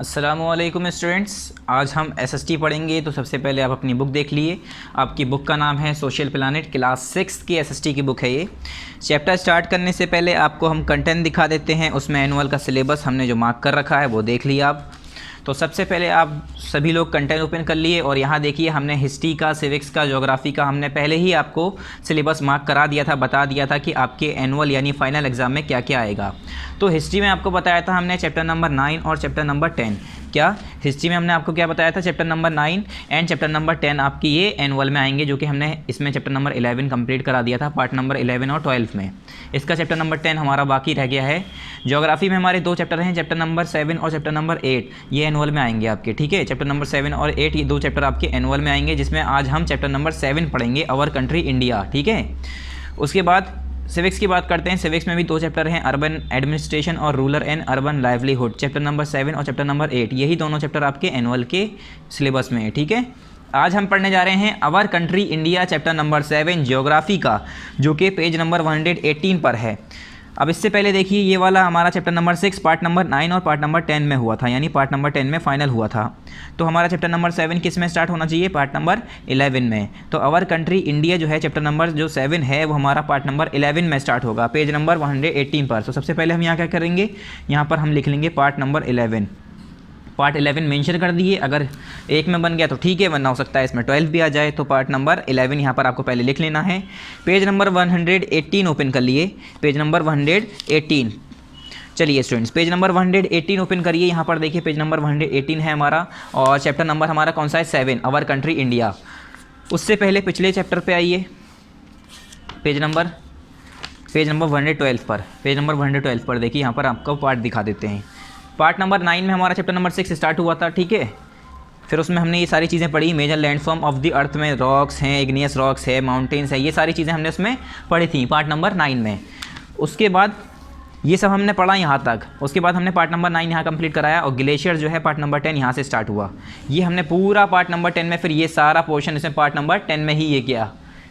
अस्सलामुअलैकुम स्टूडेंट्स, आज हम एसएसटी पढ़ेंगे। तो सबसे पहले आप अपनी बुक देख लिए। आपकी बुक का नाम है सोशल प्लानिट, क्लास 6 की एसएसटी की बुक है ये। चैप्टर स्टार्ट करने से पहले आपको हम कंटेंट दिखा देते हैं। उसमें एनुअल का सिलेबस हमने जो मार्क कर रखा है वो देख लिया आप। तो सबसे पहले आप सभी लोग कंटेंट ओपन कर लिए और यहाँ देखिए हमने हिस्ट्री का, सिविक्स का, ज्योग्राफी का हमने पहले ही आपको सिलेबस मार्क करा दिया था, बता दिया था कि आपके एनुअल यानी फाइनल एग्जाम में क्या क्या आएगा। तो हिस्ट्री में आपको बताया था हमने चैप्टर नंबर 9 और चैप्टर नंबर 10। क्या हिस्ट्री में हमने आपको क्या बताया था? Chapter number 9 and chapter number 10 आपकी ये एनुअल में आएंगे, जो कि हमने इसमें चैप्टर नंबर 11 कंप्लीट करा दिया था, पार्ट नंबर 11 और 12 में। इसका चैप्टर नंबर 10 हमारा बाकी रह गया है। ज्योग्राफी में हमारे दो चैप्टर हैं, चैप्टर नंबर 7 और चैप्टर नंबर 8, ये एनुअल में आएंगे आपके। ठीक है, चैप्टर नंबर 7 और 8 ये दो चैप्टर आपके एनुअल में आएंगे, जिसमें आज हम चैप्टर नंबर 7 पढ़ेंगे, आवर कंट्री इंडिया। ठीक है, उसके बाद सिविक्स की बात करते हैं। सिविक्स में भी दो चैप्टर हैं, अर्बन एडमिनिस्ट्रेशन और rural and urban livelihood, chapter number 7 और चैप्टर नंबर 8, यही दोनों चैप्टर आपके एनुअल के सिलेबस में है। ठीक है, आज हम पढ़ने जा रहे हैं our country India, chapter number 7 geography का, जो कि पेज नंबर 118 पर है। अब इससे पहले देखिए ये वाला हमारा चैप्टर नंबर 6 पार्ट नंबर 9 और पार्ट नंबर 10 में हुआ था, यानी पार्ट नंबर 10 में फाइनल हुआ था। तो हमारा चैप्टर नंबर 7 किस में स्टार्ट होना चाहिए? पार्ट नंबर 11 में। तो आवर कंट्री इंडिया जो है चैप्टर नंबर जो 7 है वो हमारा पार्ट नंबर 11 में स्टार्ट होगा, पेज नंबर 118 पर। तो सबसे पहले हम यहाँ क्या करेंगे, यहाँ पर हम लिख लेंगे पार्ट नंबर 11। पार्ट 11 मेंशन कर दिए, अगर एक में बन गया तो ठीक है, वरना हो सकता है इसमें 12 भी आ जाए। तो पार्ट नंबर 11 यहाँ पर आपको पहले लिख लेना है। पेज नंबर 118 ओपन कर लिए, पेज नंबर 118। चलिए स्टूडेंट्स, पेज नंबर 118 ओपन करिए। यहाँ पर देखिए पेज नंबर 118 है हमारा, और चैप्टर नंबर हमारा कौन सा है? 7, आवर कंट्री इंडिया। उससे पहले पिछले चैप्टर पर आइए, पेज नंबर 112 पर। पेज नंबर 112 पर देखिए, यहाँ पर आपको पार्ट दिखा देते हैं। पार्ट नंबर 9 में हमारा चैप्टर नंबर 6 स्टार्ट हुआ था। ठीक है, फिर उसमें हमने ये सारी चीज़ें पढ़ी, major landform of the earth में रॉक्स हैं, इग्नियस रॉक्स है, माउंटेन्स है, ये सारी चीज़ें हमने उसमें पढ़ी थी पार्ट नंबर 9 में। उसके बाद ये सब हमने पढ़ा यहाँ तक। उसके बाद हमने पार्ट नंबर 9 यहाँ कंप्लीट कराया, और ग्लेशियर जो है पार्ट नंबर 10 यहाँ से स्टार्ट हुआ। ये हमने पूरा पार्ट नंबर 10 में, फिर ये सारा पोर्शन इसमें पार्ट नंबर 10 में ही ये किया,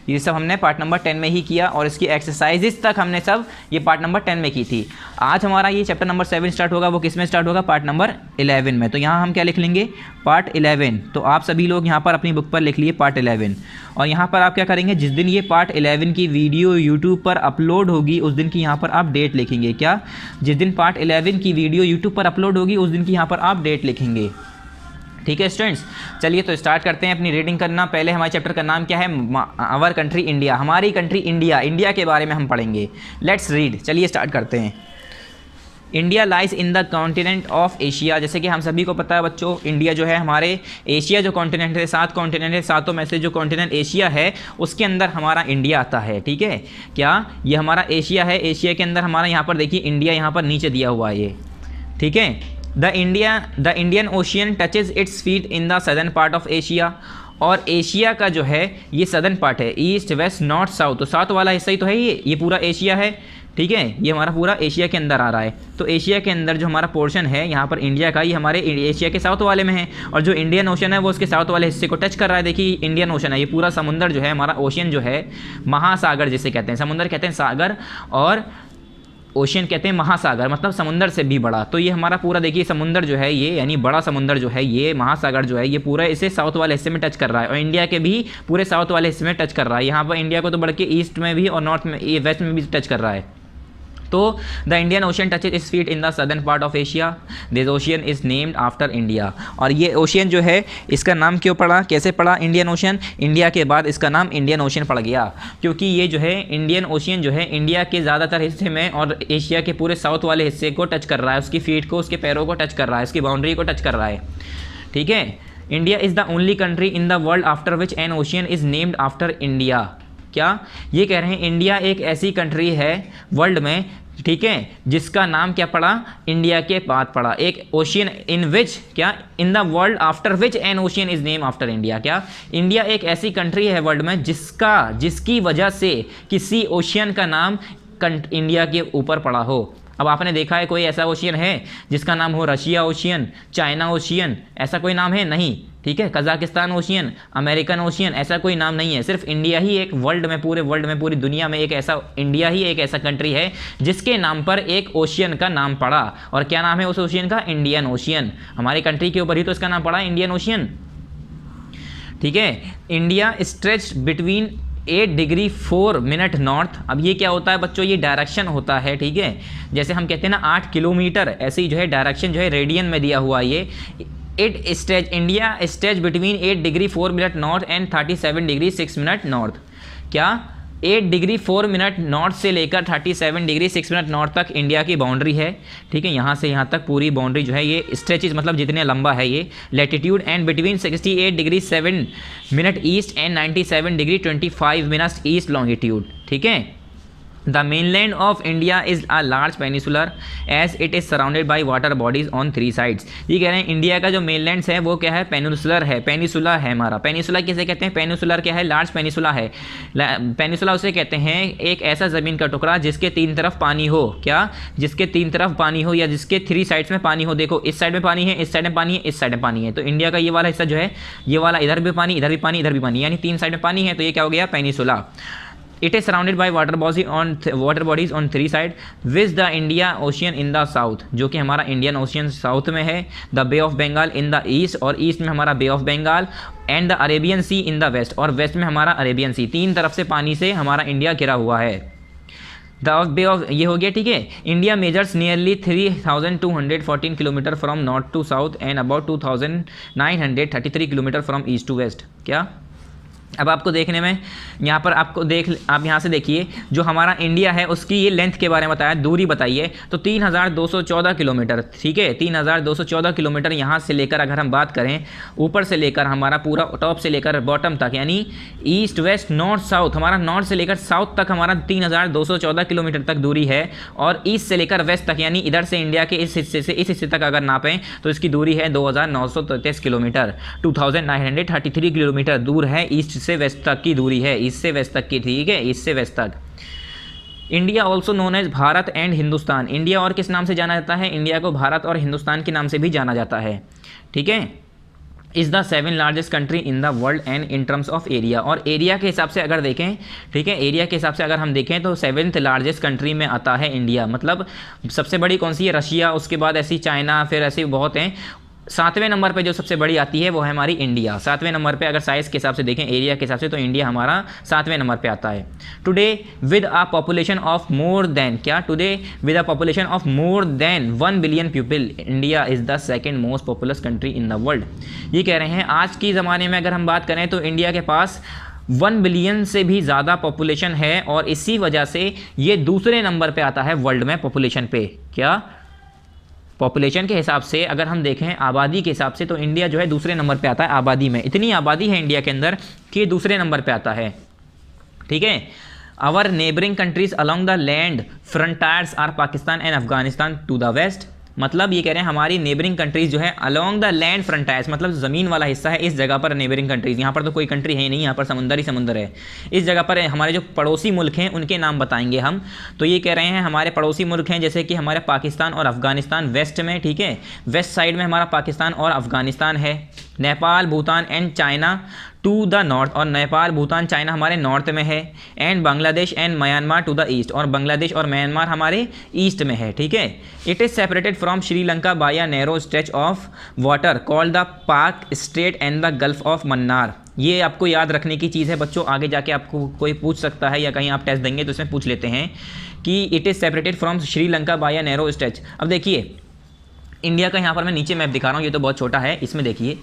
ये सब हमने पार्ट नंबर 10 में ही किया, और इसकी एक्सरसाइजेस तक हमने सब ये पार्ट नंबर 10 में की थी। आज हमारा ये चैप्टर नंबर 7 स्टार्ट होगा, वो किस में स्टार्ट होगा? पार्ट नंबर 11 में। तो यहाँ हम क्या लिख लेंगे? पार्ट 11। तो आप सभी लोग यहाँ पर अपनी बुक पर लिख लिए पार्ट 11, और यहाँ पर आप क्या करेंगे, जिस दिन ये पार्ट 11 की वीडियो यूट्यूब पर अपलोड होगी उस दिन की यहाँ पर आप डेट लिखेंगे। क्या? जिस दिन पार्ट 11 की वीडियो यूट्यूब पर अपलोड होगी उस दिन की यहाँ पर आप डेट लिखेंगे। ठीक है स्टूडेंट्स, चलिए तो स्टार्ट करते हैं अपनी रीडिंग करना। पहले हमारे चैप्टर का नाम क्या है? आवर कंट्री इंडिया, हमारी कंट्री इंडिया, इंडिया के बारे में हम पढ़ेंगे। लेट्स रीड, चलिए स्टार्ट करते हैं। India lies in the continent of Asia. जैसे कि हम सभी को पता है बच्चों, इंडिया जो है हमारे एशिया जो कॉन्टिनेंट है, 7 कॉन्टिनेंट है, 7 में से जो कॉन्टिनेंट एशिया है उसके अंदर हमारा इंडिया आता है। ठीक है, क्या ये हमारा एशिया है? एशिया के अंदर हमारा यहाँ पर देखिए इंडिया यहाँ पर नीचे दिया हुआ है ये। ठीक है, the Indian ocean touches its feet in the southern part of Asia. और एशिया का जो है ये सदर्न पार्ट है, ईस्ट वेस्ट नॉर्थ साउथ, तो साउथ वाला हिस्सा ही तो है ये पूरा एशिया है। ठीक है, ये हमारा पूरा एशिया के अंदर आ रहा है। तो एशिया के अंदर जो हमारा पोर्शन है यहाँ पर इंडिया का, ये हमारे एशिया के साउथ वाले में है, और जो इंडियन ओशन है वो उसके साउथ वाले हिस्से को टच कर रहा है। देखिए इंडियन ओशन है, ये पूरा समुंदर जो है हमारा, ओशियन जो है, महासागर जिसे कहते हैं, समुंदर कहते हैं सागर, और ओशियन कहते हैं महासागर, मतलब समुंदर से भी बड़ा। तो ये हमारा पूरा देखिए समुंदर जो है ये, यानी बड़ा समुंदर जो है ये, महासागर जो है ये पूरा इसे साउथ वाले हिस्से में टच कर रहा है, और इंडिया के भी पूरे साउथ वाले हिस्से में टच कर रहा है। यहाँ पर इंडिया को तो बढ़ के ईस्ट में भी और नॉर्थ में, वेस्ट में भी टच कर रहा है। तो the Indian ocean touches its feet in the southern part of Asia, this ocean is named after India. और ये ओशियन जो है इसका नाम क्यों पड़ा, कैसे पड़ा इंडियन ओशियन? इंडिया के बाद इसका नाम इंडियन ओशियन पड़ गया, क्योंकि ये जो है इंडियन ओशियन जो है इंडिया के ज़्यादातर हिस्से में और एशिया के पूरे साउथ वाले हिस्से को टच कर रहा है, उसकी फीट को, उसके पैरों को टच कर रहा है, उसकी बाउंड्री को टच कर रहा है। ठीक है, India is the only country in the world after which N ocean is named after India. क्या ये कह रहे हैं? इंडिया एक ऐसी कंट्री है वर्ल्ड में, ठीक है, जिसका नाम क्या पड़ा? इंडिया के बाद पड़ा। एक ओशियन इन विच, क्या, इन the world after which N ocean is name after India. क्या इंडिया एक ऐसी कंट्री है वर्ल्ड में जिसकी वजह से किसी ओशियन का नाम इंडिया के ऊपर पड़ा हो। अब आपने देखा है कोई ऐसा ओशियन है जिसका नाम हो रशिया ओशियन, चाइना ओशियन, ऐसा कोई नाम है? नहीं। ठीक है, कजाकिस्तान ओशियन, अमेरिकन ओशियन, ऐसा कोई नाम नहीं है। सिर्फ इंडिया ही एक वर्ल्ड में, पूरे वर्ल्ड में, पूरी दुनिया में एक ऐसा, इंडिया ही एक ऐसा कंट्री है जिसके नाम पर एक ओशियन का नाम पड़ा। और क्या नाम है उस ओशियन का? Indian ocean. हमारी कंट्री के ऊपर ही तो इसका नाम पड़ा, इंडियन ओशियन। ठीक है, India stretch between 8 degree 4 minute north. अब ये क्या होता है बच्चों? ये डायरेक्शन होता है। ठीक है, जैसे हम कहते हैं ना 8 किलोमीटर, ऐसे ही जो है डायरेक्शन जो है रेडियन में दिया हुआ ये। India stretch between 8 degree 4 minute north and 37 degree 6 minute north. क्या? 8 डिग्री 4 मिनट नॉर्थ से लेकर 37 डिग्री 6 मिनट नॉर्थ तक इंडिया की बाउंड्री है। ठीक है, यहाँ से यहाँ तक पूरी बाउंड्री जो है ये स्ट्रेचेज, मतलब जितने लंबा है ये। Latitude and between 68 degree 7 minute east एंड 97 डिग्री 25 मिनट ईस्ट लॉन्गिट्यूड। ठीक है, the mainland of India is a large peninsular as it is surrounded by water bodies on 3 sides. ये कह रहे हैं इंडिया का जो मेनलैंड है वो क्या है? पेनिसुलर है, पेनिसुला है हमारा। पेनिसुला किसे कहते हैं? पेनिसुलर क्या है? लार्ज पेनिसुला है। पेनिसुला उसे कहते हैं एक ऐसा ज़मीन का टुकड़ा जिसके 3 तरफ पानी हो। क्या? जिसके 3 तरफ पानी हो, या जिसके 3 साइड्स में पानी हो। देखो, इस साइड में पानी है, इस साइड में पानी है, इस साइड में पानी है। तो इंडिया का ये वाला हिस्सा जो है, ये वाला, इधर भी पानी, इधर भी पानी, इधर भी पानी, यानी 3 साइड में पानी है। तो ये क्या हो गया? Peninsula. It is surrounded by water bodies on 3 sides with the India Ocean in the south, जो कि हमारा इंडियन ओशियन साउथ में है। The bay of Bengal in the east, और ईस्ट में हमारा bay of Bengal, and the Arabian C in the west, और west में हमारा अरेबियन सी। 3 तरफ से पानी से हमारा इंडिया घिरा हुआ है। द बे ऑफ, ये हो गया। ठीक है, India measures nearly 3214 kilometre from north to south and about 2933 kilometre from east to west. क्या? अब आपको देखने में यहाँ पर आपको आप यहाँ से देखिए, जो हमारा इंडिया है उसकी ये लेंथ के बारे में बताया, दूरी बताइए। तो 3214 किलोमीटर। ठीक है, 3214 किलोमीटर यहाँ से लेकर अगर हम बात करें, ऊपर से लेकर हमारा पूरा टॉप से लेकर बॉटम तक, यानी ईस्ट वेस्ट नॉर्थ साउथ, हमारा नॉर्थ से लेकर साउथ तक हमारा 3214 किलोमीटर तक दूरी है। और ईस्ट से लेकर वेस्ट तक, यानी इधर से इंडिया के इस हिस्से से इस हिस्से तक अगर नापें तो इसकी दूरी है 2933 किलोमीटर। 2933 किलोमीटर दूर है, ईस्ट से वेस्ट तक की दूरी है, ईस्ट से वेस्ट तक की। ठीक है, ईस्ट से वेस्ट तक। India also known as Bharat and Hindustan. India और किस नाम से जाना जाता है? इंडिया को भारत और हिंदुस्तान के नाम से भी जाना जाता है। ठीक है, is the 7th largest country in the world and in terms of area. और एरिया के हिसाब से अगर देखें, ठीक है, एरिया के हिसाब से अगर हम देखें तो 7th लार्जेस्ट कंट्री में आता है इंडिया। मतलब सबसे बड़ी कौन सी है? रशिया, उसके बाद ऐसी चाइना, फिर ऐसे बहुत हैं। 7वें नंबर पे जो सबसे बड़ी आती है वो है हमारी इंडिया। 7वें नंबर पे अगर साइज़ के हिसाब से देखें, एरिया के हिसाब से, तो इंडिया हमारा 7वें नंबर पे आता है। Today with a population of more than, क्या? Today with a population of more than 1 billion people, India is the 2nd most populous country in the world. ये कह रहे हैं आज की ज़माने में अगर हम बात करें तो इंडिया के पास 1 बिलियन से भी ज़्यादा पॉपुलेशन है, और इसी वजह से ये दूसरे नंबर पे आता है वर्ल्ड में पॉपुलेशन पे। क्या? पॉपुलेशन के हिसाब से अगर हम देखें, आबादी के हिसाब से, तो इंडिया जो है दूसरे नंबर पे आता है आबादी में। इतनी आबादी है इंडिया के अंदर कि दूसरे नंबर पे आता है। ठीक है, our neighbouring countries along the land frontiers are Pakistan and Afghanistan to the west. मतलब ये कह रहे हैं हमारी नेबरिंग कंट्रीज जो है अलॉन्ग द लैंड फ्रंटायर्स, मतलब ज़मीन वाला हिस्सा है, इस जगह पर नेबरिंग कंट्रीज। यहाँ पर तो कोई कंट्री है ही नहीं, यहाँ पर समुंदर ही समुंदर है। इस जगह पर हमारे जो पड़ोसी मुल्क हैं उनके नाम बताएंगे हम। तो ये कह रहे हैं हमारे पड़ोसी मुल्क हैं जैसे कि हमारे पाकिस्तान और अफगानिस्तान वेस्ट में। ठीक है, वेस्ट साइड में हमारा पाकिस्तान और अफगानिस्तान है। Nepal, Bhutan and China to the north, और नेपाल, भूटान, चाइना हमारे नॉर्थ में है। And Bangladesh and Myanmar to the east, और बांग्लादेश और म्यांमार हमारे ईस्ट में है। ठीक है, it is separated from Sri Lanka by a narrow stretch of water called the Palk strait and the gulf of Mannar. ये आपको याद रखने की चीज़ है बच्चों, आगे जाके आपको कोई पूछ सकता है या कहीं आप टेस्ट देंगे तो इसमें पूछ लेते हैं कि it is separated from Sri Lanka by a narrow stretch. अब देखिए इंडिया का यहाँ पर मैं नीचे मैप दिखा रहा हूँ, ये तो बहुत छोटा है। इसमें देखिए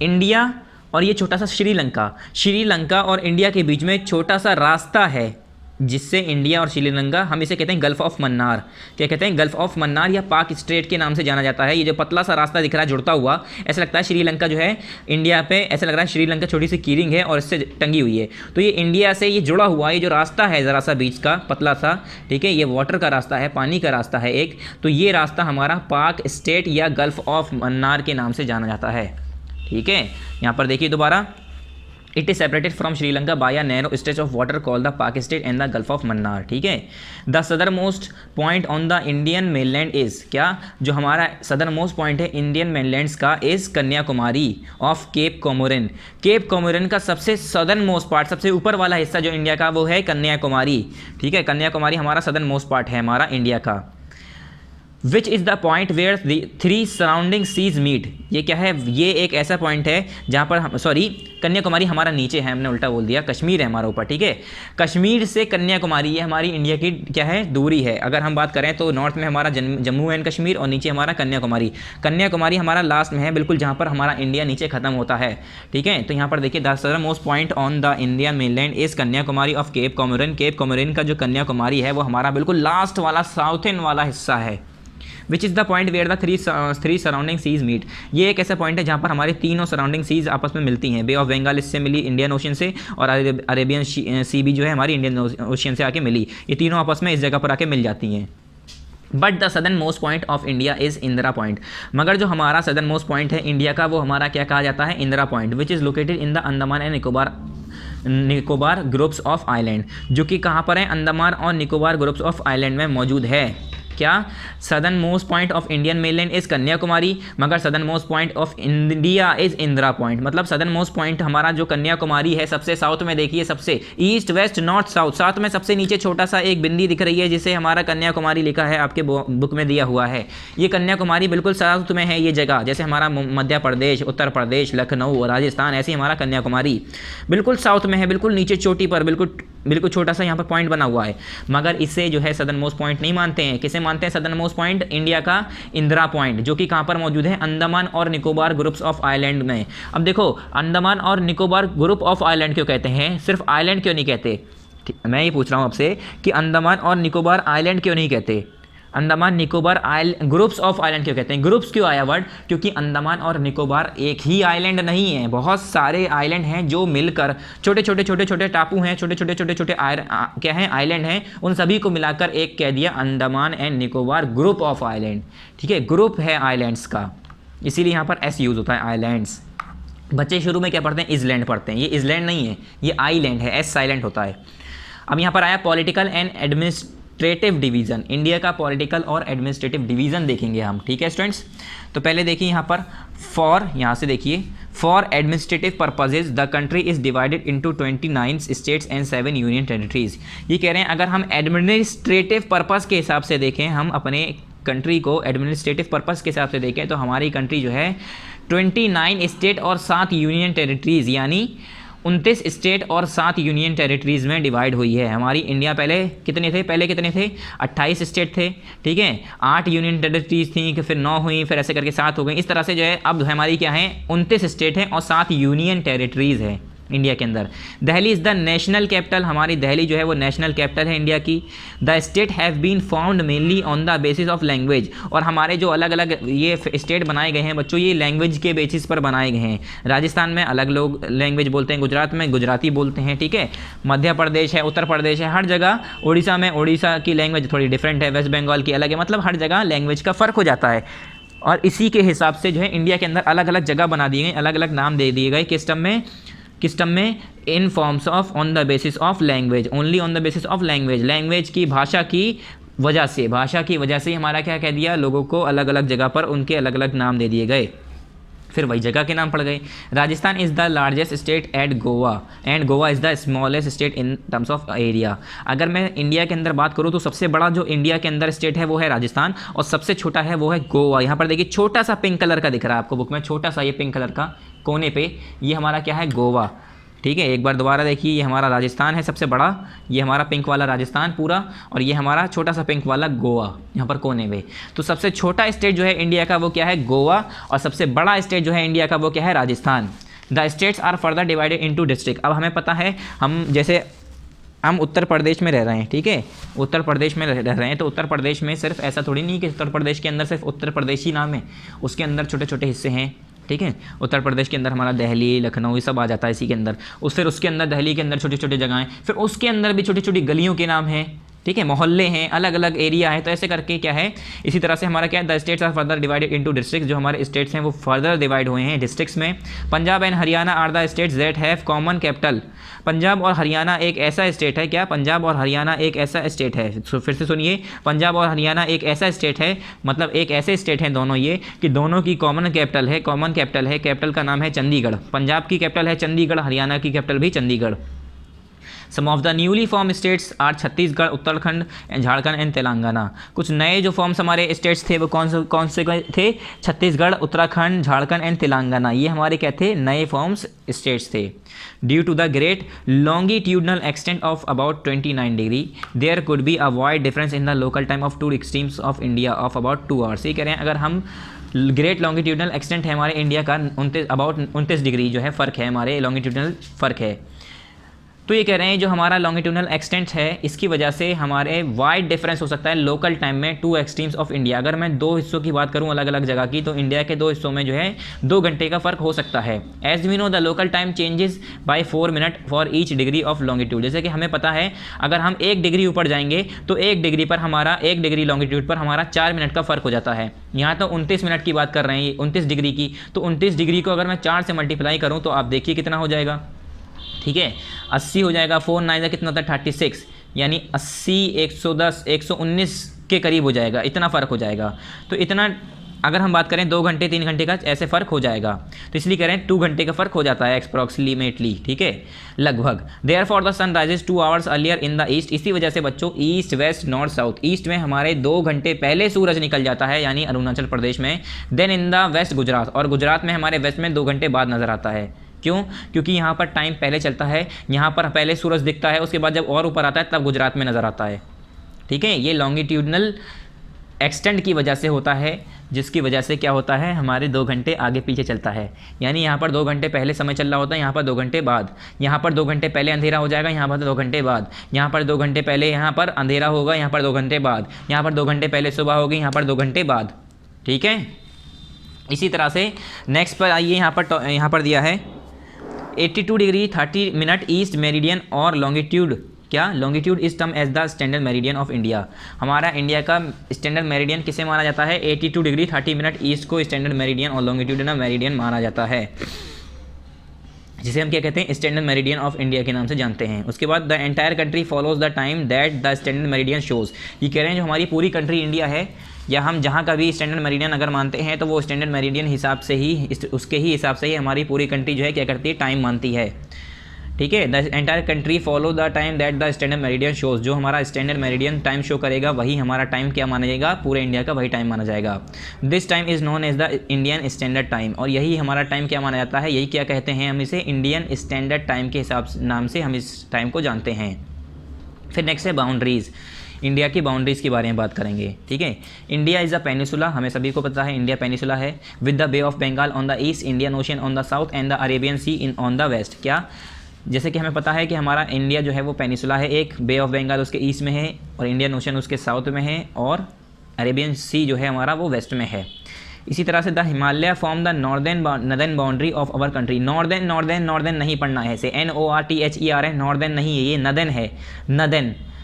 इंडिया और ये छोटा सा श्रीलंका और इंडिया के बीच में एक छोटा सा रास्ता है जिससे इंडिया और श्रीलंका, हम इसे कहते हैं गल्फ ऑफ मन्नार। क्या कहते हैं? गल्फ ऑफ मन्नार या पाक स्ट्रेट के नाम से जाना जाता है। ये जो पतला सा रास्ता दिख रहा है जुड़ता हुआ, ऐसा लगता है श्रीलंका जो है इंडिया पे, ऐसा लग रहा है श्रीलंका छोटी सी कीरिंग है और इससे टंगी हुई है। तो ये इंडिया से ये जुड़ा हुआ, ये जो रास्ता है ज़रा सा बीच का पतला सा, ठीक है, ये वाटर का रास्ता है, पानी का रास्ता है एक। तो ये रास्ता हमारा पाक स्ट्रेट या गल्फ ऑफ मन्नार के नाम से जाना जाता है। ठीक है, यहाँ पर देखिए दोबारा, it is separated from Sri Lanka by a narrow stretch of water called the Palk state and the gulf of Mannar. ठीक है। The southernmost point on the Indian mainland is, क्या जो हमारा सदर मोस्ट पॉइंट है इंडियन मेनलैंड्स का, is Kanyakumari of cap Comorin. Cap Comorin का सबसे southern most part, सबसे ऊपर वाला हिस्सा जो इंडिया का, वो है कन्याकुमारी। ठीक है, कन्याकुमारी हमारा सदर्न मोस्ट पार्ट है हमारा इंडिया का। Which is the point where the three surrounding seas meet, ये क्या है, ये एक ऐसा पॉइंट है जहाँ पर हम, सॉरी कन्याकुमारी हमारा नीचे है, हमने उल्टा बोल दिया, कश्मीर है हमारा ऊपर। ठीक है, कश्मीर से कन्याकुमारी ये हमारी इंडिया की क्या है, दूरी है। अगर हम बात करें तो नॉर्थ में हमारा जम्मू एंड कश्मीर और नीचे हमारा कन्याकुमारी। कन्याकुमारी हमारा लास्ट में है, बिल्कुल जहाँ पर हमारा इंडिया नीचे खत्म होता है। ठीक है, तो यहाँ पर देखिए the southern most point on the Indian mainland is Kanyakumari of cap Comorin. Cap Comorin का जो कन्याकुमारी है वो हमारा बिल्कुल लास्ट वाला साउथर्न वाला हिस्सा है। Which is the point where the three surrounding seas meet, ये एक ऐसा पॉइंट है जहाँ पर हमारी तीनों सराउंडिंग सीज आपस में मिलती हैं। बे ऑफ बंगाल इससे मिली इंडियन ओशन से, और अरेबियन सी भी जो है हमारी इंडियन ओशन से आके मिली। ये तीनों आपस में इस जगह पर आके मिल जाती हैं। But the southern most point of India is Indira point, मगर जो हमारा सदर्न मोस्ट पॉइंट है इंडिया का, वो हमारा क्या कहा जाता है, Indira point. Which is located in the Andaman and Nicobar groups of island, जो कि कहाँ पर है, अंडमान और निकोबार ग्रुप्स ऑफ आइलैंड में मौजूद है। क्या southernmost point of Indian mainland is Kanyakumari, मगर southernmost point of India is Indira point. मतलब सदर्न मोस्ट पॉइंट हमारा जो कन्याकुमारी है, सबसे साउथ में देखिए, सबसे east west north south, south में सबसे नीचे छोटा सा एक बिंदी दिख रही है जिसे हमारा कन्याकुमारी लिखा है, आपके बुक में दिया हुआ है। ये कन्याकुमारी बिल्कुल साउथ में है ये जगह, जैसे हमारा मध्य प्रदेश, उत्तर प्रदेश, लखनऊ, राजस्थान, ऐसी हमारा कन्याकुमारी बिल्कुल साउथ में है, बिल्कुल नीचे चोटी पर, बिल्कुल छोटा सा यहाँ पर पॉइंट बना हुआ है। मगर इसे जो है सदर्न मोस्ट पॉइंट नहीं मानते हैं। किसे मानते हैं सदर्न मोस्ट पॉइंट? इंडिया का इंदिरा पॉइंट, जो कि कहाँ पर मौजूद है, अंडमान और निकोबार ग्रुप्स ऑफ आइलैंड में। अब देखो, अंडमान और निकोबार ग्रुप ऑफ आइलैंड क्यों कहते हैं, सिर्फ आइलैंड क्यों नहीं कहते? मैं ये पूछ रहा हूँ आपसे कि अंडमान और निकोबार आइलैंड क्यों नहीं कहते, Andaman Nicobar groups of island क्यों कहते हैं? ग्रुप्स क्यों आया वर्ड? क्योंकि अंडमान और निकोबार एक ही आइलैंड नहीं है, बहुत सारे आइलैंड हैं जो मिलकर छोटे छोटे टापू हैं, छोटे छोटे क्या हैं, आइलैंड हैं, उन सभी को मिलाकर एक कह दिया Andaman and Nicobar group of island. ठीक है, ग्रुप है आइलैंड्स का, इसीलिए यहाँ पर एस यूज़ होता है, आइलैंड्स। बच्चे शुरू में क्या पढ़ते हैं, इजलैंड पढ़ते हैं, ये इजलैंड नहीं है, ये आइलैंड है, एस साइलेंट होता है। अब यहाँ पर आया political and administrative division, India का पॉलिटिकल और एडमिनिस्ट्रेटिव डिवीज़न देखेंगे हम। ठीक है स्टूडेंट्स, तो पहले देखिए यहाँ पर फॉर, यहाँ से देखिए, for administrative purposes the country is divided into 29 states and 7 union territories. ये कह रहे हैं अगर हम एडमिनिस्ट्रेटिव पर्पज़ के हिसाब से देखें, हम अपने कंट्री को एडमिनिस्ट्रेटिव पर्पज़ के हिसाब से देखें, तो हमारी कंट्री जो है 29 स्टेट और 7 यूनियन टेरिटरीज़, यानी 29 स्टेट और 7 यूनियन टेरिटरीज़ में डिवाइड हुई है हमारी इंडिया। पहले कितने थे, 28 स्टेट थे, ठीक है, 8 यूनियन टेरिटरीज़ थी, फिर 9 हुई, फिर ऐसे करके 7 हो गई। इस तरह से जो है अब हमारी क्या है, 29 स्टेट हैं और 7 यूनियन टेरिटरीज़ है इंडिया के अंदर। Delhi is the national capital, हमारी दिल्ली जो है वो नेशनल कैपिटल है इंडिया की। The state have been found mainly on the basis of language, और हमारे जो अलग अलग ये स्टेट बनाए गए हैं बच्चों, ये लैंग्वेज के बेसिस पर बनाए गए हैं। राजस्थान में अलग लोग लैंग्वेज बोलते हैं, गुजरात में गुजराती बोलते हैं, ठीक है, मध्य प्रदेश है, उत्तर प्रदेश है, हर जगह, उड़ीसा में उड़ीसा की लैंग्वेज थोड़ी डिफरेंट है, वेस्ट बंगाल की अलग है, मतलब हर जगह लैंग्वेज का फ़र्क हो जाता है। और इसी के हिसाब से जो है इंडिया के अंदर अलग अलग जगह बना दिए गए, अलग अलग नाम दे दिए गए, किस टर्म में in forms of on the basis of language, only on the basis of language, language की भाषा की वजह से हमारा क्या कह दिया, लोगों को अलग अलग जगह पर उनके अलग अलग नाम दे दिए गए, फिर वही जगह के नाम पड़ गए। Rajasthan is the largest state at Goa and Goa is the smallest state in terms of area. अगर मैं इंडिया के अंदर बात करूँ तो सबसे बड़ा जो इंडिया के अंदर स्टेट है वो है राजस्थान, और सबसे छोटा है वो है गोवा। यहाँ पर देखिए छोटा सा पिंक कलर का दिख रहा है आपको बुक में, छोटा सा ये पिंक कलर का कोने पे, ये हमारा क्या है, गोवा। ठीक है, एक बार दोबारा देखिए, ये हमारा राजस्थान है सबसे बड़ा, ये हमारा पिंक वाला राजस्थान पूरा, और ये हमारा छोटा सा पिंक वाला गोवा यहाँ पर कोने में। तो सबसे छोटा स्टेट जो है इंडिया का वो क्या है, गोवा, और सबसे बड़ा स्टेट जो है इंडिया का वो क्या है, Rajasthan. The states are further divided into district. अब हमें पता है, हम उत्तर प्रदेश में रह रहे हैं, ठीक है, उत्तर प्रदेश में रह रहे हैं, तो उत्तर प्रदेश में सिर्फ ऐसा थोड़ी नहीं कि उत्तर प्रदेश के अंदर सिर्फ उत्तर प्रदेश ही नाम है, उसके अंदर छोटे छोटे हिस्से हैं, ठीक है। उत्तर प्रदेश के अंदर हमारा दिल्ली, लखनऊ, ये सब आ जाता है इसी के अंदर। फिर उसके अंदर दिल्ली के अंदर छोटी छोटी जगहें, फिर उसके अंदर भी छोटी छोटी गलियों के नाम हैं, ठीक ठीक है, मोहल्ले हैं, अलग अलग एरिया है, तो ऐसे करके क्या है, इसी तरह से हमारा क्या है, the states are further divided into districts, जो हमारे स्टेट्स हैं वो फर्दर डिवाइड हुए हैं डिस्ट्रिक्ट्स में। Punjab and Haryana are the states that have common capital. Punjab और हरियाणा एक ऐसा स्टेट है, क्या, पंजाब और हरियाणा एक ऐसा स्टेट है, फिर से सुनिए, पंजाब और हरियाणा एक ऐसा स्टेट है, मतलब एक ऐसे स्टेट हैं दोनों ये कि दोनों की कॉमन कैपिटल है, कैपिटल का नाम है चंडीगढ़। पंजाब की कैपिटल है चंडीगढ़, हरियाणा की कैपिटल भी Chandigarh. Some of the newly form states are Chhattisgarh, Uttarakhand, Jharkhand and Telangana. कुछ नए जो फॉर्म्स हमारे स्टेट्स थे वो कौन से थे, छत्तीसगढ़, उत्तराखंड, झारखंड एंड तेलंगाना, ये हमारे क्या थे, नए फॉर्म्स स्टेट्स थे। Due to the great longitudinal extent of about 29 degree there could be a wide difference in the local time of two extremes of India of about 2 hours. ये कह रहे हैं अगर हम ग्रेट लॉन्गिट्यूडनल एक्सटेंट है हमारे India का 29 degree जो है फ़र्क है, हमारे लॉन्गिट्यूडनल फ़र्क है, तो ये कह रहे हैं जो हमारा लॉन्गिट्यूडनल एक्सटेंट है इसकी वजह से हमारे वाइड डिफरेंस हो सकता है लोकल टाइम में 2 एक्सट्रीम्स ऑफ इंडिया। अगर मैं 2 हिस्सों की बात करूं अलग अलग जगह की, तो इंडिया के 2 हिस्सों में जो है 2 घंटे का फ़र्क हो सकता है। As we know the local time changes by 4 minute for each degree of longitude. जैसे कि हमें पता है अगर हम 1 डिग्री ऊपर जाएंगे तो 1 डिग्री पर हमारा 1 डिग्री लॉन्गिट्यूड पर हमारा 4 मिनट का फ़र्क हो जाता है। यहाँ तो 29 मिनट की बात कर रहे हैं, 29 डिग्री की, तो 29 डिग्री को अगर मैं 4 से मल्टीप्लाई करूँ तो आप देखिए कितना हो जाएगा, ठीक है, 80 हो जाएगा, 4 9 कितना होता है 36, यानी 80 110 119 के करीब हो जाएगा, इतना फ़र्क हो जाएगा। तो इतना अगर हम बात करें 2 घंटे 3 घंटे का ऐसे फ़र्क हो जाएगा, तो इसलिए कह रहे हैं 2 घंटे का फ़र्क हो जाता है अप्रॉक्सीमेटली, ठीक है, लगभग। Therefore the sun rises 2 hours earlier in the east. इसी वजह से बच्चों east west north south, east में हमारे 2 घंटे पहले सूरज निकल जाता है यानी अरुणाचल प्रदेश में, then in the west Gujarat, और गुजरात में हमारे वेस्ट में 2 घंटे बाद नज़र आता है। क्यों, क्योंकि यहाँ पर टाइम पहले चलता है, यहाँ पर पहले सूरज दिखता है, उसके बाद जब और ऊपर आता है तब गुजरात में नज़र आता है, ठीक है। ये लॉन्गिट्यूडनल एक्सटेंड की वजह से होता है, जिसकी वजह से क्या होता है हमारे 2 घंटे आगे पीछे चलता है, यानी यहाँ पर 2 घंटे पहले समय चल रहा होता है, यहाँ पर 2 घंटे बाद, यहाँ पर 2 घंटे पहले अंधेरा हो जाएगा, यहाँ पर 2 घंटे बाद, यहाँ पर 2 घंटे पहले यहाँ पर अंधेरा होगा, यहाँ पर 2 घंटे बाद, यहाँ पर 2 घंटे पहले सुबह होगी, यहाँ पर 2 घंटे बाद, ठीक है। इसी तरह से नेक्स्ट पर आइए, यहाँ पर दिया है 82 डिग्री 30 मिनट ईस्ट मेरिडियन और लॉन्गिट्यूड, क्या, longitude is term as the standard meridian of India. हमारा इंडिया का स्टैंडर्ड मेरिडियन किसे माना जाता है, 82 डिग्री 30 मिनट ईस्ट को स्टैंडर्ड मेरिडियन और लॉन्गिट्यूडनल मेरिडियन माना जाता है, जिसे हम क्या कहते हैं, स्टैंडर्ड मेरिडियन ऑफ इंडिया के नाम से जानते हैं। उसके बाद the entire country follows the time that the standard meridian shows. ये कह रहे हैं जो हमारी पूरी कंट्री इंडिया है, या हम जहाँ का भी स्टैंडर्ड मेरिडियन अगर मानते हैं तो वो स्टैंडर्ड मेरिडियन हिसाब से ही, उसके ही हिसाब से ही हमारी पूरी कंट्री जो है क्या करती है, टाइम मानती है, ठीक है। The entire country follow the time that the standard meridian shows. जो हमारा स्टैंडर्ड मेरिडियन टाइम शो करेगा वही हमारा टाइम क्या माना जाएगा, पूरे इंडिया का वही टाइम माना जाएगा। This time is known as the Indian standard time, और यही हमारा टाइम क्या माना जाता है, यही क्या कहते हैं हम इसे, इंडियन स्टैंडर्ड टाइम के हिसाब नाम से हम इस टाइम को जानते हैं। फिर नेक्स्ट है बाउंड्रीज़, इंडिया की बाउंड्रीज़ के बारे में बात करेंगे, ठीक है। इंडिया इज़ अ पेनिसुला, हमें सभी को पता है इंडिया पेनिसुला है, with the bay of Bengal on the east, Indian Ocean on the south and the Arabian C in on the west. क्या, जैसे कि हमें पता है कि हमारा इंडिया जो है वो पेनिसुला है, एक बे ऑफ बंगाल उसके ईस्ट में है और इंडियन ओशन उसके साउथ में है, और अरेबियन सी जो है हमारा वो वेस्ट में है। इसी तरह से the Himalaya form the northern boundary of our country. Northern नहीं पढ़ना है, से NORTHER है, नॉर्दर्न नहीं है, ये नदन है,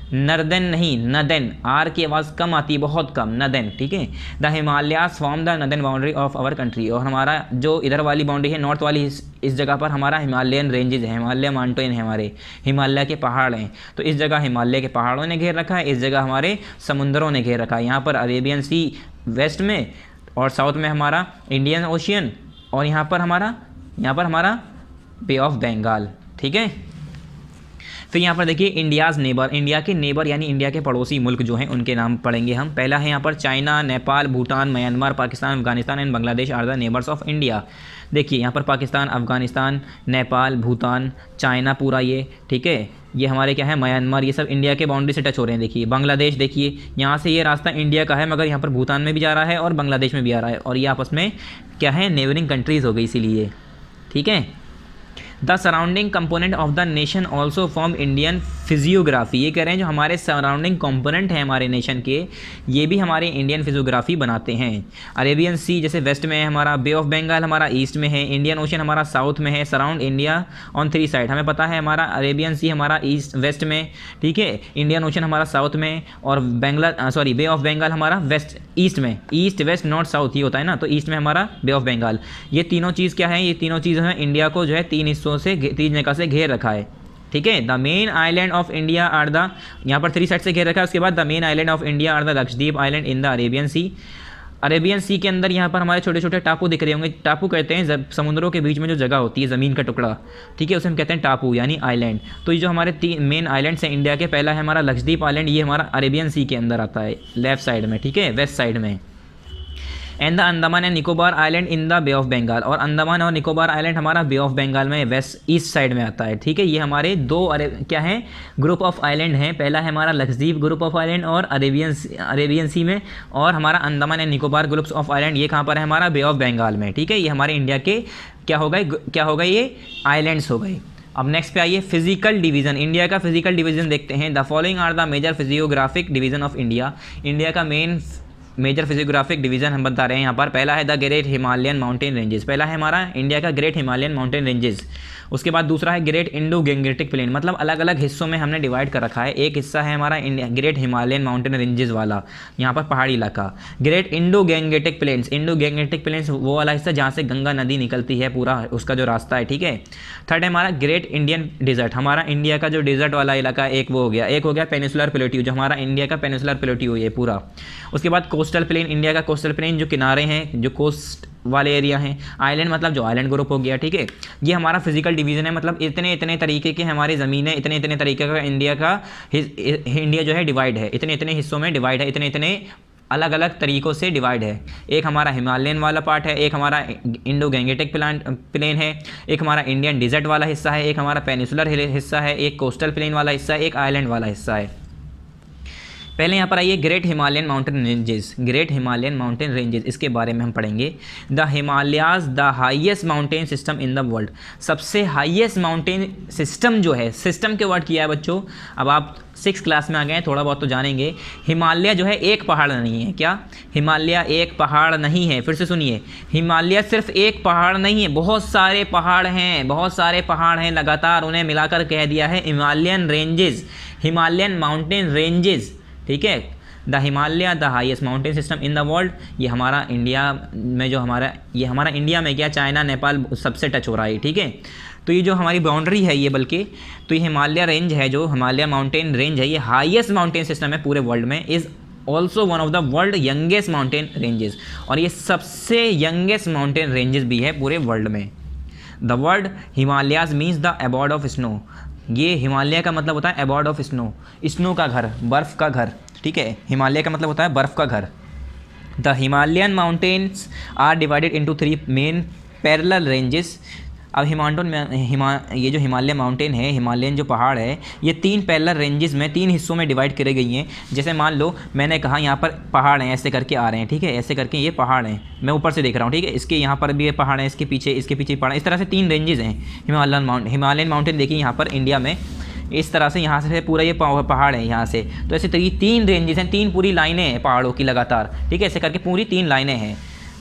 नर्दन नहीं, नदन, आर की आवाज़ कम आती है, बहुत कम, नदन, ठीक है। The Himalayas form the northern boundary of our country, और हमारा जो इधर वाली बाउंड्री है नॉर्थ वाली, इस जगह पर हमारा हिमालयन रेंजेज है, हिमालय माउंटेन है, हमारे हिमालय के पहाड़ हैं, तो इस जगह हिमालय के पहाड़ों ने घेर रखा है, इस जगह हमारे समुंदरों ने घेर रखा है। यहाँ पर अरेबियन सी वेस्ट में और साउथ में हमारा इंडियन ओशियन, और यहाँ पर हमारा बे ऑफ बंगाल, ठीक है। फिर यहाँ पर देखिए इंडियाज़ नेबर, इंडिया के नेबर यानी इंडिया के पड़ोसी मुल्क जो हैं उनके नाम पढ़ेंगे हम। पहला है यहाँ पर China, Nepal, Bhutan, Myanmar, Pakistan, Afghanistan and Bangladesh are the neighbours of India. देखिए यहाँ पर पाकिस्तान, अफगानिस्तान, नेपाल, भूटान, चाइना पूरा ये, ठीक है, ये हमारे क्या है, म्यांमार, ये सब इंडिया के बाउंड्री से टच हो रहे हैं। देखिए बांग्लादेश, देखिए यहाँ से ये रास्ता इंडिया का है, मगर यहाँ पर भूटान में भी जा रहा है और बांग्लादेश में भी आ रहा है, और ये आपस में क्या है, नेबरिंग कंट्रीज़ हो गई इसीलिए, ठीक है। The surrounding component of the nation also form Indian physiography, ये कह रहे हैं जो हमारे सराउंडिंग कंपोनेंट हैं हमारे नेशन के, ये भी हमारे इंडियन फिजियोग्राफी बनाते हैं। अरेबियन सी जैसे वेस्ट में है हमारा, बे ऑफ बंगाल हमारा ईस्ट में है, इंडियन ओशन हमारा साउथ में है, सराउंड इंडिया ऑन 3 साइड, हमें पता है हमारा अरेबियन सी हमारा ईस्ट वेस्ट में, ठीक है, इंडियन ओशन हमारा साउथ में, और बे ऑफ बंगाल हमारा वेस्ट ईस्ट में, ईस्ट वेस्ट नॉर्थ साउथ ये होता है ना, तो ईस्ट में हमारा बे ऑफ बंगाल। ये तीनों चीज़ क्या है, ये तीनों चीज़ हैं इंडिया को जो है 3 हिस्सों से 3 जगह से घेर रखा है, ठीक है। The main island of India are the, यहाँ पर 3 साइड से घेर रखा है। उसके बाद the main island of India are the Lakshadweep island in the Arabian sea. Arabian sea के अंदर यहाँ पर हमारे छोटे छोटे टापू दिख रहे होंगे, टापू कहते हैं समुद्रों के बीच में जो जगह होती है, ज़मीन का टुकड़ा, ठीक है, उसे हम कहते हैं टापू यानी आइलैंड। तो ये जो हमारे 3 मेन आइलैंड्स हैं इंडिया के, पहला है हमारा लक्षद्वीप आइलैंड, ये हमारा अरेबियन सी के अंदर आता है लेफ्ट साइड में, ठीक है, वेस्ट साइड में। And the Andaman and Nicobar island in the bay of Bengal, और अंडमान और निकोबार आइलैंड हमारा बे ऑफ बंगाल में वेस्ट ईस्ट साइड में आता है, ठीक है। ये हमारे 2 क्या हैं ग्रुप ऑफ आइलैंड हैं, पहला है हमारा लक्षद्वीप ग्रुप ऑफ आइलैंड और अरेबियन सी में, और हमारा Andaman and Nicobar groups of island ये कहाँ पर है हमारा बे ऑफ बंगाल में, ठीक है। ये हमारे इंडिया के क्या हो गए ये आइलैंड्स हो गए। अब नेक्स्ट पे आइए फिजिकल डिवीजन, इंडिया का फिजिकल डिवीजन देखते हैं। The following are the major physiographic division of India, India का मेजर फिजियोग्राफिक डिवीजन हम बता रहे हैं यहाँ पर। पहला है the great Himalayan mountain ranges, पहला है हमारा इंडिया का ग्रेट हिमालयन माउंटेन रेंजेस। उसके बाद दूसरा है ग्रेट इंडो गैंगेटिक प्लेन, मतलब अलग अलग हिस्सों में हमने डिवाइड कर रखा है। एक हिस्सा है हमारा India great Himalayan mountain ranges वाला, यहाँ पर पहाड़ी इलाका। Great Indo Gangetic planes, Indo Gangetic planes वो वाला हिस्सा जहाँ से गंगा नदी निकलती है, पूरा उसका जो रास्ता है, ठीक है। थर्ड है हमारा ग्रेट इंडियन डिजर्ट, हमारा इंडिया का जो डिजर्ट वाला इलाका एक वो हो गया। एक हो गया पेनिसुलर प्लेट्यू, जो हमारा इंडिया का पेनिसुलर प्लेट्यू है पूरा। उसके बाद कोस्टल प्लेन, इंडिया का कोस्टल प्लेन जो किनारे हैं, जो कोस्ट वाले एरिया हैं। आइलैंड मतलब जो आइलैंड ग्रुप हो गया, ठीक है। ये हमारा फिजिकल डिवीजन है, मतलब इतने इतने तरीके के हमारी ज़मीन है, इतने इतने तरीके का इंडिया जो है डिवाइड है, इतने इतने हिस्सों में डिवाइड है, इतने इतने अलग अलग तरीक़ों से डिवाइड है। एक हमारा हिमालयन वाला पार्ट है, एक हमारा इंडो गैंगेटिक प्लेन है, एक हमारा इंडियन डिजर्ट वाला हिस्सा है, एक हमारा पेनिसुलर हिस्सा है, एक कोस्टल प्लेन वाला हिस्सा है, एक आइलैंड वाला हिस्सा है। पहले यहाँ पर आइए great Himalayan mountain ranges, great Himalayan mountain ranges, इसके बारे में हम पढ़ेंगे। The Himalayas the highest mountain system in the world, सबसे हाईएस्ट माउंटेन सिस्टम जो है, सिस्टम के वर्ड किया है बच्चों। अब आप 6th क्लास में आ गए हैं, थोड़ा बहुत तो जानेंगे। हिमालय जो है एक पहाड़ नहीं है, क्या हिमालय एक पहाड़ नहीं है? फिर से सुनिए, हिमालय सिर्फ एक पहाड़ नहीं है, बहुत सारे पहाड़ हैं, बहुत सारे पहाड़ हैं, लगातार उन्हें मिलाकर कह दिया है Himalayan ranges, Himalayan mountain ranges, ठीक है। The Himalaya the highest mountain system in the world, ये हमारा इंडिया में जो हमारा इंडिया में क्या, चाइना नेपाल सबसे टच हो रहा है, ठीक है। तो ये जो हमारी बाउंड्री है ये, बल्कि तो ये हिमालय रेंज है, जो हिमालय माउंटेन रेंज है, ये हाईएस्ट माउंटेन सिस्टम है पूरे वर्ल्ड में, is also one of the world youngest mountain ranges, और ये सबसे यंगेस्ट माउंटेन रेंजेस भी है पूरे वर्ल्ड में। The world Himalayas means the abode of snow, ये हिमालय का मतलब होता है अबॉर्ड ऑफ स्नो, स्नो का घर, बर्फ़ का घर, ठीक है। हिमालय का मतलब होता है बर्फ़ का घर। The Himalayan mountains are divided into 3 main parallel ranges. अब ये जो हिमालय माउंटेन है, हिमालयन जो पहाड़ है, ये 3 पैरेलल रेंजेस में 3 हिस्सों में डिवाइड करे गई हैं। जैसे मान लो मैंने कहा यहाँ पर पहाड़ हैं, ऐसे करके आ रहे हैं, ठीक है, ऐसे करके ये पहाड़ हैं, मैं ऊपर से देख रहा हूँ, ठीक है, इसके यहाँ पर भी ये पहाड़ हैं, इसके पीछे पहाड़ हैं, इस तरह से 3 रेंजेस हैं हिमालयन माउंटेन। देखिए यहाँ पर इंडिया में इस तरह से यहाँ से पूरा ये पहाड़ है यहाँ से, तो ऐसे 3 रेंजेस हैं, 3 पूरी लाइनें हैं पहाड़ों की लगातार, ठीक है, ऐसे करके पूरी 3 लाइनें हैं।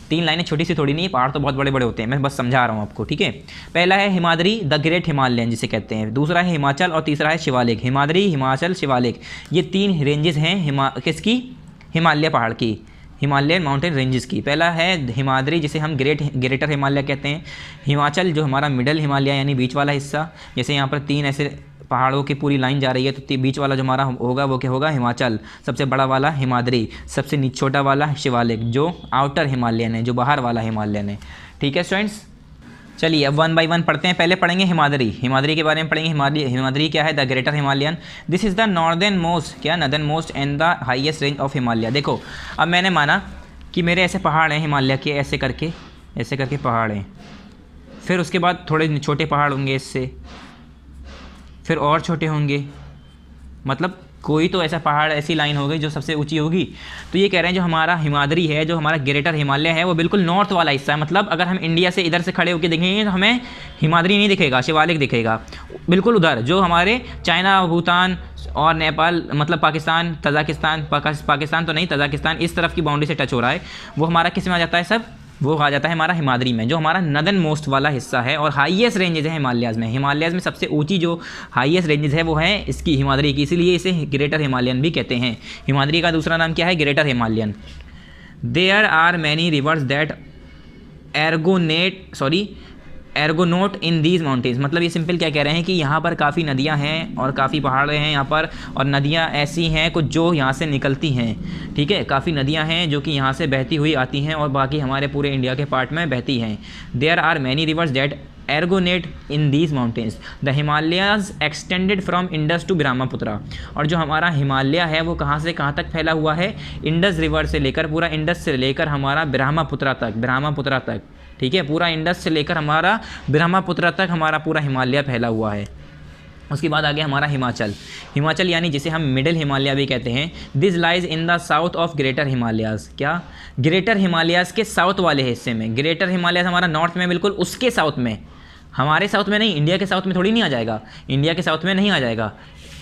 3 लाइनें छोटी सी थोड़ी नहीं, पहाड़ तो बहुत बड़े बड़े होते हैं, मैं बस समझा रहा हूँ आपको, ठीक है। पहला है हिमाद्री द ग्रेट हिमालयन जिसे कहते हैं, दूसरा है हिमाचल, और तीसरा है शिवालिक। हिमाद्री, हिमाचल, शिवालिक, ये 3 रेंजेस हैं किसकी, हिमालय पहाड़ की, हिमालयन माउंटेन रेंजेस की। पहला है हिमाद्री जिसे हम ग्रेटर हिमालय कहते हैं। हिमाचल जो हमारा मिडल हिमालय यानी बीच वाला हिस्सा, जैसे यहाँ पर 3 ऐसे पहाड़ों की पूरी लाइन जा रही है, तो बीच वाला जो हमारा होगा वो क्या होगा, हिमाचल। सबसे बड़ा वाला हिमाद्री, सबसे छोटा वाला शिवालिक, जो आउटर हिमालयन है, जो बाहर वाला हिमालयन है, ठीक है स्टूडेंट्स। चलिए अब 1 बाय 1 पढ़ते हैं। पहले पढ़ेंगे हिमाद्री के बारे में पढ़ेंगे। हिमाद्री क्या है, the greater Himalayan, this is the northern most and the highest range of Himalaya. देखो अब मैंने माना कि मेरे ऐसे पहाड़ हैं हिमालय के, ऐसे करके पहाड़ हैं, फिर उसके बाद थोड़े छोटे पहाड़ होंगे इससे, फिर और छोटे होंगे, मतलब कोई तो ऐसा पहाड़, ऐसी लाइन होगी जो सबसे ऊंची होगी। तो ये कह रहे हैं जो हमारा हिमाद्री है, जो हमारा ग्रेटर हिमालय है, वो बिल्कुल नॉर्थ वाला हिस्सा है। मतलब अगर हम इंडिया से इधर से खड़े होकर देखेंगे तो हमें हिमाद्री नहीं दिखेगा, शिवालिक दिखेगा बिल्कुल उधर, जो हमारे चाइना, भूटान और नेपाल, मतलब पाकिस्तान, तजाकिस्तान, पाकिस्तान तो नहीं, तजाकिस्तान इस तरफ की बाउंड्री से टच हो रहा है, वो हमारा किस में आ जाता है सब, वो आ जाता है हमारा हिमाद्री में, जो हमारा नदन मोस्ट वाला हिस्सा है। और हाईएस्ट रेंजेस है हिमालयाज़ में। हिमालयाज़ में सबसे ऊंची जो हाईएस्ट रेंजेस है वो है इसकी हिमाद्री की, इसीलिए इसे ग्रेटर हिमालयन भी कहते हैं। हिमाद्री का दूसरा नाम क्या है? Greater Himalayan. There are many rivers that originate in these mountains. मतलब ये सिंपल क्या कह रहे हैं कि यहाँ पर काफ़ी नदियाँ हैं और काफ़ी पहाड़े हैं यहाँ पर, और नदियाँ ऐसी हैं कुछ जो यहाँ से निकलती हैं, ठीक है। काफ़ी नदियाँ हैं जो कि यहाँ से बहती हुई आती हैं और बाकी हमारे पूरे इंडिया के पार्ट में बहती हैं। There are many rivers that originate in these mountains. The Himalayas extended from Indus to Brahmaputra. और जो हमारा हिमालय है वो कहाँ से कहाँ तक फैला हुआ है? इंडस रिवर से लेकर, पूरा इंडस से लेकर हमारा ब्रह्मपुत्रा तक, ठीक है। पूरा इंडस से लेकर हमारा ब्रह्मपुत्रा तक हमारा पूरा हिमालय फैला हुआ है। उसके बाद आ गया हमारा हिमाचल यानी जिसे हम मिडिल हिमालय भी कहते हैं। This lies in the south of greater Himalayas. क्या? ग्रेटर हिमालयाज के साउथ वाले हिस्से में। ग्रेटर हिमालयाज हमारा नॉर्थ में, बिल्कुल उसके साउथ में, हमारे साउथ में नहीं, इंडिया के साउथ में थोड़ी नहीं आ जाएगा, इंडिया के साउथ में नहीं आ जाएगा।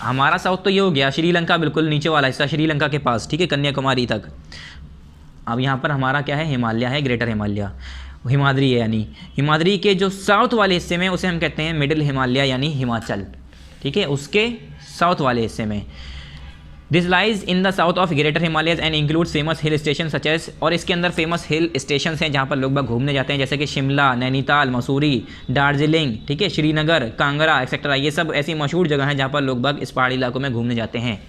हमारा साउथ तो ये हो गया श्रीलंका, बिल्कुल नीचे वाला हिस्सा श्रीलंका के पास, ठीक है, कन्याकुमारी तक। अब यहाँ पर हमारा क्या है? हिमालय है, ग्रेटर हिमालय, हिमाद्री है, यानी हिमाद्री के जो साउथ वाले हिस्से में उसे हम कहते हैं मिडिल हिमालय यानी हिमाचल, ठीक है, उसके साउथ वाले हिस्से में। This lies in the south of greater Himalayas and include famous hill station such as. और इसके अंदर फेमस हिल स्टेशन हैं जहाँ पर लोग बाग घूमने जाते हैं, जैसे कि शिमला, नैनीताल, मसूरी, दार्जिलिंग, ठीक है, श्रीनगर, कांगड़ा एक्सेट्रा। ये सब ऐसी मशहूर जगह हैं जहाँ पर लोग बाग इस पहाड़ी इलाकों में घूमने जाते हैं।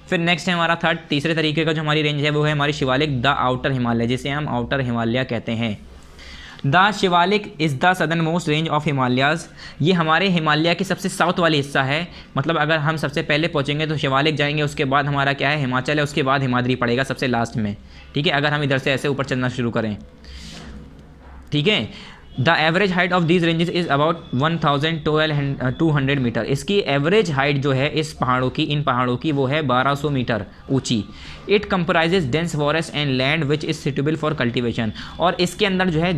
फिर नेक्स्ट है हमारा तीसरे तरीके का जो हमारी रेंज है वो है हमारी शिवालिक, द आउटर हिमालय, जिसे हम आउटर हिमालय कहते हैं। The Shivalik is the southern most range of Himalayas. ये हमारे हिमालय के सबसे साउथ वाली हिस्सा है। मतलब अगर हम सबसे पहले पहुंचेंगे तो शिवालिक जाएंगे, उसके बाद हमारा क्या है? हिमाचल है, उसके बाद हिमाद्री पड़ेगा सबसे लास्ट में, ठीक है, अगर हम इधर से ऐसे ऊपर चलना शुरू करें, ठीक है। The average height of these ranges is about 1200 metre. इसकी एवरेज हाइट जो है इन पहाड़ों की वो है 1200 मीटर ऊंची। It comprises dense forest and land which is suitable for cultivation. और इसके अंदर जो है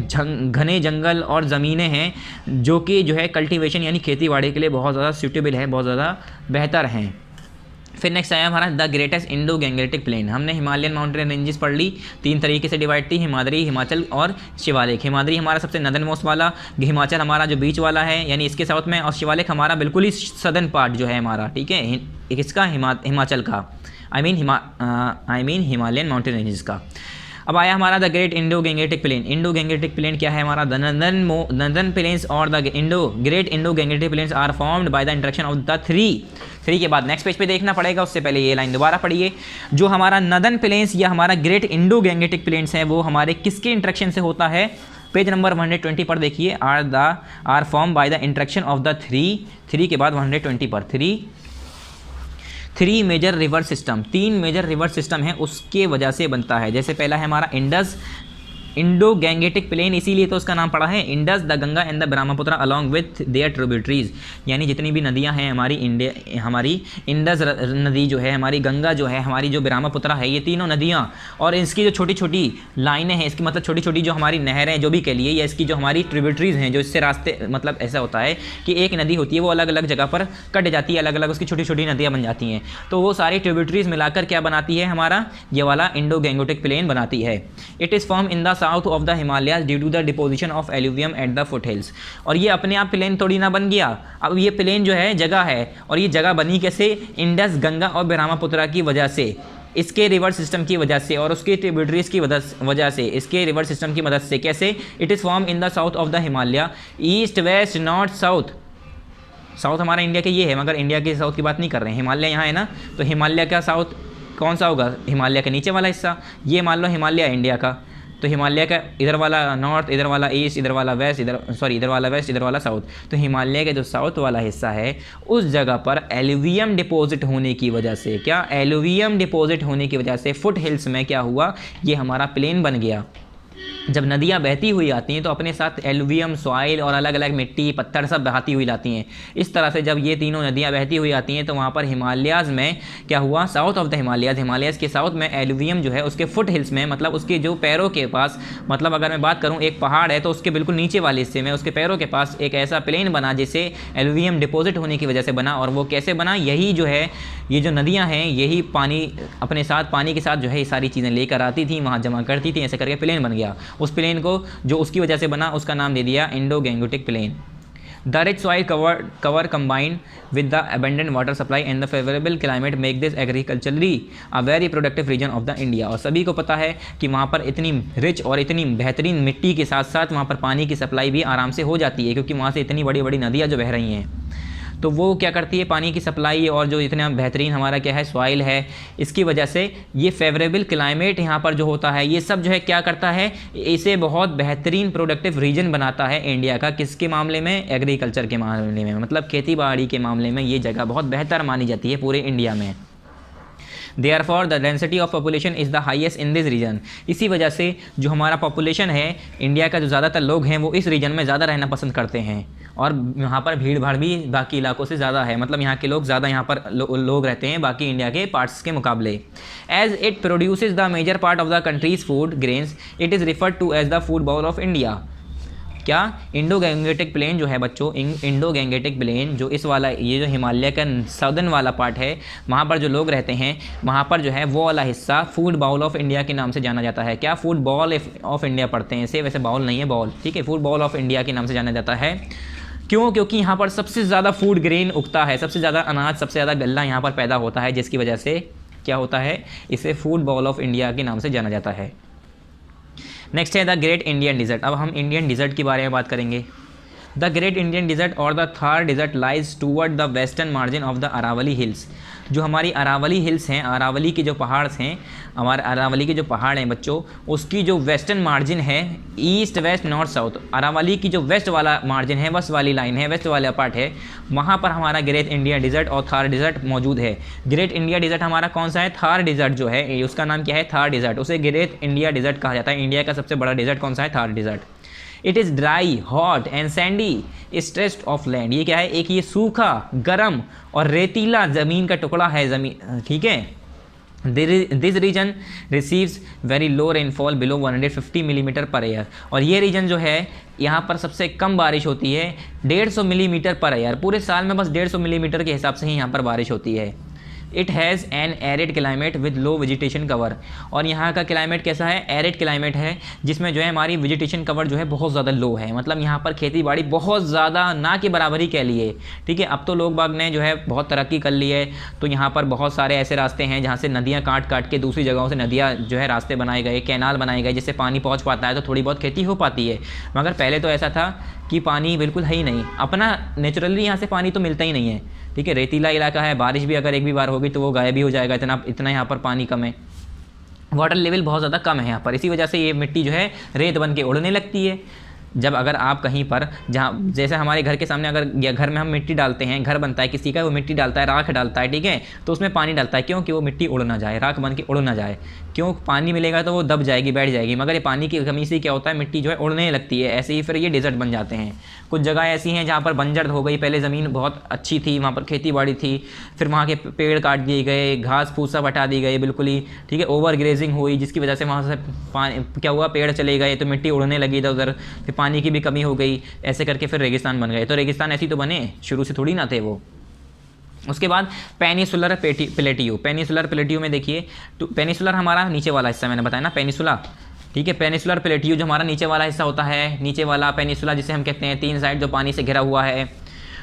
घने जंगल और ज़मीनें हैं जो कि जो है कल्टीवेशन यानी खेती बाड़ी के लिए बहुत ज़्यादा सूटेबल है, बहुत ज़्यादा बेहतर हैं। फिर नेक्स्ट आया हमारा the greatest Indo Gangetic plain. हमने हिमालयन माउंटेन रेंजेस पढ़ ली, 3 तरीके से डिवाइड थी, हिमाद्री, हिमाचल और शिवालिक। हिमाद्री हमारा सबसे नदन मोस्ट वाला, हिमाचल हमारा जो बीच वाला है यानी इसके साउथ में, और शिवालिक हमारा बिल्कुल ही सदर्न पार्ट जो है हमारा, ठीक है, इसका हिमाचल का, I mean Himalayan mountain ranges का। अब आया हमारा the great Indo Gangetic plain. Indo Gangetic plain क्या है हमारा? द नदन प्लेन्स और the great Indo Gangetic plains are formed by the interaction of the three के बाद नेक्स्ट पेज पे देखना पड़ेगा, उससे पहले ये लाइन दोबारा पढ़िए। जो हमारा नदन प्लेन्स या हमारा ग्रेट इंडो गैंगेटिक प्लेन्स है वो हमारे किसके इंटरेक्शन से होता है? पेज नंबर 120 पर देखिए, are form by the interaction of the three के बाद 120 पर three major river system, 3 major river system है उसके वजह से बनता है। जैसे पहला है हमारा इंडो गैंगेटिक प्लेन, इसीलिए तो उसका नाम पड़ा है Indus, the Ganga and the Brahmaputra along with their tributaries. यानी जितनी भी नदियां हैं हमारी इंडस नदी जो है, हमारी गंगा जो है, हमारी जो ब्रह्मपुत्र है, ये तीनों नदियां और इसकी जो छोटी छोटी लाइनें हैं, इसकी मतलब छोटी छोटी जो हमारी नहरें जो भी कह लिए, या इसकी जो हमारी ट्रिब्यूटरीज हैं, जो इससे रास्ते, मतलब ऐसा होता है कि एक नदी होती है वो अलग अलग जगह पर कट जाती है, अलग अलग उसकी छोटी छोटी नदियाँ बन जाती हैं, तो वो सारी ट्रिब्यूटरीज मिलाकर क्या बनाती है? हमारा ये वाला इंडो गैंगेटिक प्लेन बनाती है। It is form in the south of the Himalayas due to the deposition of alluvium at the foot hills. और ये अपने आप प्लेन थोड़ी ना बन गया, अब ये प्लेन जो है जगह है, और ये जगह बनी कैसे? इंडस, गंगा और ब्रह्मपुत्र की वजह से, इसके रिवर सिस्टम की वजह से और उसके ट्रिब्यूटरीज की वजह से, इसके रिवर सिस्टम की मदद से। कैसे? It is form in the south of the Himalaya, east west north south. South हमारा इंडिया के ये है, मगर इंडिया के साउथ की बात नहीं कर रहे हैं, हिमालय यहाँ है ना, तो हिमालय का साउथ कौन सा होगा? हिमालय का नीचे वाला हिस्सा। ये मान लो हिमालय है इंडिया का, तो हिमालय का इधर वाला नॉर्थ, इधर वाला ईस्ट, इधर वाला वेस्ट, इधर वाला वेस्ट, इधर वाला साउथ। तो हिमालय का जो साउथ वाला हिस्सा है उस जगह पर एल्यूवियम डिपॉजिट होने की वजह से, क्या? एल्यूवियम डिपॉजिट होने की वजह से फुट हिल्स में क्या हुआ? ये हमारा प्लेन बन गया। जब नदियाँ बहती हुई आती हैं तो अपने साथ एलुवियम, सॉइल और अलग अलग मिट्टी, पत्थर सब बहाती हुई लाती हैं। इस तरह से जब ये तीनों नदियाँ बहती हुई आती हैं तो वहाँ पर हिमालयाज़ में क्या हुआ, साउथ ऑफ द हिमालयाज़ के साउथ में एलुवियम जो है उसके फुट हिल्स में, मतलब उसके जो पैरों के पास, मतलब अगर मैं बात करूँ एक पहाड़ है तो उसके बिल्कुल नीचे वाले हिस्से में उसके पैरों के पास एक ऐसा प्लेन बना जिसे एलुवियम डिपॉजिट होने की वजह से बना। और वो कैसे बना, यही जो है ये जो नदियाँ हैं यही पानी अपने साथ, पानी के साथ जो है ये सारी चीज़ें लेकर आती थी, वहाँ जमा करती थी, ऐसे करके प्लेन बन गया। उस प्लेन को जो उसकी वजह से बना उसका नाम दे दिया Indo Gangetic plain. The rich soil cover combined with the abundant water supply and the favorable climate make this agriculturally a very productive region of the India। और सभी को पता है कि वहाँ पर इतनी रिच और इतनी बेहतरीन मिट्टी के साथ साथ वहाँ पर पानी की सप्लाई भी आराम से हो जाती है, क्योंकि वहाँ से इतनी बड़ी बड़ी नदियाँ जो बह रही हैं तो वो क्या करती है, पानी की सप्लाई और जो इतना बेहतरीन हमारा क्या है सॉइल है, इसकी वजह से ये फेवरेबल क्लाइमेट यहाँ पर जो होता है ये सब जो है क्या करता है, इसे बहुत बेहतरीन प्रोडक्टिव रीजन बनाता है इंडिया का। किसके मामले में, एग्रीकल्चर के मामले में, मतलब खेती बाड़ी के मामले में ये जगह बहुत बेहतर मानी जाती है पूरे इंडिया में। Therefore the density of population is the highest in this region। इसी वजह से जो हमारा पॉपुलेशन है इंडिया का, जो ज़्यादातर लोग हैं वो इस रीजन में ज़्यादा रहना पसंद करते हैं, और यहाँ पर भीड़ भाड़ भी बाकी इलाकों से ज़्यादा है, मतलब यहाँ के लोग ज़्यादा यहाँ पर लोग रहते हैं बाकी इंडिया के पार्ट्स के मुकाबले। As it produces the major part of the country's food grains it is referred to as the food bowl of India. क्या, इंडो गैंगेटिक प्लेन जो है बच्चों, इंडो गैंगेटिक प्लेन जो इस वाला, ये जो हिमालय का साउदर्न वाला पार्ट है वहाँ पर जो लोग रहते हैं वहाँ पर जो है वो वाला हिस्सा फूड बाउल ऑफ इंडिया के नाम से जाना जाता है। क्या, फूड बाउल ऑफ इंडिया पढ़ते हैं इसे, वैसे बाउल नहीं है, बाउल, ठीक है, फूड बाउल ऑफ इंडिया के नाम से जाना जाता है। क्यों, क्योंकि यहाँ पर सबसे ज़्यादा फूड ग्रेन उगता है, सबसे ज़्यादा अनाज, सबसे ज़्यादा गल्ला यहाँ पर पैदा होता है, जिसकी वजह से क्या होता है, इसे फूड बाउल ऑफ इंडिया के नाम से जाना जाता है। नेक्स्ट है द ग्रेट इंडियन डिज़र्ट। अब हम इंडियन डिज़र्ट के बारे में बात करेंगे। द ग्रेट इंडियन डिज़र्ट और the Thar desert lies toward the western margin of the Aravalli hills. जो हमारी अरावली हिल्स हैं, अरावली के जो पहाड़ हैं, हमारे अरावली के जो पहाड़ हैं बच्चों, उसकी जो वेस्टर्न मार्जिन है, east west north south, Aravalli की जो वेस्ट वाला मार्जिन है, वेस्ट वाली लाइन है, वेस्ट वाला पार्ट है, वहाँ पर हमारा ग्रेट इंडिया डिज़र्ट और थार डिज़र्ट मौजूद है। ग्रेट इंडिया डिज़र्ट हमारा कौन सा है, थार डिज़र्ट जो है, उसका नाम क्या है, थार डिज़र्ट, उसे ग्रेट इंडिया डिज़र्ट कहा जाता है। इंडिया का सबसे बड़ा डिज़र्ट कौन सा है, Thar desert. It is dry, hot and sandy stretch of land. ये क्या है, एक ये सूखा, गर्म और रेतीला ज़मीन का टुकड़ा है, ज़मीन, ठीक है। This region receives very low rainfall below 150 millimetre per year. और ये रीजन जो है यहाँ पर सबसे कम बारिश होती है, 150 मिलीमीटर पर ईयर, पूरे साल में बस 150 मिलीमीटर के हिसाब से ही यहाँ पर बारिश होती है। It has an arid climate with low vegetation cover. और यहाँ का क्लाइमेट कैसा है, एरिड क्लाइमेट है, जिसमें जो है हमारी वेजिटेशन कवर जो है बहुत ज़्यादा लो है, मतलब यहाँ पर खेती बाड़ी बहुत ज़्यादा ना के बराबर ही कह लिए, ठीक है। अब तो लोग बाग ने जो है बहुत तरक्की कर ली है, तो यहाँ पर बहुत सारे ऐसे रास्ते हैं जहाँ से नदियाँ काट काट के दूसरी जगहों से नदियाँ जो है रास्ते बनाए गए, कैनाल बनाए गए, जिससे पानी पहुँच पाता है, तो थोड़ी बहुत खेती हो पाती है। मगर पहले तो ऐसा था कि पानी बिल्कुल है ही नहीं, अपना नेचुरली यहाँ से पानी तो मिलता ही नहीं है, ठीक है। रेतीला इलाका है, बारिश भी अगर एक भी बार होगी तो वो गायब भी हो जाएगा, इतना यहाँ पर पानी कम है, वाटर लेवल बहुत ज़्यादा कम है यहाँ पर। इसी वजह से ये मिट्टी जो है रेत बन के उड़ने लगती है। जब अगर आप कहीं पर, जहाँ जैसे हमारे घर के सामने अगर, या घर में हम मिट्टी डालते हैं, घर बनता है किसी का, वो मिट्टी डालता है, राख डालता है, ठीक है, तो उसमें पानी डालता है, क्यों, कि वो मिट्टी उड़ ना जाए, राख बन के उड़ ना जाए। क्यों, पानी मिलेगा तो वो दब जाएगी, बैठ जाएगी, मगर ये पानी की कमी से क्या होता है, मिट्टी जो है उड़ने लगती है, ऐसे ही फिर ये डेजर्ट बन जाते हैं। कुछ जगह ऐसी हैं जहाँ पर बंजर हो गई, पहले ज़मीन बहुत अच्छी थी, वहाँ पर खेती बाड़ी थी, फिर वहाँ के पेड़ काट दिए गए, घास फूस सब हटा दी गई बिल्कुल ही, ठीक है, ओवर ग्रेजिंग हुई, जिसकी वजह से वहाँ से पानी क्या हुआ, पेड़ चले गए तो मिट्टी उड़ने लगी इधर उधर, फिर पानी की भी कमी हो गई, ऐसे करके फिर रेगिस्तान बन गए। तो रेगिस्तान ऐसी तो बने, शुरू से थोड़ी ना थे वो। उसके बाद पेनिसुलर प्लेटियो। पेनिसुलर प्लेटियो में देखिए, तो पेनिसुलर हमारा नीचे वाला हिस्सा, मैंने बताया ना पेनिसुला, ठीक है। पेनिसुलर प्लेटियो जो हमारा नीचे वाला हिस्सा होता है, नीचे वाला पेनिसुला जिसे हम कहते हैं, 3 साइड जो पानी से घिरा हुआ है।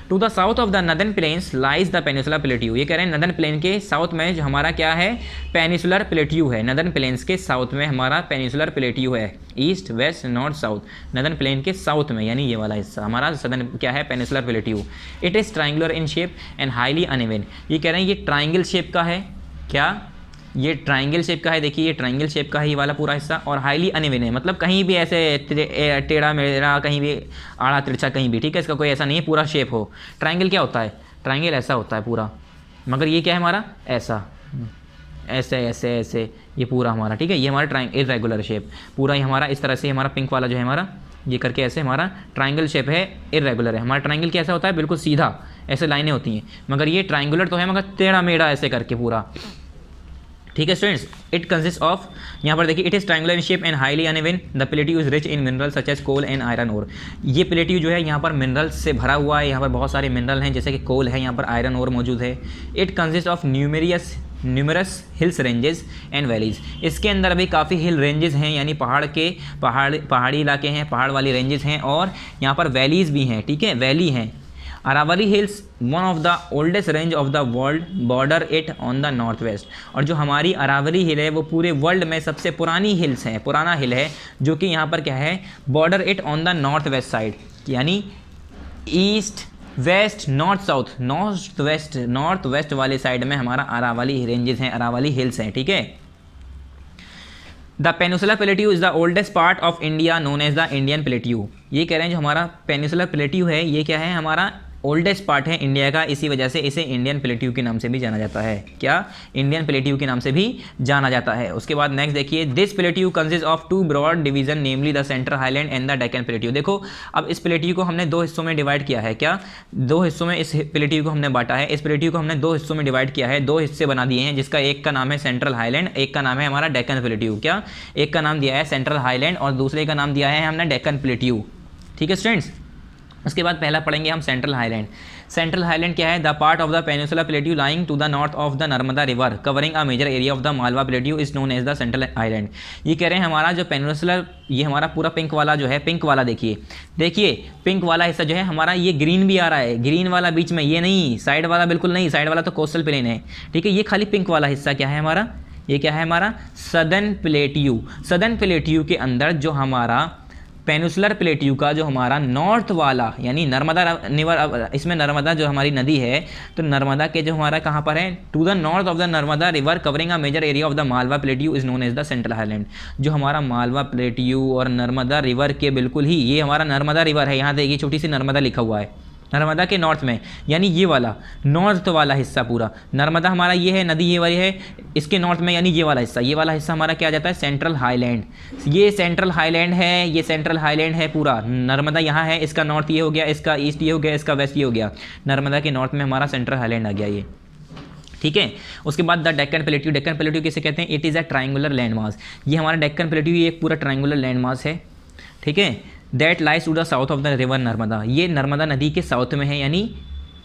To the south of the northern plains lies the peninsular plateau. ये कह रहे हैं नदर्न प्लेन के साउथ में जो हमारा क्या है, पेनिसुलर प्लेटियो है। नदर्न प्लेन्स के साउथ में हमारा पेनिसुलर प्लेटियो है, east west north south. Northern plane के साउथ में, यानी ये वाला हिस्सा हमारा सदर्न क्या है, peninsular प्लेटियो। It is triangular in shape and highly uneven. ये कह रहे हैं ये ट्राइंगल शेप का है, क्या, ये ट्राइंगल शेप का है, देखिए ये ट्राइंगल शेप का है ये वाला पूरा हिस्सा, और हाईली अनइवन है, मतलब कहीं भी ऐसे टेढ़ा मेढ़ा, कहीं भी आड़ा तिरछा कहीं भी, ठीक है, इसका कोई ऐसा नहीं है पूरा शेप हो। ट्राइंगल क्या होता है, ट्राइंगल ऐसा होता है पूरा, मगर ये क्या है हमारा, ऐसा, ऐसे ऐसे ऐसे, ये पूरा हमारा, ठीक है, ये हमारा इर्रेगुलर शेप पूरा, ये हमारा इस तरह से हमारा पिंक वाला जो है हमारा ये करके ऐसे हमारा ट्राइंगल शेप है, इर्रेगुलर है। हमारा ट्राइंगल कैसा होता है, बिल्कुल सीधा, ऐसे लाइनें होती हैं, मगर ये ट्राइंगुलर तो है मगर टेढ़ा मेढ़ा ऐसे करके पूरा, ठीक है स्टूडेंट्स। इट कंसिस्ट ऑफ, यहाँ पर देखिए, it is triangular in shape and highly uneven. The plateau is rich in mineral such as coal and iron ore. ये प्लेट्यू जो है यहाँ पर मिनरल्स से भरा हुआ है, यहाँ पर बहुत सारे मिनरल हैं जैसे कि कोल है, यहाँ पर आयरन ओर मौजूद है। It consist of numerous hills ranges and valleys. इसके अंदर भी काफ़ी हिल रेंजेस हैं, यानी पहाड़ी इलाके हैं, पहाड़ वाली रेंजेस हैं, और यहाँ पर वैलीज भी हैं, ठीक है, वैली हैं। Aravalli hills one of the oldest range of the world border it on the north west. और जो हमारी अरावली हिल है वो पूरे वर्ल्ड में सबसे पुरानी हिल्स है, पुराना हिल है, जो कि यहाँ पर क्या है, border it on the north west side, यानी east west north south, north west वाले साइड में हमारा अरावली रेंजेस हैं, अरावली हिल्स हैं, ठीक है। The peninsular plateau is the oldest part of India known as the Indian plateau. ये कह रहे हैं जो हमारा पेनिसुलर प्लेट्यू है ये क्या है, हमारा ओल्डेस्ट पार्ट है इंडिया का, इसी वजह से इसे इंडियन प्लेट्यू के नाम से भी जाना जाता है। क्या, इंडियन प्लेट्यू के नाम से भी जाना जाता है। उसके बाद नेक्स्ट देखिए, this plateau consist of two broad division namely the central highland and the Deccan plateau. देखो अब इस प्लेट्यू को हमने दो हिस्सों में डिवाइड किया है, क्या, दो हिस्सों में इस प्लेट्यू को हमने बांटा है, इस प्लेट्यू को हमने दो हिस्सों में डिवाइड किया है, दो हिस्से बना दिए हैं, जिसका एक का नाम है सेंट्रल हाईलैंड, एक का नाम है हमारा डेक्कन प्लेट्यू। क्या, एक का नाम दिया है सेंट्रल हाईलैंड और दूसरे का नाम दिया है हमने डेक्कन प्लेट्यू, ठीक है स्टूडेंट्स। उसके बाद पहला पढ़ेंगे हम सेंट्रल हाईलैंड। सेंट्रल हाईलैंड क्या है, the part of the peninsular plateau lying to the north of the Narmada river covering a major area of the Malwa plateau is known as the central highland. ये कह रहे हैं हमारा जो पेनिसुलर, ये हमारा पूरा पिंक वाला जो है, पिंक वाला देखिए पिंक वाला हिस्सा जो है हमारा, ये ग्रीन भी आ रहा है, ग्रीन वाला बीच में, ये नहीं साइड वाला, बिल्कुल नहीं, साइड वाला तो कोस्टल प्लेन है, ठीक है। ये खाली पिंक वाला हिस्सा क्या है हमारा, ये क्या है हमारा सदर्न प्लेट्यू। सदर्न प्लेट्यू के अंदर जो हमारा पेनिसुलर प्लेट्यू का जो हमारा नॉर्थ वाला, यानी नर्मदा रिवर, इसमें नर्मदा जो हमारी नदी है, तो नर्मदा के जो हमारा कहाँ पर है, to the north of the Narmada river covering a major area of the Malwa plateau is known as the central highland. जो हमारा मालवा प्लेट्यू और नर्मदा रिवर के बिल्कुल ही, ये हमारा नर्मदा रिवर है, यहाँ देखिए छोटी सी नर्मदा लिखा हुआ है, नर्मदा के नॉर्थ में, यानी ये वाला नॉर्थ वाला हिस्सा पूरा, नर्मदा हमारा ये है, नदी ये वाली है, इसके नॉर्थ में यानी ये वाला हिस्सा हमारा क्या आ जाता है, सेंट्रल हाईलैंड। ये सेंट्रल हाईलैंड है, ये सेंट्रल हाईलैंड है पूरा, नर्मदा यहाँ है, इसका नॉर्थ ये हो गया, इसका ईस्ट ये हो गया, इसका वेस्ट ये हो गया, नर्मदा के नॉर्थ में हमारा सेंट्रल हाईलैंड आ गया ये, ठीक है। उसके बाद the Deccan plateau. Deccan plateau किसे कहते हैं, it is a triangular land mass. ये हमारा डेक्कन प्लेट्यू ये एक पूरा ट्राइंगुलर लैंड मास है, ठीक है। That lies to the south of the river Narmada. ये नर्मदा नदी के साउथ में है, यानी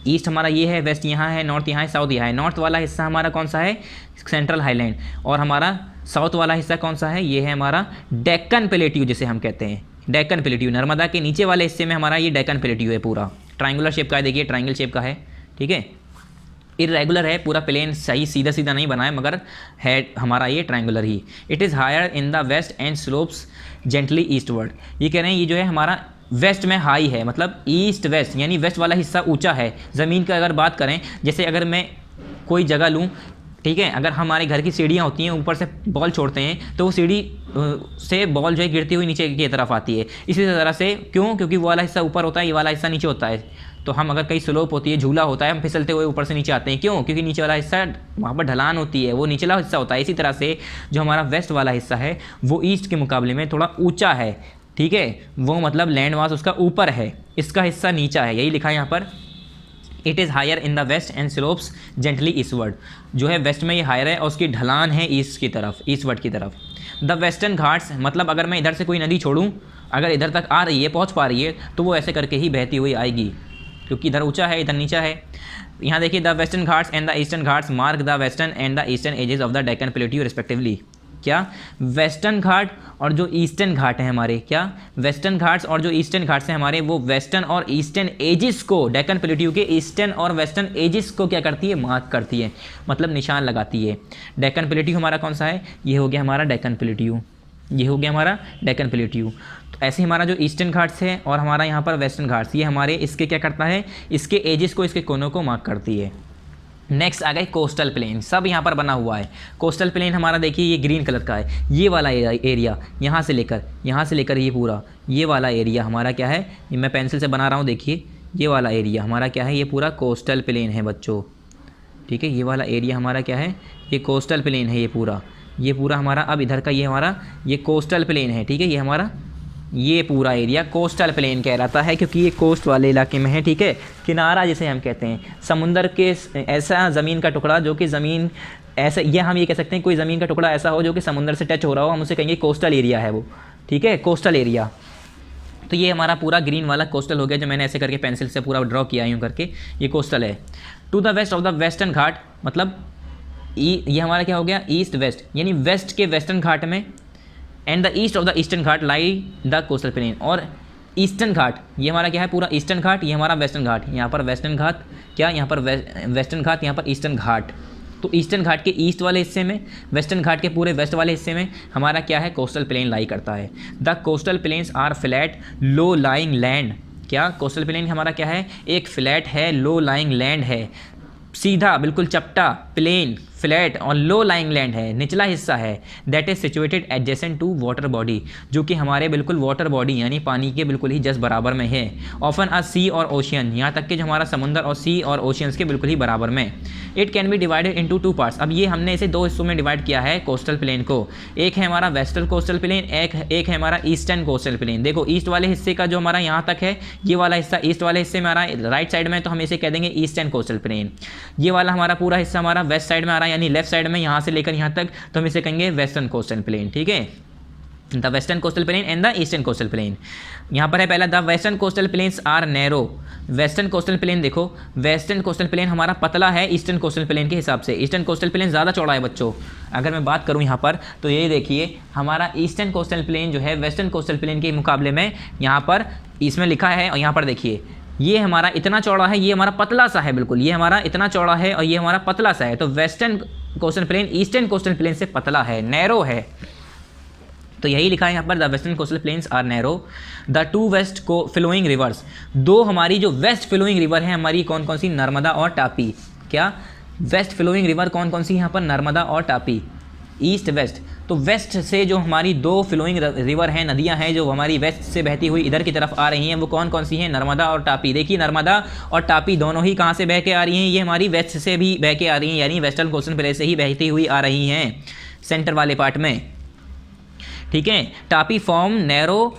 ईस्ट हमारा ये है, वेस्ट यहाँ है, नॉर्थ यहाँ है, साउथ यहाँ है। नॉर्थ वाला हिस्सा हमारा कौन सा है, सेंट्रल हाईलैंड, और हमारा साउथ वाला हिस्सा कौन सा है, ये है हमारा डेक्कन प्लेट्यू जिसे हम कहते हैं, डेक्कन प्लेट्यू। नर्मदा के नीचे वाले हिस्से में हमारा ये डेक्कन प्लेट्यू है, पूरा ट्राइंगुलर शेप का है, देखिए ट्राइंगल शेप का है, ठीक है। इरेगुलर है, पूरा प्लेन सही सीधा सीधा नहीं बना है, मगर है हमारा ये ट्रायंगुलर ही। It is higher in the west and slopes gently eastward. ये कह रहे हैं ये जो है हमारा वेस्ट में हाई है, मतलब ईस्ट वेस्ट, यानी वेस्ट वाला हिस्सा ऊंचा है। ज़मीन का अगर बात करें, जैसे अगर मैं कोई जगह लूँ, ठीक है, अगर हमारे घर की सीढ़ियाँ होती हैं, ऊपर से बॉल छोड़ते हैं तो वो सीढ़ी से बॉल जो है गिरती हुई नीचे की तरफ आती है। इसी तरह से क्यों, क्योंकि वो वाला हिस्सा ऊपर होता है, ये वाला हिस्सा नीचे होता है। तो हम अगर कहीं स्लोप होती है, झूला होता है, हम फिसलते हुए ऊपर से नीचे आते हैं, क्यों, क्योंकि नीचे वाला हिस्सा वहाँ पर ढलान होती है, वो निचला हिस्सा होता है। इसी तरह से जो हमारा वेस्ट वाला हिस्सा है वो ईस्ट के मुकाबले में थोड़ा ऊँचा है, ठीक है, वो मतलब लैंड मास उसका ऊपर है, इसका हिस्सा नीचा है, यही लिखा है यहाँ पर। It is higher in the west and slopes gently eastward. जो है वेस्ट में ये हायर है और उसकी ढलान है ईस्ट की तरफ, ईस्टवर्ड की तरफ। द वेस्टर्न घाट्स, मतलब अगर मैं इधर से कोई नदी छोड़ूँ, अगर इधर तक आ रही है, पहुँच पा रही है, तो वो ऐसे करके ही बहती हुई आएगी, क्योंकि इधर ऊंचा है, इधर नीचा है। यहाँ देखिए, the western ghats and the eastern ghats mark the western and the eastern edges of the Deccan plateau respectively. क्या, वेस्टर्न घाट और जो ईस्टर्न घाट हैं हमारे, क्या वेस्टर्न घाट्स और जो ईस्टर्न घाट्स हैं हमारे, वो वेस्टर्न और ईस्टर्न एजिस को, डेक्कन प्लेट्यू के ईस्टर्न और वेस्टर्न एजिस को क्या करती है, मार्क करती है, मतलब निशान लगाती है। डेक्कन प्लेट्यू हमारा कौन सा है, ये हो गया हमारा डेक्कन प्लेट्यू, ये हो गया हमारा डेक्कन प्लेट्यू। तो ऐसे हमारा जो ईस्टर्न घाट्स है और हमारा यहाँ पर वेस्टर्न घाट्स, ये हमारे इसके क्या करता है, इसके एजिस को, इसके कोनों को मार्क करती है। नेक्स्ट आ गए कोस्टल प्लेन, सब यहाँ पर बना हुआ है। कोस्टल प्लेन हमारा देखिए ये ग्रीन कलर का है, ये वाला एरिया यहाँ से लेकर ये पूरा ये वाला एरिया हमारा क्या है, ये मैं पेंसिल से बना रहा हूँ, देखिए ये वाला एरिया हमारा क्या है, ये पूरा कोस्टल प्लेन है बच्चों, ठीक है, ये वाला एरिया हमारा क्या है, ये कोस्टल प्लेन है, ये पूरा हमारा। अब इधर का ये हमारा ये कोस्टल प्लेन है, ठीक है, ये हमारा ये पूरा एरिया कोस्टल प्लेन कहलाता है, क्योंकि ये कोस्ट वाले इलाके में है, ठीक है। किनारा जिसे हम कहते हैं, समुंदर के ऐसा ज़मीन का टुकड़ा जो कि ज़मीन ऐसा, ये हम ये कह सकते हैं कोई ज़मीन का टुकड़ा ऐसा हो जो कि समुंदर से टच हो रहा हो, हम उसे कहेंगे कोस्टल एरिया है वो, ठीक है, कोस्टल एरिया। तो ये हमारा पूरा ग्रीन वाला कोस्टल हो गया, जो मैंने ऐसे करके पेंसिल से पूरा ड्रॉ किया यूँ करके, ये कोस्टल है। To the west of the western Ghat, मतलब ये हमारा क्या हो गया, ईस्ट वेस्ट, यानी वेस्ट के वेस्टर्न घाट में, and the east of the eastern Ghat lie the coastal plain. और ईस्टर्न घाट ये हमारा क्या है, पूरा ईस्टर्न घाट, ये हमारा वेस्टर्न घाट, यहाँ पर वेस्टर्न घाट क्या, यहाँ पर वेस्टर्न घाट, यहाँ पर ईस्टर्न घाट। तो ईस्टर्न घाट के ईस्ट वाले हिस्से में, वेस्टर्न घाट के पूरे वेस्ट वाले हिस्से में हमारा क्या है, कोस्टल प्लेन लाई करता है। The coastal plains are flat low lying land. क्या कोस्टल प्लेन हमारा क्या है, एक फ्लैट है, लो लाइंग लैंड है, सीधा बिल्कुल चपटा प्लेन फ्लैट और लो लाइंग लैंड है, निचला हिस्सा है, that is situated adjacent to water body, जो कि हमारे बिल्कुल वाटर बॉडी यानी पानी के बिल्कुल ही जस्ट बराबर में है। ऑफन अ सी और ओशियन, यहाँ तक कि जो हमारा समुंदर और सी और ओशियंस के बिल्कुल ही बराबर में। It can be divided into two parts. अब ये हमने इसे दो हिस्सों में डिवाइड किया है कोस्टल प्लेन को, एक है हमारा वेस्टर्न कोस्टल प्लेन, एक है हमारा ईस्टर्न कोस्टल प्लेन। देखो ईस्ट वाले हिस्से का जो हमारा यहाँ तक है, ये वाला हिस्सा ईस्ट वाले हिस्से में आ रहा है राइट साइड में, तो हम इसे कह देंगे ईस्टर्न कोस्टल प्लेन। ये वाला हमारा पूरा हिस्सा हमारा वेस्ट साइड में आ रहा है, यानी लेफ्ट साइड में, यहाँ से लेकर यहाँ तक, तो हम इसे कहेंगे वेस्टर्न कोस्टल प्लेन, ठीक है, the western coastal plain and the eastern coastal plain. यहाँ पर है पहला, the western coastal plains are narrow. Western coastal plain देखो, वेस्टर्न कोस्टल प्लेन हमारा पतला है ईस्टर्न कोस्टल प्लेन के हिसाब से, ईस्टर्न कोस्टल प्लेन ज़्यादा चौड़ा है बच्चों। अगर मैं बात करूँ यहाँ पर, तो ये देखिए हमारा ईस्टर्न कोस्टल प्लेन जो है वेस्टर्न कोस्टल प्लेन के मुकाबले में यहाँ पर इसमें लिखा है, और यहाँ पर देखिए ये हमारा इतना चौड़ा है, ये हमारा पतला सा है, बिल्कुल ये हमारा इतना चौड़ा है और ये हमारा पतला सा है। तो western coastal plain eastern coastal plane से पतला है, नैरो है, तो यही लिखा है यहाँ पर, the western coastal plains are narrow. The two west को फ्लोइंग रिवर्स, दो हमारी जो वेस्ट फ्लोइंग रिवर है हमारी कौन कौन सी, नर्मदा और तापी। क्या वेस्ट फ्लोइंग रिवर कौन कौन सी यहाँ पर, नर्मदा और तापी, ईस्ट वेस्ट। तो वेस्ट से जो हमारी दो फ्लोइंग रिवर हैं, नदियां हैं जो हमारी वेस्ट से बहती हुई इधर की तरफ आ रही हैं, वो कौन कौन सी हैं, नर्मदा और तापी। देखिए नर्मदा और तापी दोनों ही कहाँ से बह के आ रही हैं, ये हमारी वेस्ट से भी बह के आ रही हैं, यानी वेस्टर्न कोस्टल प्लेन से ही बहती हुई आ रही हैं सेंटर वाले पार्ट में, ठीक है। Tapi form narrow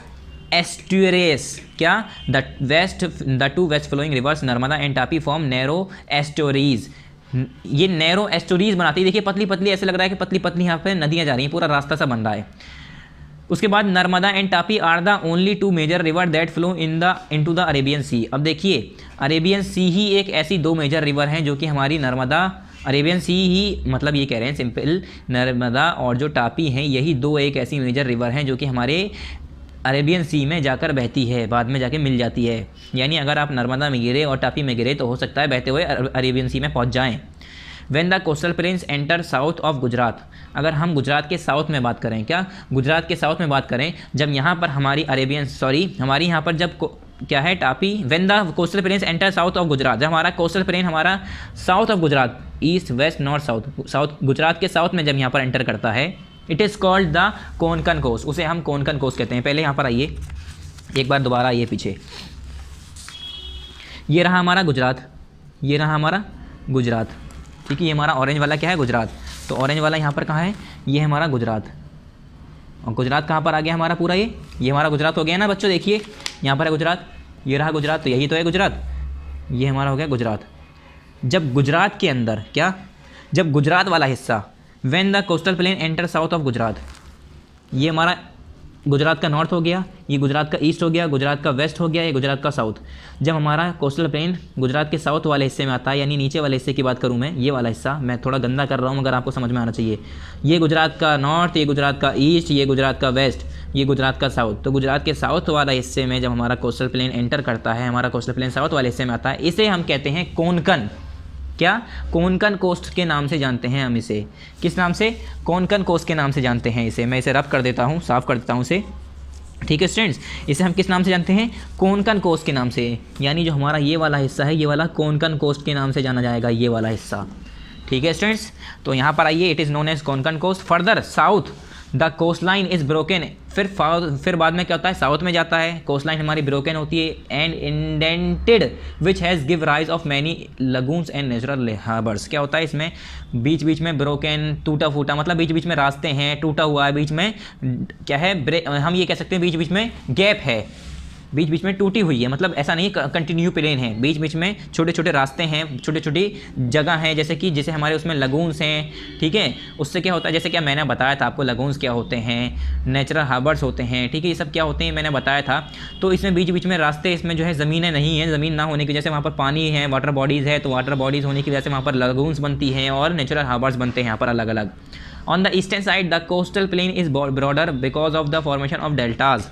estuaries. क्या the two west flowing rivers Narmada and Tapi form narrow estuaries. ये नैरो एस्टोरीज बनाती है, देखिए पतली पतली, ऐसे लग रहा है कि पतली पतली यहाँ पे नदियाँ जा रही हैं, पूरा रास्ता सा बन रहा है। उसके बाद Narmada and Tapi are the only two major river that flow into the Arabian sea. अब देखिए अरेबियन सी ही एक ऐसी दो मेजर रिवर हैं जो कि हमारी नर्मदा, अरेबियन सी ही मतलब ये कह रहे हैं सिंपल, नर्मदा और जो तापी हैं यही दो एक ऐसी मेजर रिवर हैं जो कि हमारे अरेबियन सी में जाकर बहती है, बाद में जाके मिल जाती है। यानी अगर आप नर्मदा में गिरे और तापी में गिरे तो हो सकता है बहते हुए अरेबियन सी में पहुंच जाएं। When the coastal plains enter south of Gujarat, अगर हम गुजरात के साउथ में बात करें, क्या गुजरात के साउथ में बात करें, जब यहाँ पर हमारी हमारी यहाँ पर जब क्या है Tapi, when the coastal plains enter south of Gujarat, जब हमारा कोस्टल प्लेन हमारा south of Gujarat, east west north south Gujarat के साउथ में जब यहाँ पर एंटर करता है, it is called the Konkan coast, उसे हम कोंकण कोस्ट कहते हैं। पहले यहाँ पर आइए, एक बार दोबारा आइए पीछे, ये रहा हमारा गुजरात, ये रहा हमारा गुजरात, ठीक है, ये हमारा ऑरेंज वाला क्या है, गुजरात। तो ऑरेंज वाला यहाँ पर कहाँ है, ये हमारा गुजरात, और गुजरात कहाँ पर आ गया हमारा पूरा, ये हमारा गुजरात हो गया ना बच्चों। देखिए यहाँ पर है गुजरात, ये रहा गुजरात, तो यही तो है गुजरात, ये हमारा हो गया गुजरात। जब गुजरात के अंदर क्या, जब गुजरात वाला हिस्सा, when the coastal plane enter south of Gujarat, ये हमारा गुजरात का नॉर्थ हो गया, ये गुजरात का ईस्ट हो गया, गुजरात का वेस्ट हो गया, ये गुजरात का साउथ। जब हमारा कोस्टल प्लेन गुजरात के साउथ वाले हिस्से में आता है, यानी नीचे वाले हिस्से की बात करूँ मैं, ये वाला हिस्सा मैं थोड़ा गंदा कर रहा हूँ मगर आपको समझ में आना चाहिए, ये गुजरात का नॉर्थ, ये गुजरात का ईस्ट, ये गुजरात का वेस्ट, ये गुजरात का साउथ। तो गुजरात के साउथ वाला हिस्से में जब हमारा कोस्टल प्लेन एंटर करता है, हमारा कोस्टल प्लेन साउथ वाले हिस्से में आता है, इसे हम कहते हैं कोंकण। क्या कोंकण कोस्ट के नाम से जानते हैं हम इसे, किस नाम से, कोंकण कोस्ट के नाम से जानते हैं इसे। मैं इसे रब कर देता हूँ, साफ़ कर देता हूँ इसे, ठीक है स्टूडेंट्स, इसे हम किस नाम से जानते हैं, कोंकण कोस्ट के नाम से। यानी जो हमारा ये वाला हिस्सा है, ये वाला कोंकण कोस्ट के नाम से जाना जाएगा, ये वाला हिस्सा, ठीक है स्टूडेंट्स। तो यहाँ पर आइए, it is known as Konkan coast. Further south, the coast line is broken, फिर बाद में क्या होता है, साउथ में जाता है, कोस्ट लाइन हमारी ब्रोकन होती है, and indented which has give rise of many lagoons and natural harbours. क्या होता है इसमें, बीच बीच में ब्रोकन, टूटा फूटा, मतलब बीच बीच में रास्ते हैं, टूटा हुआ है, बीच में क्या है, हम ये कह सकते हैं बीच बीच में गैप है, बीच बीच में टूटी हुई है, मतलब ऐसा नहीं कंटिन्यू प्लेन है, बीच बीच में छोटे छोटे रास्ते हैं, छोटी छोटी जगह हैं, जैसे हमारे उसमें लगून्स हैं, ठीक है। उससे क्या होता है, जैसे क्या मैंने बताया था आपको, लगून्स क्या होते हैं, नेचुरल हार्बर्स होते हैं, ठीक है, ये सब क्या होते हैं मैंने बताया था। तो इसमें बीच बीच में रास्ते, इसमें जो है ज़मीनें नहीं हैं, ज़मीन ना होने की वजह से वहाँ पर पानी है, वाटर बॉडीज़ है, तो वाटर बॉडीज़ होने की वजह से वहाँ पर लगून्स बनती हैं और नेचुरल हार्बर्स बनते हैं यहाँ पर अलग अलग। On the eastern side the coastal plane is broader because of the formation of deltas.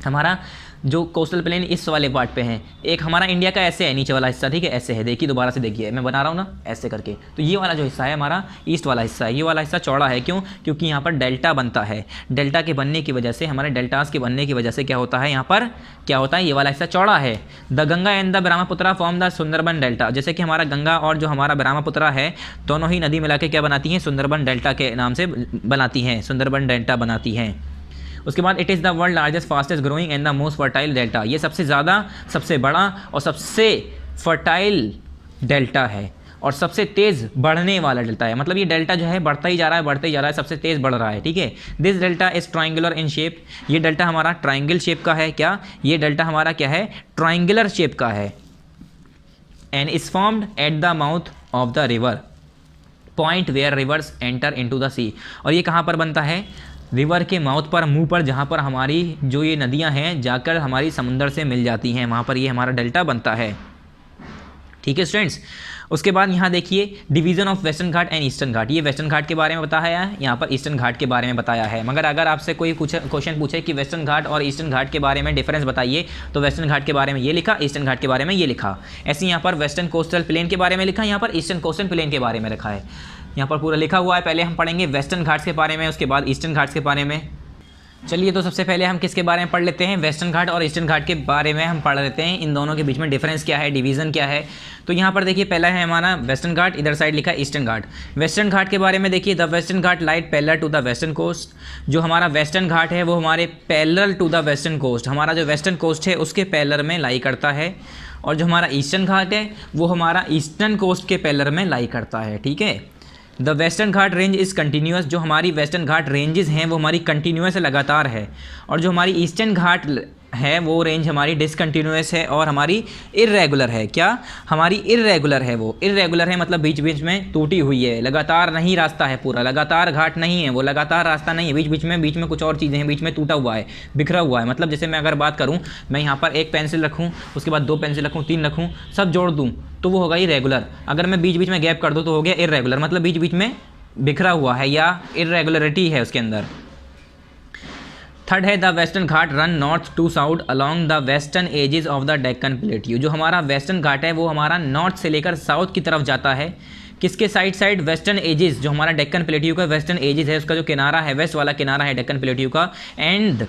हमारा जो कोस्टल प्लेन इस वाले पार्ट पे है, एक हमारा इंडिया का ऐसे है नीचे वाला हिस्सा, ठीक है, ऐसे है, देखिए दोबारा से देखिए, मैं बना रहा हूँ ना ऐसे करके, तो ये वाला जो हिस्सा है हमारा ईस्ट वाला हिस्सा है, ये वाला हिस्सा चौड़ा है, क्यों, क्योंकि यहाँ पर डेल्टा बनता है, डेल्टा के बनने की वजह से, हमारे डेल्टास के बनने की वजह से क्या होता है, यहाँ पर क्या होता है, ये वाला हिस्सा चौड़ा है। The Ganga and the Brahmaputra form the Sundarban delta, जैसे कि हमारा गंगा और जो हमारा ब्रह्मपुत्रा है, दोनों ही नदी मिला के क्या बनाती हैं, सुंदरबन डेल्टा के नाम से बनाती हैं, सुंदरबन डेल्टा बनाती हैं। उसके बाद it is the world largest fastest growing and the most fertile delta, ये सबसे ज़्यादा, सबसे बड़ा और सबसे फर्टाइल डेल्टा है और सबसे तेज़ बढ़ने वाला डेल्टा है, मतलब ये डेल्टा जो है बढ़ता ही जा रहा है, बढ़ते ही जा रहा है, सबसे तेज़ बढ़ रहा है, ठीक है। This delta is triangular in shape, ये डेल्टा हमारा ट्राइंगल शेप का है, क्या, ये डेल्टा हमारा क्या है, ट्राइंगुलर शेप का है, and is formed at the mouth of the river point where rivers enter into the sea, और ये कहाँ पर बनता है, रिवर के माउथ पर, मुंह पर, जहाँ पर हमारी जो ये नदियाँ हैं जाकर हमारी समुंदर से मिल जाती हैं, वहाँ पर ये हमारा डेल्टा बनता है, ठीक है स्टूडेंट्स। उसके बाद यहाँ देखिए division of western Ghat and eastern Ghat, ये वेस्टर्न घाट के बारे में बताया है, यहाँ पर ईस्टर्न घाट के बारे में बताया है। मगर अगर आपसे कोई क्वेश्चन पूछे कि वेस्टर्न घाट और ईस्टर्न घाट के बारे में डिफरेंस बताइए, तो वेस्टर्न घाट के बारे में ये लिखा, ईस्टर्न घाट के बारे में ये लिखा, ऐसे यहाँ पर वेस्टर्न कोस्टल प्लेन के बारे में लिखा, यहाँ पर ईस्टर्न कोस्टल प्लेन के बारे में लिखा है, यहाँ पर पूरा लिखा हुआ है। पहले हम पढ़ेंगे वेस्टर्न घाट्स के बारे में, उसके बाद ईस्टर्न घाट्स के बारे में। चलिए तो सबसे पहले हम किसके बारे में पढ़ लेते हैं, वेस्टर्न घाट और ईस्टर्न घाट के बारे में हम पढ़ लेते हैं, इन दोनों के बीच में डिफरेंस क्या है, डिवीज़न क्या है। तो यहाँ पर देखिए पहला है हमारा वेस्टर्न घाट, इधर साइड लिखा है ईस्टर्न घाट। वेस्टर्न घाट के बारे में देखिए, the western ghat lie parallel to the western coast, जो हमारा वेस्टर्न घाट है वो हमारे parallel to the western coast, हमारा जो वेस्टर्न कोस्ट है उसके पैरेलल में लाई करता है, और जो हमारा ईस्टर्न घाट है वो हमारा ईस्टर्न कोस्ट के पैरेलल में लाई करता है, ठीक है। The western Ghat range is continuous, जो हमारी वेस्टर्न घाट रेंजेस हैं वो हमारी कंटिन्यूस लगातार है, और जो हमारी ईस्टर्न घाट है वो रेंज हमारी डिसकंटिन्यूस है और हमारी इर्रेगुलर है। क्या, हमारी इर्रेगुलर है, वो इर्रेगुलर है मतलब बीच बीच में टूटी हुई है, लगातार नहीं रास्ता है, पूरा लगातार घाट नहीं है, वो लगातार रास्ता नहीं है, बीच में कुछ और चीज़ें हैं, बीच में टूटा हुआ है, बिखरा हुआ है। मतलब जैसे मैं अगर बात करूँ, मैं यहाँ पर एक पेंसिल रखूँ, उसके बाद 2 पेंसिल रखूँ, 3 रखूँ, सब जोड़ दूँ तो वो होगा इरेगुलर। अगर मैं बीच बीच में गैप कर दूँ तो हो गया इर्रेगुलर, मतलब बीच बीच में बिखरा हुआ है या इर्रेगुलरिटी है उसके अंदर। थर्ड है the western ghat run north to south along the western edges of the Deccan plateau, जो हमारा वेस्टर्न घाट है वो हमारा नॉर्थ से लेकर साउथ की तरफ जाता है। किसके साइड वेस्टर्न एजेस, जो हमारा डेक्कन प्लेट्यू का वेस्टर्न एजेस है, उसका जो किनारा है, वेस्ट वाला किनारा है डेक्कन प्लेट्यू का, and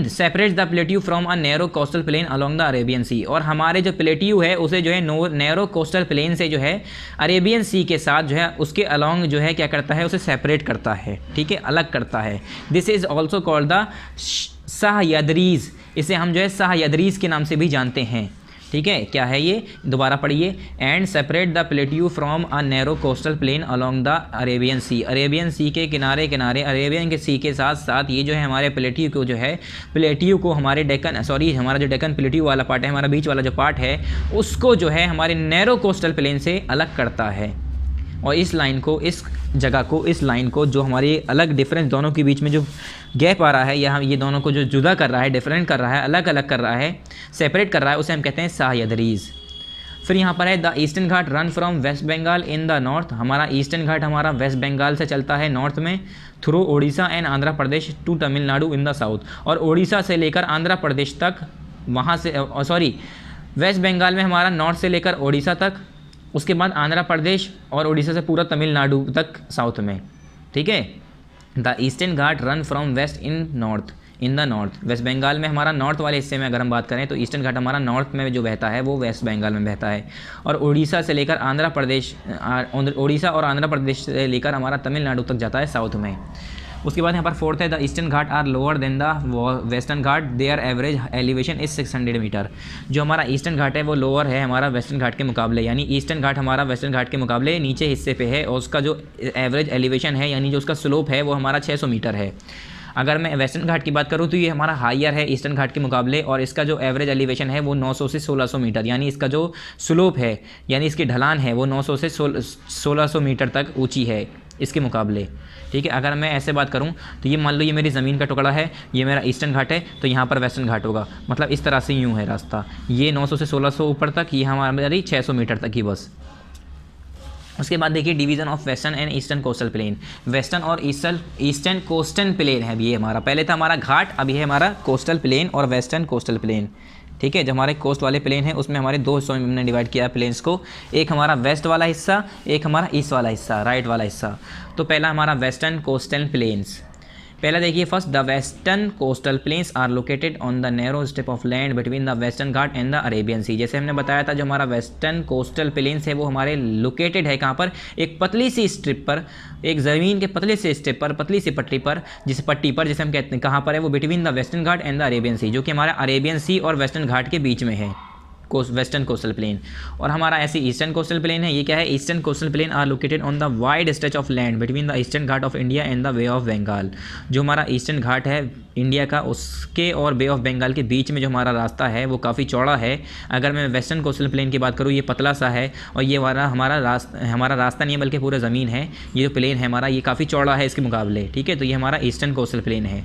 separates the plateau from a narrow coastal plain along the Arabian sea, और हमारे जो प्लेट्यू है उसे जो है नैरो कोस्टल प्लेन से जो है अरेबियन सी के साथ जो है उसके अलॉन्ग जो है क्या करता है, उसे सेपरेट करता है, ठीक है, अलग करता है। This is also called the Sahyadris, इसे हम जो है सह्याद्रीज के नाम से भी जानते हैं, ठीक है। क्या है ये, दोबारा पढ़िए, and separate the plateau from a narrow coastal plain along the Arabian sea, Arabian sea के किनारे किनारे, अरेबियन के सी के साथ साथ ये जो है हमारे प्लेट्यू को जो है, प्लेट्यू को हमारे हमारा जो डेक्कन प्लेट्यू वाला पार्ट है, हमारा बीच वाला जो पार्ट है, उसको जो है हमारे नैरो कोस्टल प्लेन से अलग करता है। और इस लाइन को, इस जगह को, इस लाइन को, जो हमारी अलग डिफरेंस दोनों के बीच में जो गैप आ रहा है, या हम ये दोनों को जो जुदा कर रहा है, डिफरेंट कर रहा है, अलग अलग कर रहा है, सेपरेट कर रहा है, उसे हम कहते हैं सह्याद्रीज। फिर यहाँ पर है the eastern ghat run from west Bengal in the north, हमारा ईस्टर्न घाट हमारा वेस्ट बंगाल से चलता है नॉर्थ में, through Odisha and Andhra Pradesh to Tamil Nadu in the south, और ओडिशा से लेकर आंध्र प्रदेश तक, वहाँ से वेस्ट बंगाल में हमारा नॉर्थ से लेकर ओडिशा तक, उसके बाद आंध्र प्रदेश और उड़ीसा से पूरा तमिलनाडु तक साउथ में, ठीक है। The eastern ghat run from west in north in the north. West Bengal में हमारा नॉर्थ वाले हिस्से में अगर हम बात करें तो ईस्टर्न घाट हमारा नॉर्थ में जो बहता है वो वेस्ट बंगाल में बहता है, और उड़ीसा से लेकर आंध्र प्रदेश, उड़ीसा और आंध्र प्रदेश से लेकर हमारा तमिलनाडु तक जाता है साउथ में। उसके बाद यहाँ पर फोर्थ है the eastern ghat are lower than the western ghat, their average elevation is 600 metre. जो हमारा ईस्टर्न घाट है वो लोअर है हमारा वेस्टर्न घाट के मुकाबले, यानी ईस्टर्न घाट हमारा वेस्टर्न घाट के मुकाबले नीचे हिस्से पे है, और उसका जो एवरेज एलिवेशन है यानी जो उसका स्लोप है वो हमारा 600 मीटर है। अगर मैं वेस्टर्न घाट की बात करूँ तो ये हमारा हायर है ईस्टर्न घाट के मुकाबले, और इसका जो एवरेज एलिवेशन है वो 900 से 1600 मीटर, यानी इसका जो स्लोप है यानी इसकी ढलान है वो 900 से 1600 मीटर तक ऊंची है इसके मुकाबले। ठीक है, अगर मैं ऐसे बात करूं तो ये मान लो ये मेरी ज़मीन का टुकड़ा है, ये मेरा ईस्टर्न घाट है, तो यहाँ पर वेस्टर्न घाट होगा, मतलब इस तरह से यूँ है रास्ता, ये 900 से 1600 ऊपर तक, ये हमारी 600 मीटर तक ही बस। उसके बाद देखिए division of western and eastern coastal plain. Western और ईस्टर्न कोस्टल प्लेन है अभी ये हमारा, पहले था हमारा घाट, अभी है हमारा कोस्टल प्लेन और वेस्टर्न कोस्टल प्लेन। ठीक है, जो हमारे कोस्ट वाले प्लेन है उसमें हमारे दो हिस्सों में हमने डिवाइड किया है प्लेन्स को, एक हमारा वेस्ट वाला हिस्सा, एक हमारा ईस्ट वाला हिस्सा, राइट वाला हिस्सा। तो पहला हमारा वेस्टर्न कोस्टल प्लेन्स। पहला देखिए first, the western coastal plains are located on the narrow strip of land between the western Ghat and the Arabian sea. जैसे हमने बताया था जो हमारा वेस्टर्न कोस्टल प्लेन्स है वो हमारे लोकेटेड है कहाँ पर, एक पतली सी स्ट्रिप पर, एक ज़मीन के पतले से स्ट्रिप पर, पतली सी पट्टी पर, जिसे हम कहते हैं कहाँ पर है वो between the western Ghat and the Arabian sea, जो कि हमारा अरेबियन सी और वेस्टर्न घाट के बीच में है वेस्टर्न कोस्टल प्लेन। और हमारा ऐसे ईस्टर्न कोस्टल प्लेन है, ये क्या है, eastern coastal plain are located on the wide stretch of land between the eastern ghat of India and the bay of Bengal. जो हमारा ईस्टर्न घाट है इंडिया का उसके और बे ऑफ बंगाल के बीच में जो हमारा रास्ता है वो काफ़ी चौड़ा है। अगर मैं वेस्टर्न कोस्टल प्लेन की बात करूँ ये पतला सा है, और ये हमारा रास्ता नहीं है बल्कि पूरा ज़मीन है, ये जो प्लेन है हमारा ये काफ़ी चौड़ा है इसके मुकाबले। ठीक है, तो ये हमारा ईस्टर्न कोस्टल प्लेन है।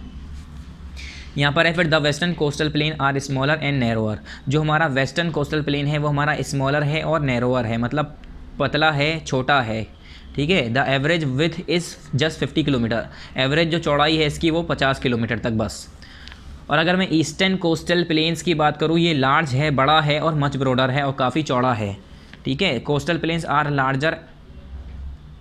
यहाँ पर है फिर the western coastal plain are smaller and narrower. जो हमारा वेस्टर्न कोस्टल प्लेन है वो हमारा स्मॉलर है और नैरोअर है, मतलब पतला है, छोटा है। ठीक है, the average width is just 50 kilometre, average जो चौड़ाई है इसकी वो 50 किलोमीटर तक बस। और अगर मैं ईस्टर्न कोस्टल प्लेन्स की बात करूँ ये लार्ज है, बड़ा है और मच ब्रॉडर है और काफ़ी चौड़ा है। ठीक है, coastal plains are larger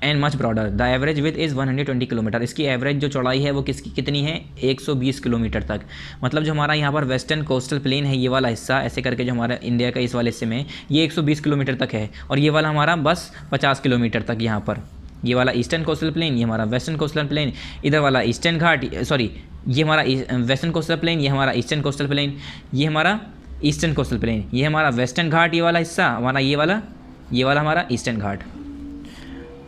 and much broader, the average width is 120 kilometre. इसकी एवरेज जो चौड़ाई है वो कितनी है, 120 किलोमीटर तक। मतलब जो हमारा यहाँ पर वेस्टर्न कोस्टल प्लेन है ये वाला हिस्सा ऐसे करके जो हमारा इंडिया का इस वाले हिस्से में ये 120 किलोमीटर तक है, और ये वाला हमारा बस 50 किलोमीटर तक। यहाँ पर ये वाला ईस्टर्न कोस्टल प्लेन, ये हमारा वेस्टर्न कोस्टल प्लेन, इधर वाला ईस्टर्न घाट, सॉरी ये हमारा वेस्टर्न कोस्टल प्लेन, ये हमारा ईस्टर्न कोस्टल प्लेन, ये हमारा ईस्टर्न कोस्टल प्लेन, ये हमारा वेस्टर्न घाट, ये वाला हिस्सा हमारा, ये वाला हमारा ईस्टर्न घाट।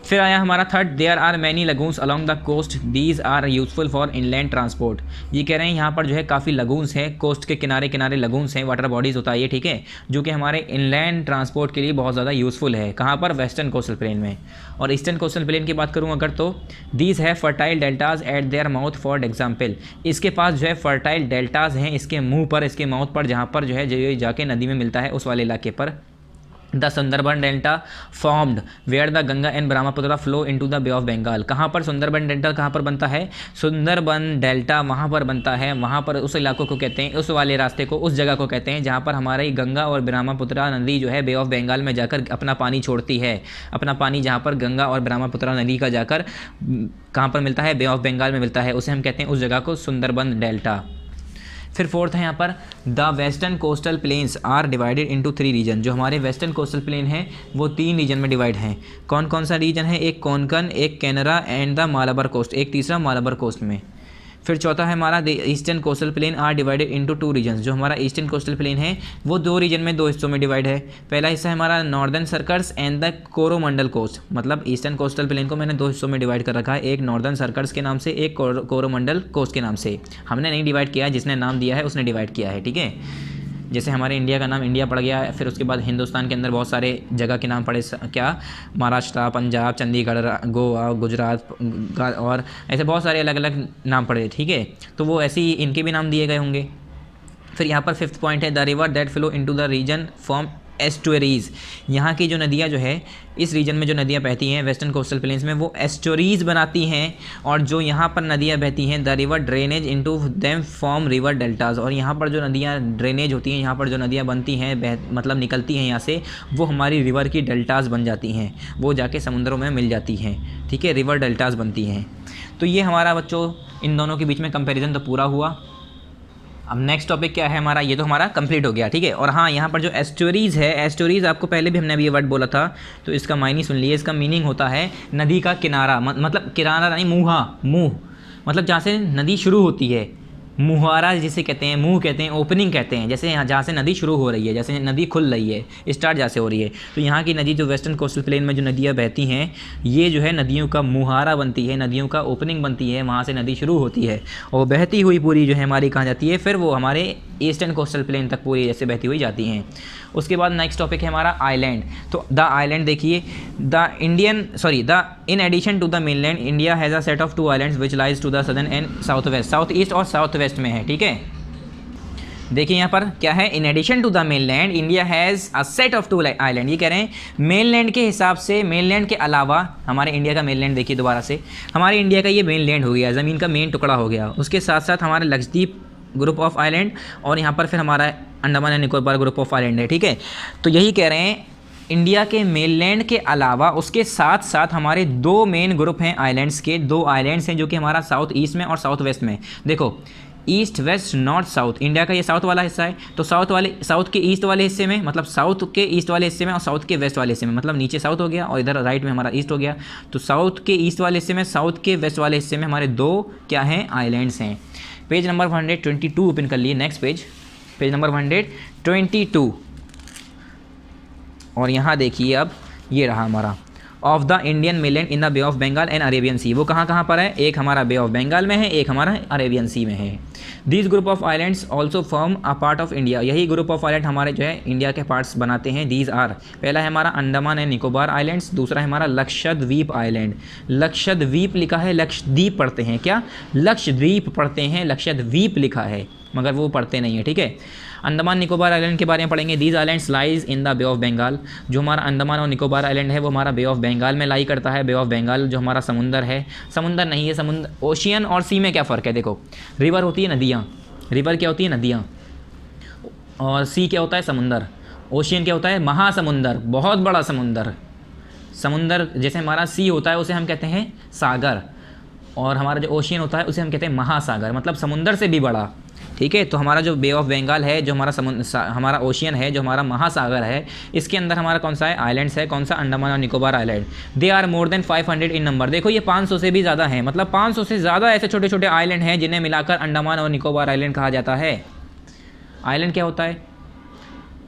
फिर आया हमारा third, there are many lagoons along the coast, these are useful for inland transport. ये कह रहे हैं यहाँ पर जो है काफ़ी लगून्स हैं, कोस्ट के किनारे किनारे लगून्स हैं, वाटर बॉडीज़ होता है ये। ठीक है, जो कि हमारे इनलैंड ट्रांसपोर्ट के लिए बहुत ज़्यादा यूज़फुल है। कहाँ पर, वेस्टर्न कोस्टल प्लेन में। और ईस्टर्न कोस्टल प्लेन की बात करूँ अगर तो दीज है fertile deltas eight their mouth for example. इसके पास जो है फर्टाइल डेल्टाज हैं इसके मुँह पर, इसके माउथ पर, जहाँ पर जो है जाके नदी में मिलता है उस वाले इलाके पर। The Sundarban delta formed where the Ganga and Brahmaputra flow into the bay of Bengal. कहाँ पर सुंदरबन डेल्टा कहाँ पर बनता है, सुंदरबन डेल्टा वहाँ पर बनता है, वहाँ पर उस इलाकों को कहते हैं, उस वाले रास्ते को, उस जगह को कहते हैं जहाँ पर हमारी गंगा और ब्रह्मपुत्र नदी जो है बे ऑफ बंगाल में जाकर अपना पानी छोड़ती है। अपना पानी जहाँ पर गंगा और ब्रह्मपुत्र नदी का जाकर कहाँ पर मिलता है, बे ऑफ बंगाल में मिलता है, उसे हम कहते हैं उस जगह को सुंदरबन डेल्टा। फिर फोर्थ है यहाँ पर the western coastal plains are divided into 3 region. जो हमारे वेस्टर्न कोस्टल प्लेन है वो 3 रीजन में डिवाइड हैं। कौन कौन सा रीजन है, एक कोंकण, एक Kanara and the Malabar coast, एक तीसरा मालाबार कोस्ट में। फिर चौथा है हमारा the eastern coastal plain are divided into 2 regions. जो हमारा ईस्टर्न कोस्टल प्लेन है वो 2 रीजन में, 2 हिस्सों में डिवाइड है। पहला हिस्सा है हमारा northern circles and the Coromandel coast. मतलब ईस्टर्न कोस्टल प्लेन को मैंने 2 हिस्सों में डिवाइड कर रखा है, एक नॉर्दर्न सर्कल्स के नाम से, एक कोरोमंडल कोस्ट के नाम से। हमने नहीं डिवाइड किया है, जिसने नाम दिया है उसने डिवाइड किया है। ठीक है, जैसे हमारे इंडिया का नाम इंडिया पड़ गया, फिर उसके बाद हिंदुस्तान के अंदर बहुत सारे जगह के नाम पड़े, क्या, महाराष्ट्र, पंजाब, चंडीगढ़, गोवा, गुजरात, और ऐसे बहुत सारे अलग अलग नाम पड़े। ठीक है, तो वो ऐसे ही इनके भी नाम दिए गए होंगे। फिर यहाँ पर 5th पॉइंट है the river that flow into the region form estuaries. यहाँ की जो नदियाँ जो है, इस रीजन में जो नदियाँ बहती हैं वेस्टर्न कोस्टल प्लेन्स में, वो एस्टोरीज बनाती हैं। और जो यहाँ पर नदियाँ बहती हैं, the river drainage into them form river deltas. और यहाँ पर जो नदियाँ ड्रेनेज होती हैं, यहाँ पर जो नदियाँ बनती हैं, मतलब निकलती हैं यहाँ से, वो हमारी रिवर की डेल्टाज बन जाती हैं, वो जाके समुद्रों में मिल जाती हैं। ठीक है, रिवर डेल्टाज बनती हैं। तो ये हमारा बच्चों इन दोनों के बीच में कंपेरिजन तो पूरा हुआ। अब नेक्स्ट टॉपिक क्या है हमारा, ये तो हमारा कंप्लीट हो गया, ठीक है। और हाँ, यहाँ पर जो एस्टोरीज़ है, एस्टोरीज़ आपको पहले भी हमने अभी ये वर्ड बोला था, तो इसका मायने सुन लिए। इसका मीनिंग होता है नदी का किनारा, मतलब किनारा नहीं, मुँह, मतलब जहाँ से नदी शुरू होती है। मुहारा जिसे कहते हैं, मुंह कहते हैं, ओपनिंग कहते हैं, जैसे यहाँ जहाँ से नदी शुरू हो रही है, जैसे नदी खुल रही है, स्टार्ट जहाँ से हो रही है। तो यहाँ की नदी जो वेस्टर्न कोस्टल प्लेन में जो नदियाँ बहती हैं, ये जो है नदियों का मुहारा बनती है, नदियों का ओपनिंग बनती है, वहाँ से नदी शुरू होती है और बहती हुई पूरी जो है हमारी कहाँ जाती है, फिर वो हमारे ईस्टर्न कोस्टल प्लेन तक पूरी ऐसे बहती हुई जाती हैं। उसके बाद नेक्स्ट टॉपिक है हमारा आइलैंड। तो द आइलैंड देखिए, in addition to the mainland, India has a set of 2 islands which lies to the southern end south west, south east और साउथ वेस्ट में है, ठीक है। देखिए यहाँ पर क्या है, in addition to the mainland India has a set of 2 island. ये कह रहे हैं मेनलैंड के हिसाब से, मेनलैंड के अलावा हमारे इंडिया का मेनलैंड देखिए दोबारा से, हमारे इंडिया का ये मेनलैंड हो गया, ज़मीन का मेन टुकड़ा हो गया। उसके साथ साथ हमारे लक्षद्वीप ग्रुप ऑफ आइलैंड और यहाँ पर फिर हमारा Andaman and Nicobar group of island है, ठीक है। तो यही कह रहे हैं इंडिया के मेनलैंड के अलावा उसके साथ साथ हमारे 2 मेन ग्रुप हैं आइलैंड्स के, 2 आइलैंड्स हैं जो कि हमारा साउथ ईस्ट में और साउथ वेस्ट में। देखो east west north south, India का ये साउथ वाला हिस्सा है, तो साउथ के ईस्ट वाले हिस्से में, मतलब साउथ के ईस्ट वाले हिस्से में और साउथ के वेस्ट वाले हिस्से में, मतलब नीचे साउथ हो गया और इधर राइट में हमारा ईस्ट हो गया। तो साउथ के ईस्ट वाले हिस्से में, साउथ के वेस्ट वाले हिस्से में हमारे 2 क्या हैं, आइलैंड्स हैं। पेज नंबर 122 ओपन कर लिए, नेक्स्ट पेज नंबर 122। और यहाँ देखिए, अब ये रहा हमारा of the Indian mainland in the bay of Bengal and Arabian sea. वो कहाँ पर है, एक हमारा बे ऑफ बंगाल में है, एक हमारा अरेबियन सी में है। This group of islands also form a part of India. यही ग्रुप ऑफ आइलैंड हमारे जो है इंडिया के पार्ट्स बनाते हैं। दीज आर, पहला है हमारा अंडमान एंड निकोबार आइलैंड्स, दूसरा है हमारा लक्षद्वीप आइलैंड। लक्षद्वीप लिखा है, लक्षद्वीप पढ़ते हैं क्या, लक्षद्वीप पढ़ते हैं, लक्षद्वीप लिखा है मगर वो पढ़ते नहीं है, ठीक है। अंडमान निकोबार आइलैंड के बारे में पढ़ेंगे। These islands lies in the bay of Bengal. जो हमारा अंडमान और निकोबार आइलैंड है वो हमारा बे ऑफ बंगाल में लाई करता है। बे ऑफ बंगाल जो हमारा समुंदर है, समुंदर नहीं है, समुंदर, ओशियन और सी में क्या फ़र्क है, देखो रिवर होती है नदियाँ, रिवर क्या होती है नदियाँ, और सी क्या होता है समुंदर, ओशियन क्या होता है महासमुंदर, बहुत बड़ा समुंदर। समुंदर जैसे हमारा सी होता है उसे हम कहते हैं सागर, और हमारा जो ओशियन होता है उसे हम कहते हैं महासागर, मतलब समुंदर से भी बड़ा, ठीक है। तो हमारा जो बे ऑफ बंगाल है, जो हमारा ओशियन है, जो हमारा महासागर है, इसके अंदर हमारा कौन सा है, आइलैंड्स है, कौन सा, अंडमान और Nicobar island. They are more than 500 in number. देखो ये 500 से भी ज़्यादा है, मतलब 500 से ज़्यादा ऐसे छोटे छोटे आइलैंड हैं जिन्हें मिलाकर अंडमान और निकोबार आइलैंड कहा जाता है। आइलैंड क्या होता है,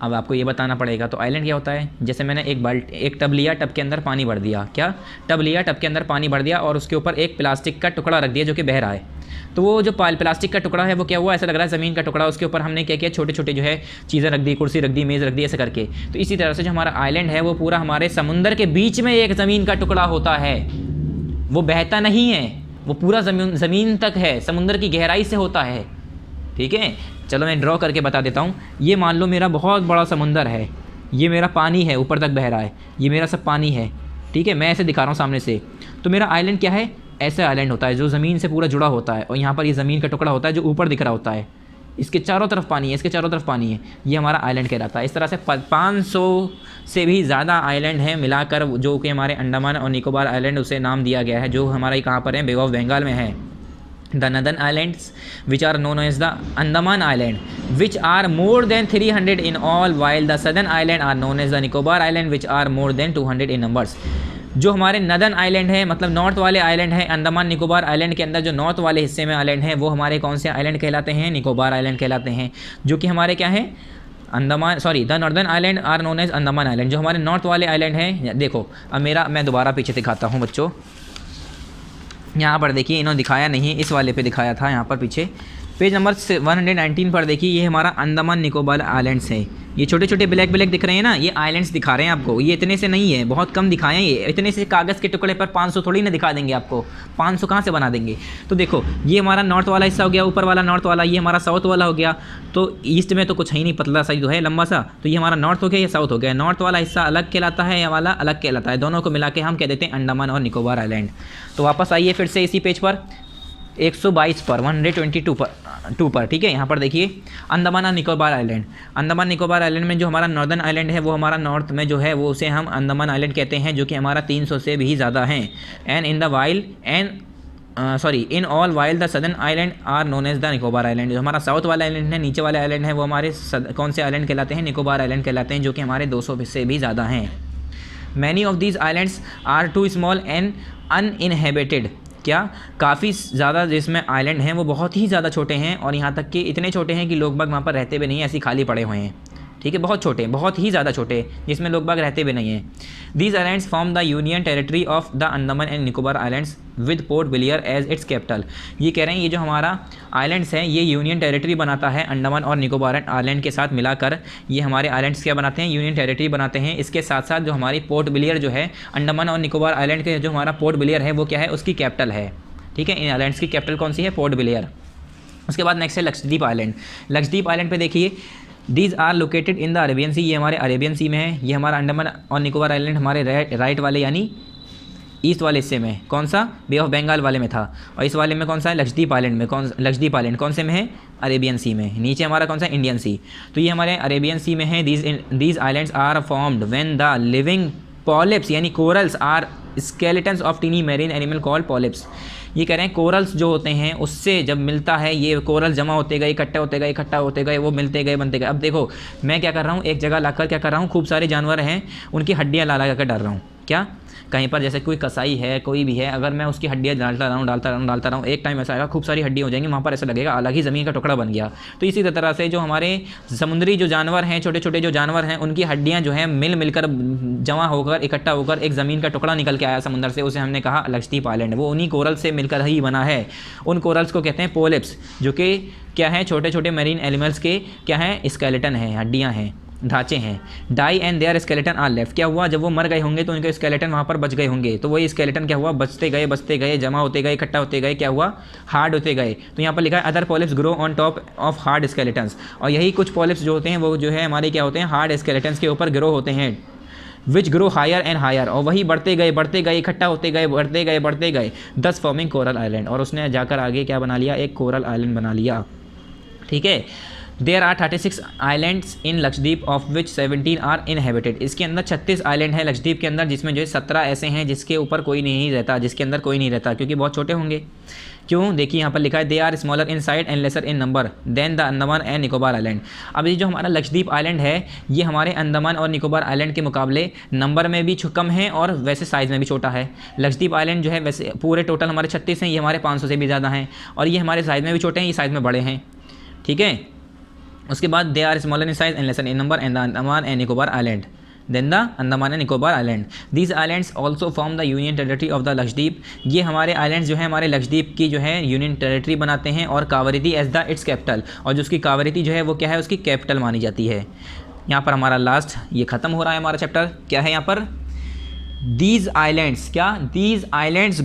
अब आपको ये बताना पड़ेगा। तो आइलैंड क्या होता है, जैसे मैंने एक टब लिया, टब के अंदर पानी भर दिया, क्या टब लिया, टब के अंदर पानी भर दिया और उसके ऊपर एक प्लास्टिक का टुकड़ा रख दिया जो कि बह रहा है। तो वो जो प्लास्टिक का टुकड़ा है वो क्या हुआ, ऐसा लग रहा है ज़मीन का टुकड़ा, उसके ऊपर हमने क्या किया, छोटे छोटे जो है चीज़ें रख दी, कुर्सी रख दी, मेज़ रख दी, ऐसे करके। तो इसी तरह से जो हमारा आइलैंड है वो पूरा हमारे समुंदर के बीच में एक ज़मीन का टुकड़ा होता है, वो बहता नहीं है, वो पूरा ज़मीन तक है, समुंदर की गहराई से होता है, ठीक है। चलो मैं ड्रॉ करके बता देता हूँ। ये मान लो मेरा बहुत बड़ा समुंदर है, ये मेरा पानी है, ऊपर तक बह रहा है, ये मेरा सब पानी है, ठीक है, मैं ऐसे दिखा रहा हूँ सामने से। तो मेरा आइलैंड क्या है, ऐसा आइलैंड होता है जो ज़मीन से पूरा जुड़ा होता है, और यहाँ पर ये ज़मीन का टुकड़ा होता है जो ऊपर दिख रहा होता है, इसके चारों तरफ पानी है, इसके चारों तरफ पानी है, ये हमारा आइलैंड कहलाता है। इस तरह से 500 से भी ज़्यादा आइलैंड हैं मिलाकर, जो कि हमारे अंडमान और निकोबार आइलैंड उसे नाम दिया गया है, जो हमारे कहाँ पर है, बे ऑफ बंगाल में है। The northern islands, which are known as the Andaman Island, which are more than 300 in all, while the southern island are known as the Nicobar Island, which are more than 200 in numbers. जो हमारे northern island है, मतलब north वाले island है, Andaman Nicobar island के अंदर जो north वाले हिस्से में आइलैंड है वो हमारे कौन से आइलैंड कहलाते हैं, निकोबार आइलैंड कहलाते हैं, जो कि हमारे क्या है, the northern island are known as Andaman island. जो हमारे नॉर्थ वाले आइलैंड हैं, देखो अब मैं दोबारा पीछे दिखाता हूँ बच्चों, यहाँ पर देखिए, इन्होंने दिखाया नहीं, इस वाले पे दिखाया था, यहाँ पर पीछे पेज नंबर 119 पर देखिए, ये हमारा अंडमान निकोबार आइलैंड्स हैं। ये छोटे छोटे ब्लैक दिख रहे हैं ना, ये आइलैंड्स दिखा रहे हैं आपको, ये इतने से नहीं है, बहुत कम दिखाए हैं, ये इतने से कागज़ के टुकड़े पर 500 थोड़ी ना दिखा देंगे आपको, 500 कहाँ से बना देंगे। तो देखो ये हमारा नॉर्थ वाला हिस्सा हो गया, ऊपर वाला नॉर्थ वाला, ये हमारा साउथ वाला हो गया। तो ईस्ट में तो कुछ है ही नहीं, पतला सा जो है लंबा सा, तो ये हमारा नॉर्थ हो गया, ये साउथ हो गया। नॉर्थ वाला हिस्सा अलग कहलाता है, या वाला अलग कहलाता है, दोनों को मिला के हम कह देते हैं अंडमान और निकोबार आइलैंड। तो वापस आइए फिर से इसी पेज पर 122 पर 122 पर, ठीक है। यहाँ पर देखिए अंडमान और निकोबार आइलैंड, अंडमान निकोबार आइलैंड में जो हमारा नॉर्दर्न आइलैंड है वो हमारा नॉर्थ में जो है वो उसे हम अंडमान आइलैंड कहते हैं, जो कि हमारा 300 से भी ज़्यादा हैं। And in the wild and sorry in all while the southern island are known as the Nicobar island. जो हमारा साउथ वाला आइलैंड है, नीचे वाले आइलैंड है, वो हमारे कौन से आइलैंड कहलाते हैं? निकोबार आइलैंड कहलाते हैं, जो कि हमारे 200 से भी ज़्यादा हैं। Many of these islands are too small and uninhabited. क्या? काफ़ी ज़्यादा जिसमें आइलैंड हैं वो बहुत ही ज़्यादा छोटे हैं, और यहाँ तक कि इतने छोटे हैं कि लोग बाग वहाँ पर रहते भी नहीं हैं, ऐसे खाली पड़े हुए हैं। ठीक है, बहुत छोटे, बहुत ही ज़्यादा छोटे, जिसमें लोग बाग रहते भी नहीं हैं। These islands form the union territory of the Andaman and Nicobar islands with Port Blair as its capital. ये कह रहे हैं ये जो हमारा आइलैंड्स हैं ये यूनियन टेरिटरी बनाता है अंडमान और निकोबार आइलैंड के साथ मिलाकर। ये हमारे आइलैंड्स क्या बनाते हैं? यूनियन टेरिटरी बनाते हैं। इसके साथ साथ जो हमारी पोर्ट ब्लेयर जो है अंडमान और निकोबार आइलैंड के जो हमारा पोर्ट ब्लेयर है वो क्या है? उसकी कैपिटल है। ठीक है, इन आइलैंड्स की कैपिटल कौन सी है? Port Blair. उसके बाद नेक्स्ट है लक्षद्वीप आइलैंड। लक्षद्वीप आइलैंड पे देखिए, these are located in the Arabian sea. ये हमारे अरेबियन सी में है। ये हमारा अंडमान और निकोबार आइलैंड हमारे राइट वाले यानी ईस्ट वाले हिस्से में, कौन सा? बे ऑफ बंगाल वाले में था। और इस वाले में कौन सा है? लक्षद्वीप आइलैंड में। लक्षद्वीप आइलैंड कौन से में है? अरेबियन सी में। नीचे हमारा कौन सा? Indian sea. तो ये हमारे अरेबियन सी में है। These islands are formed when the living polyps यानी corals are skeletons of tiny marine animal called polyps. ये कह रहे हैं कोरल्स जो होते हैं उससे जब मिलता है, ये कोरल जमा होते गए, इकट्ठे होते गए, इकट्ठा होते गए, वो मिलते गए, बनते गए। अब देखो मैं क्या कर रहा हूँ, एक जगह लाकर क्या कर रहा हूँ, खूब सारे जानवर हैं उनकी हड्डियाँ ला कर डाल रहा हूँ। क्या? कहीं पर जैसे कोई कसाई है, कोई भी है, अगर मैं उसकी हड्डियाँ डालता रहूँ, एक टाइम ऐसा आएगा खूब सारी हड्डी हो जाएंगी, वहाँ पर ऐसा लगेगा अलग ही ज़मीन का टुकड़ा बन गया। तो इसी तरह से जो हमारे समुद्री जो जानवर हैं, छोटे छोटे जो जानवर हैं, उनकी हड्डियाँ जो हैं मिलकर जमा होकर, इकट्ठा होकर एक ज़मीन का टुकड़ा निकल के आया समुद्र से, उसे हमने कहा लक्षद्वीप आइलैंड। वो उन्हीं कोरल से मिलकर ही बना है। उन कोरल्स को कहते हैं पोलिप्स, जो कि क्या है? छोटे छोटे मेरीन एनिमल्स के क्या हैं? स्केलेटन हैं, हड्डियाँ हैं, ढांचे हैं। Die and their skeleton are left. क्या हुआ? जब वो मर गए होंगे तो उनके स्केलेटन वहाँ पर बच गए होंगे, तो वही स्केलेटन क्या हुआ? बचते गए, जमा होते गए, इकट्ठा होते गए, क्या हुआ? हार्ड होते गए। तो यहाँ पर लिखा है other polyps grow on top of hard skeletons. और यही कुछ पॉलिप्स जो होते हैं वो जो है हमारे क्या होते हैं? हार्ड स्केलेटन्स के ऊपर ग्रो होते हैं, which grow higher and higher. और वही बढ़ते गए, इकट्ठा होते गए, बढ़ते गए, दस फॉर्मिंग कोरल आइलैंड। और उसने जाकर आगे क्या बना लिया? एक कोरल आइलैंड बना लिया। ठीक है। There are 36 islands in Lakshadweep of which 17 are inhabited. इसके अंदर 36 आइलैंड है लक्षद्वीप के अंदर, जिसमें जो है 17 ऐसे हैं जिसके ऊपर कोई नहीं रहता, जिसके अंदर कोई नहीं रहता, क्योंकि बहुत छोटे होंगे। क्यों? देखिए यहाँ पर लिखा है they are smaller in size and lesser in number than the Andaman and Nicobar island. अब ये जो हमारा लक्षद्वीप आइलैंड है ये हमारे अंडमान और निकोबार आइलैंड के मुकाबले नंबर में भी कम है और वैसे साइज़ में भी छोटा है। लक्षद्वीप आइलैंड जो है वैसे पूरे टोटल हमारे 36 हैं, ये हमारे 500 से भी ज़्यादा हैं, और ये हमारे साइज़ में भी छोटे हैं, ये साइज़ में बड़े हैं। ठीक है। उसके बाद they are smaller in size and lesser in number and the Andaman and Nicobar island than the Andaman and Nicobar island. These islands also form the union territory of the Lakshadweep. ये हमारे आइलैंड्स जो है हमारे लक्षद्वीप की जो है यूनियन टेरिटरी बनाते हैं, और कावरती एज द इट्स कैपिटल। और जो उसकी कावरती जो है वो क्या है? उसकी कैपिटल मानी जाती है। यहाँ पर हमारा लास्ट ये ख़त्म हो रहा है हमारा चैप्टर। क्या है यहाँ पर? दीज आइलैंड्स, क्या? These islands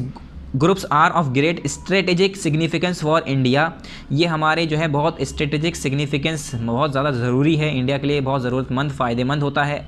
groups are of great strategic significance for India. ये हमारे जो है बहुत स्ट्रेटेजिक सिग्निफिकेंस, बहुत ज़्यादा ज़रूरी है इंडिया के लिए, बहुत ज़रूरतमंद, फ़ायदेमंद होता है,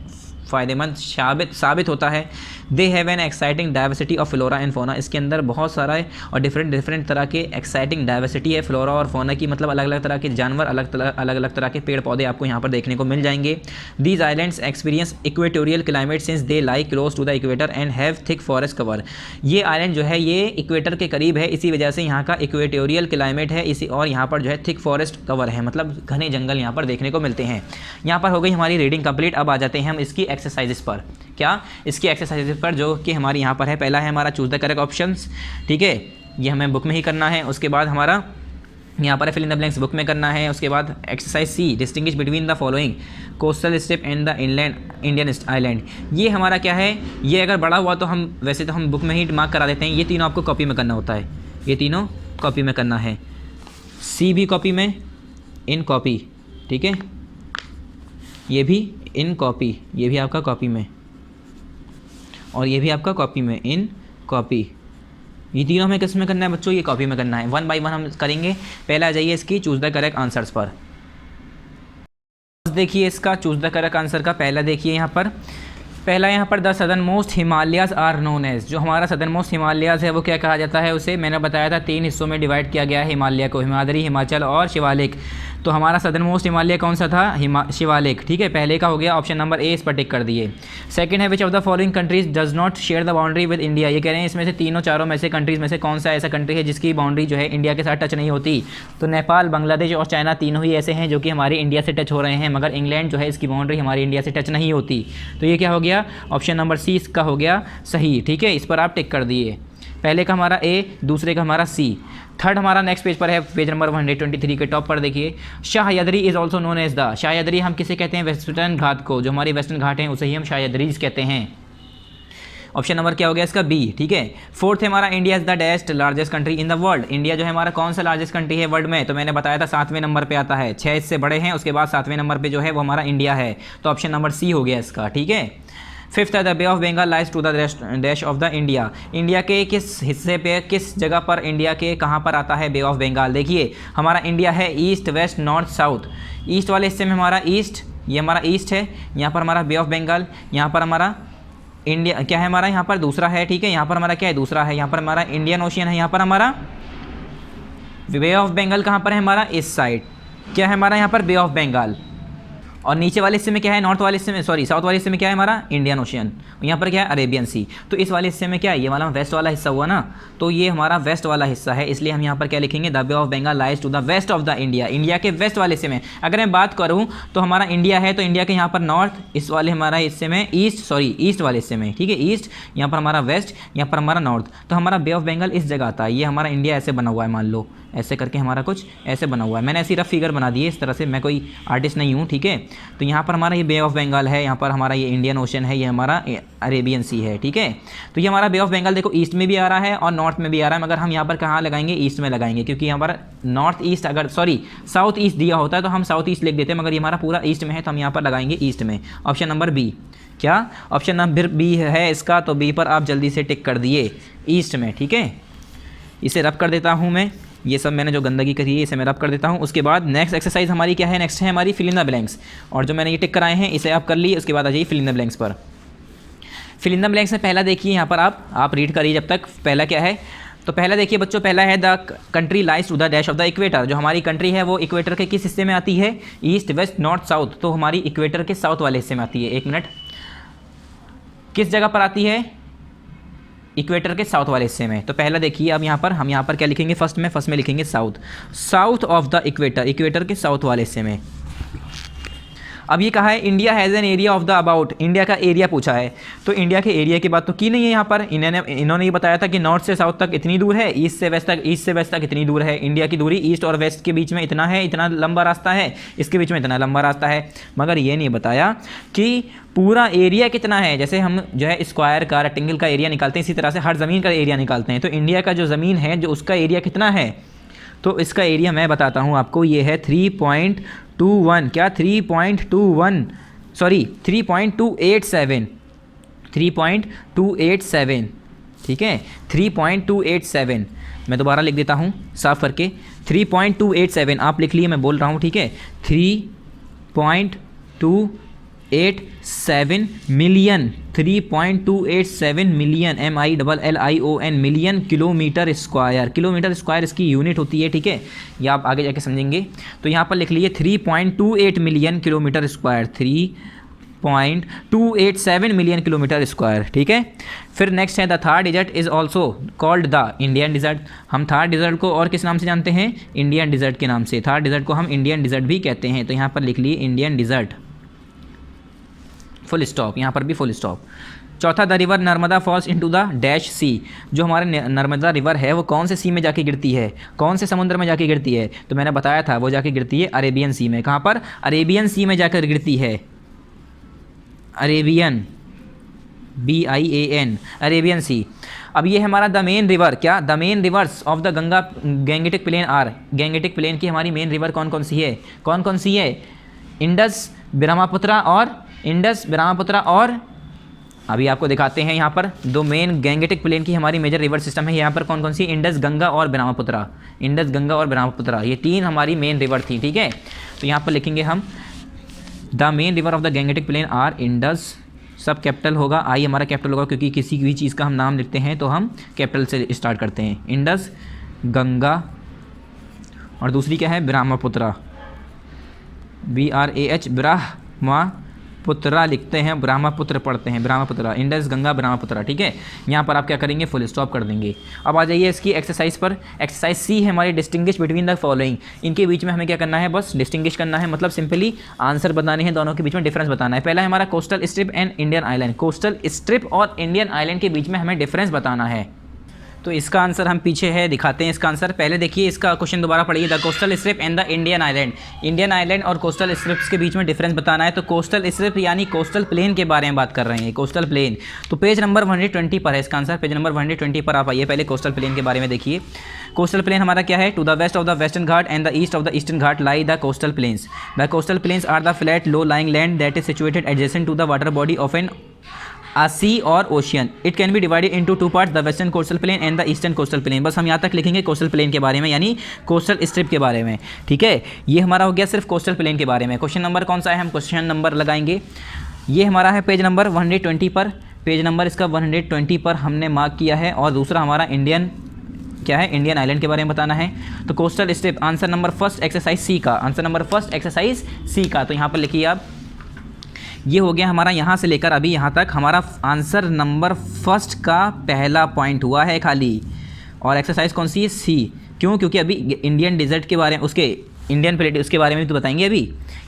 फ़ायदेमंद साबित होता है। They have an exciting diversity of flora and fauna. इसके अंदर बहुत सारा है और डिफरेंट तरह के एक्साइटिंग डाइवर्सिटी है फ्लोरा और फोना की, मतलब अलग अलग तरह के जानवर, अलग अलग तरह के पेड़ पौधे आपको यहाँ पर देखने को मिल जाएंगे। These islands experience equatorial climate since they lie close to the equator and have thick forest cover. ये आइलैंड जो है ये इक्वेटर के करीब है, इसी वजह से यहाँ का इक्वेटोरियल क्लाइमेट है, इसी और यहाँ पर जो है थिक फॉरेस्ट कवर है, मतलब घने जंगल यहाँ पर देखने को मिलते हैं। यहाँ पर हो गई हमारी रीडिंग कंप्लीट। अब आ जाते हैं हम इसकी एक्सरसाइजेस पर। क्या? इसकी एक्सरसाइजेस पर जो कि हमारी यहाँ पर है। पहला है हमारा चूज द करेक्ट ऑप्शंस। ठीक है, ये हमें बुक में ही करना है। उसके बाद हमारा यहाँ पर fill in the blanks book में करना है। उसके बाद exercise C, distinguish between the following coastal strip and the inland Indian island. ये हमारा क्या है? ये अगर बड़ा हुआ तो हम वैसे तो हम बुक में ही मार्क करा देते हैं, ये तीनों आपको कॉपी में करना होता है, ये तीनों कॉपी में करना है। सी भी कॉपी में, इन कॉपी, ठीक है, ये भी इन कॉपी, ये भी आपका कॉपी में, और ये भी आपका कॉपी में, इन कॉपी। ये तीनों हमें किस में करना है बच्चों? ये कॉपी में करना है। 1 बाय 1 हम करेंगे। पहला आ जाइए इसकी चूज द करेक्ट आंसर्स पर। देखिए इसका चूज द करेक्ट आंसर का पहला देखिए यहाँ पर, पहला यहाँ पर the southern most Himalayas are known as. जो हमारा सदर्न मोस्ट हिमालयाज है वो क्या कहा जाता है? उसे मैंने बताया था 3 हिस्सों में डिवाइड किया गया है हिमालय को, हिमाद्री, हिमाचल और शिवालिक। तो हमारा सदर्न मोस्ट हिमालय कौन सा था, शिवालिक, ठीक है। पहले का हो गया, ऑप्शन नंबर ए, इस पर टिक कर दिए। सेकंड है which of the following countries does not share the boundary with India. ये कह रहे हैं इसमें से तीनों चारों में से कंट्रीज में से कौन सा ऐसा कंट्री है जिसकी बाउंड्री जो है इंडिया के साथ टच नहीं होती। तो नेपाल, बांग्लादेश और चाइना तीनों ही ऐसे हैं जो कि हमारे इंडिया से टच हो रहे हैं, मगर इंग्लैंड जो है इसकी बाउंड्री हमारे इंडिया से टच नहीं होती। तो ये क्या हो गया, ऑप्शन नंबर सी इसका हो गया सही, ठीक है। इस पर आप टिक कर दिए। पहले का हमारा ए, दूसरे का हमारा सी। थर्ड हमारा नेक्स्ट पेज पर है, पेज नंबर 123 के टॉप पर देखिए, Sahyadri is also known as the. Sahyadri हम किसे कहते हैं, वेस्टर्न घाट को, जो हमारे वेस्टर्न घाट हैं उसे ही हम शाहयदरीज कहते हैं। ऑप्शन नंबर क्या हो गया इसका, बी, ठीक है। फोर्थ है हमारा, इंडिया इज द डेस्ट largest country in the world. India जो है हमारा कौन सा लार्जेस्ट कंट्री है वर्ल्ड में, तो मैंने बताया था 7वें नंबर पे आता है, 6 इससे बड़े हैं, उसके बाद 7वें नंबर पे जो है वो हमारा इंडिया है। तो ऑप्शन नंबर सी हो गया इसका, ठीक है। फिफ्थ है the bay of Bengal lies to the dash of the India. India के किस हिस्से पे, किस जगह पर, इंडिया के कहाँ पर आता है बे ऑफ बंगाल। देखिए हमारा इंडिया है east, west, north, south. East वाले हिस्से में हमारा ईस्ट, ये हमारा ईस्ट है, यहाँ पर हमारा बे ऑफ बंगाल, यहाँ पर हमारा इंडिया क्या है हमारा, यहाँ पर दूसरा है, ठीक है। यहाँ पर हमारा क्या है, दूसरा है। यहाँ पर हमारा इंडियन ओशियन है, यहाँ पर हमारा बे ऑफ बंगाल कहाँ पर है हमारा, इस साइड क्या है हमारा यहाँ पर बे ऑफ बंगाल। और नीचे वाले हिस्से में क्या है, नॉर्थ वाले हिस्से में, सॉरी साउथ वाले हिस्से में क्या है हमारा इंडियन ओशियन। यहाँ पर क्या है अरेबियन सी। तो इस वाले हिस्से में क्या है, ये वाला वेस्ट वाला हिस्सा हुआ ना, तो ये हमारा वेस्ट वाला हिस्सा है, इसलिए हम यहाँ पर क्या लिखेंगे, the bay of Bengal lies to the west of the India. India के वेस्ट वाले हिस्से में अगर मैं बात करूँ तो हमारा इंडिया है, तो इंडिया के यहाँ पर नॉर्थ, इस वाले हमारा हिस्से में ईस्ट, सॉरी ईस्ट वाले हिस्से में, ठीक है, ईस्ट, यहाँ पर हमारा वेस्ट, यहाँ पर हमारा नॉर्थ। तो हमारा बे ऑफ बंगाल इस जगह आता है, ये हमारा इंडिया ऐसे बना हुआ है, मान लो ऐसे करके हमारा कुछ ऐसे बना हुआ है। मैंने ऐसी रफ फिगर बना दी है इस तरह से, मैं कोई आर्टिस्ट नहीं हूँ, ठीक है। तो यहाँ पर हमारा ये बे ऑफ बंगाल है, यहाँ पर हमारा ये इंडियन ओशन है, ये हमारा अरेबियन सी है, ठीक है। तो ये हमारा बे ऑफ बंगाल देखो ईस्ट में भी आ रहा है और नॉर्थ में भी आ रहा है, मगर हम यहाँ पर कहाँ लगाएंगे, ईस्ट में लगाएंगे, क्योंकि यहाँ पर नॉर्थ ईस्ट, अगर सॉरी साउथ ईस्ट दिया होता है तो हम साउथ ईस्ट लिख देते हैं, मगर ये हमारा पूरा ईस्ट में है तो हम यहाँ पर लगाएंगे ईस्ट में। ऑप्शन नंबर बी, क्या ऑप्शन नंबर बी है इसका, तो बी पर आप जल्दी से टिक कर दिए, ईस्ट में, ठीक है। इसे रब कर देता हूँ मैं, ये सब मैंने जो गंदगी करी है इसे मैं रब कर देता हूँ। उसके बाद नेक्स्ट एक्सरसाइज हमारी क्या है, नेक्स्ट है हमारी फिल इन द ब्लैंक्स, और जो मैंने ये टिक कराए हैं इसे आप कर लिए। उसके बाद आ जाइए फिल इन द ब्लैंक्स पर। फिल इन द ब्लैंक्स में पहला देखिए, यहाँ पर आप रीड करिए जब तक। पहला क्या है, तो पहला देखिए बच्चों, पहला है the country lies to the dash of the equator. जो हमारी कंट्री है वो इक्वेटर के किस हिस्से में आती है, ईस्ट, वेस्ट, नॉर्थ, साउथ। तो हमारी इक्वेटर के साउथ वाले हिस्से में आती है। एक मिनट, किस जगह पर आती है, इक्वेटर के साउथ वाले हिस्से में। तो पहला देखिए, अब यहाँ पर हम यहाँ पर क्या लिखेंगे, फर्स्ट में लिखेंगे south, south of the equator, equator के साउथ वाले हिस्से में। अब ये कहा है India has an area of the about, India का एरिया पूछा है, तो इंडिया के एरिया की बात तो की नहीं है यहाँ पर। इन्होंने ये बताया था कि नॉर्थ से साउथ तक इतनी दूर है, ईस्ट से वेस्ट तक इतनी दूर है। इंडिया की दूरी ईस्ट और वेस्ट के बीच में इतना है, इतना लंबा रास्ता है, इसके बीच में इतना लंबा रास्ता है, मगर ये नहीं बताया कि पूरा एरिया कितना है। जैसे हम जो है स्क्वायर का, रेक्टेंगल का एरिया निकालते हैं, इसी तरह से हर ज़मीन का एरिया निकालते हैं। तो इंडिया का जो ज़मीन है, जो उसका एरिया कितना है, तो इसका एरिया मैं बताता हूँ आपको, ये है 3.21, क्या 3.21, सॉरी 3.287, 3.287, ठीक है, 3.287। मैं दोबारा लिख देता हूँ साफ करके, 3.287 आप लिख लिए, मैं बोल रहा हूँ, ठीक है। 3.287 million, 3.287 million, MILLION, million kilometre square. Kilometre square इसकी यूनिट होती है, ठीक है, ये आप आगे जाके समझेंगे। तो यहाँ पर लिख लीजिए 3.28 million kilometre square, 3.287 million kilometre square, ठीक है। फिर नेक्स्ट है the Thar desert is also called the Indian desert. हम थार डिजर्ट को और किस नाम से जानते हैं, इंडियन डिजर्ट के नाम से। थार डिजर्ट को हम इंडियन डिजर्ट भी कहते हैं। तो यहाँ पर लिख लिए इंडियन डिजर्ट, फुल स्टॉप, यहाँ पर भी फुल स्टॉप। चौथा, the river Narmada falls into the dash sea. जो हमारे नर्मदा रिवर है वो कौन से सी में जाके गिरती है, कौन से समुद्र में जाके गिरती है, तो मैंने बताया था वो जाके गिरती है अरेबियन सी में। कहाँ पर, अरेबियन सी में जाकर गिरती है, अरेबियन, BIAN, अरेबियन सी। अब ये हमारा द मेन रिवर, क्या the main rivers of the Ganga Gangetic plain are. Gangetic plain की हमारी मेन रिवर कौन कौन सी है, कौन कौन सी है, इंडस, ब्रह्मपुत्रा और इंडस, ब्रह्मपुत्रा और अभी आपको दिखाते हैं यहाँ पर दो मेन गैंगेटिक प्लेन की हमारी मेजर रिवर सिस्टम है। यहाँ पर कौन कौन सी, इंडस, गंगा और ब्रह्मपुत्रा, इंडस, गंगा और ब्रह्मपुत्रा, ये तीन हमारी मेन रिवर थी, ठीक है। तो यहाँ पर लिखेंगे हम the main river of the Gangetic plain are Indus, सब कैपिटल होगा, आई हमारा कैपिटल होगा, क्योंकि किसी भी चीज़ का हम नाम लिखते हैं तो हम कैपिटल से स्टार्ट करते हैं। इंडस, गंगा और दूसरी क्या है, ब्रह्मपुत्रा, BRAH ब्रह्मपुत्रा लिखते हैं, ब्रह्मपुत्र पढ़ते हैं, ब्रह्मपुत्रा, इंडस गंगा ब्रह्मपुत्रा। ठीक है, यहाँ पर आप क्या करेंगे, फुल स्टॉप कर देंगे। अब आ जाइए इसकी एक्सरसाइज पर। एक्सरसाइज सी है हमारी, डिस्टिंग्विश बिटवीन द फॉलोइंग। इनके बीच में हमें क्या करना है, बस डिस्टिंग्विश करना है, मतलब सिंपली आंसर बताने हैं, दोनों के बीच में डिफरेंस बताना है। पहला है हमारा coastal strip and Indian island. Coastal strip और इंडियन आइलैंड के बीच में हमें डिफरेंस बताना है। तो इसका आंसर हम पीछे है, दिखाते हैं इसका आंसर। पहले देखिए इसका क्वेश्चन दोबारा पढ़िए। The coastal strip and the Indian island. Indian island और कोस्टल स्ट्रिप्स के बीच में डिफरेंस बताना है। तो कोस्टल स्ट्रिप यानी कोस्टल प्लेन के बारे में बात कर रहे हैं, कोस्टल प्लेन। तो पेज नंबर 120 पर है इसका आंसर। पेज नंबर 120 पर आप आइए, पहले कोस्टल प्लेन के बारे में देखिए। कोस्टल प्लेन हमारा क्या है, to the west of the western Ghat and the east of the eastern Ghat lie the coastal plains. The coastal plains are the flat low lying land that is situated adjacent to the water body of an a sea or ocean. It can be divided into two parts, the western coastal plain and the eastern coastal plain. बस हम यहाँ तक लिखेंगे coastal plain के बारे में, यानी coastal strip के बारे में। ठीक है, ये हमारा हो गया सिर्फ कोस्टल प्लेन के बारे में। क्वेश्चन नंबर कौन सा है, हम क्वेश्चन नंबर लगाएंगे। ये हमारा है पेज नंबर 120 पर। पेज नंबर इसका 120 पर हमने मार्क किया है। और दूसरा हमारा इंडियन क्या है, इंडियन आइलैंड के बारे में बताना है। तो coastal strip answer number first exercise C का, answer number first exercise C का। तो यहाँ पर लिखिए आप, ये हो गया हमारा यहाँ से लेकर अभी यहाँ तक हमारा आंसर नंबर फर्स्ट का पहला पॉइंट हुआ है खाली। और एक्सरसाइज कौन सी है, सी। क्यों, क्योंकि अभी इंडियन डिजर्ट के बारे में, उसके इंडियन प्लेट उसके बारे में तो बताएंगे अभी।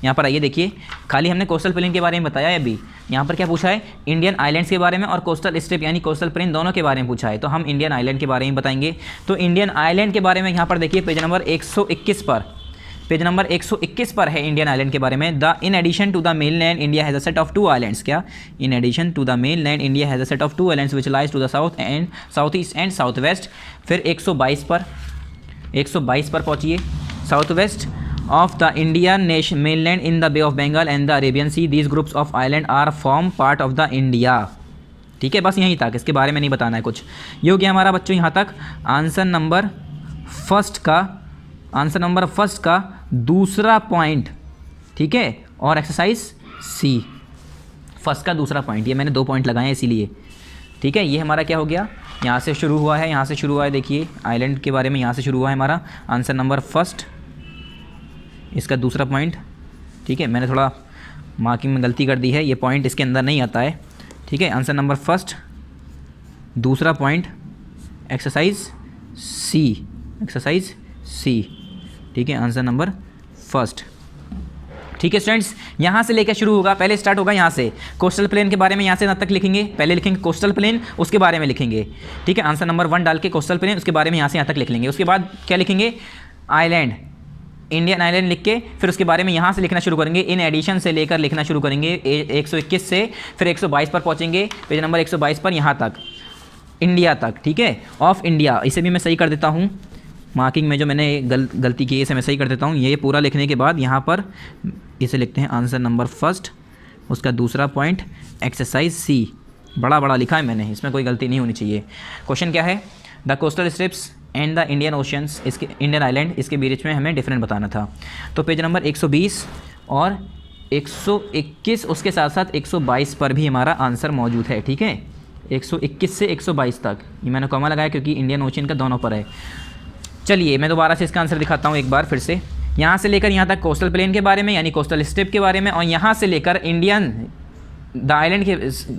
यहाँ पर आइए देखिए, खाली हमने कोस्टल प्लेन के बारे में बताया है अभी। यहाँ पर क्या पूछा है, इंडियन आइलैंड्स के बारे में और कोस्टल स्ट्रिप यानी कोस्टल प्लेन दोनों के बारे में पूछा है। तो हम इंडियन आइलैंड के बारे में बताएंगे। तो इंडियन आइलैंड के बारे में यहाँ पर देखिए पेज नंबर 121 पर, पेज नंबर 121 पर है इंडियन आइलैंड के बारे में। The in addition to the mainland India has a set of 2 islands. क्या, in addition to the mainland India has a set of 2 islands which lies to the south and south east and south west. फिर 122 पर, 122 पर पहुँचिए। South west of the Indian nation mainland in the bay of Bengal and the Arabian sea these groups of island are form part of the India. ठीक है, बस यहीं तक, इसके बारे में नहीं बताना है कुछ। ये हो गया हमारा बच्चों यहाँ तक आंसर नंबर फर्स्ट का, आंसर नंबर फर्स्ट का दूसरा पॉइंट। ठीक है, और एक्सरसाइज सी फर्स्ट का दूसरा पॉइंट, ये मैंने 2 पॉइंट लगाए हैं इसीलिए। ठीक है, ये हमारा क्या हो गया, यहाँ से शुरू हुआ है, यहाँ से शुरू हुआ है। देखिए आइलैंड के बारे में यहाँ से शुरू हुआ है हमारा आंसर नंबर फर्स्ट, इसका दूसरा पॉइंट। ठीक है, मैंने थोड़ा मार्किंग में गलती कर दी है, ये पॉइंट इसके अंदर नहीं आता है। ठीक है, आंसर नंबर फर्स्ट दूसरा पॉइंट एक्सरसाइज सी, एक्सरसाइज सी। ठीक है, आंसर नंबर फर्स्ट। ठीक है स्टूडेंट्स, यहाँ से लेकर शुरू होगा, पहले स्टार्ट होगा यहाँ से। कोस्टल प्लेन के बारे में यहाँ से यहाँ तक लिखेंगे, पहले लिखेंगे कोस्टल प्लेन, उसके बारे में लिखेंगे। ठीक है, आंसर नंबर 1 डाल के कोस्टल प्लेन, उसके बारे में यहाँ से यहाँ तक लिख लेंगे। उसके बाद क्या लिखेंगे, आइलैंड, इंडियन आइलैंड लिख के फिर उसके बारे में यहाँ से लिखना शुरू करेंगे। इन एडिशन से लेकर लिखना शुरू करेंगे 121 से, फिर 122 पर पहुँचेंगे, पेज नंबर 122 पर यहाँ तक इंडिया तक। ठीक है, ऑफ इंडिया, इसे भी मैं सही कर देता हूँ, मार्किंग में जो मैंने गलती की है इसे मैं सही कर देता हूँ। ये पूरा लिखने के बाद यहाँ पर इसे लिखते हैं आंसर नंबर फर्स्ट, उसका दूसरा पॉइंट एक्सरसाइज सी। बड़ा बड़ा लिखा है मैंने, इसमें कोई गलती नहीं होनी चाहिए। क्वेश्चन क्या है, the coastal strips and the Indian oceans, इसके इंडियन आइलैंड, इसके बीच में हमें डिफरेंट बताना था। तो पेज नंबर 120 और 121 उसके साथ साथ 122 पर भी हमारा आंसर मौजूद है। ठीक है, 121 से 122 तक, ये मैंने कॉमा लगाया क्योंकि इंडियन ओशन का दोनों पर है। चलिए मैं दोबारा से इसका आंसर दिखाता हूँ एक बार फिर से। यहाँ से लेकर यहाँ तक कोस्टल प्लेन के बारे में यानी कोस्टल स्ट्रिप के बारे में, और यहाँ से लेकर इंडियन द आइलैंड के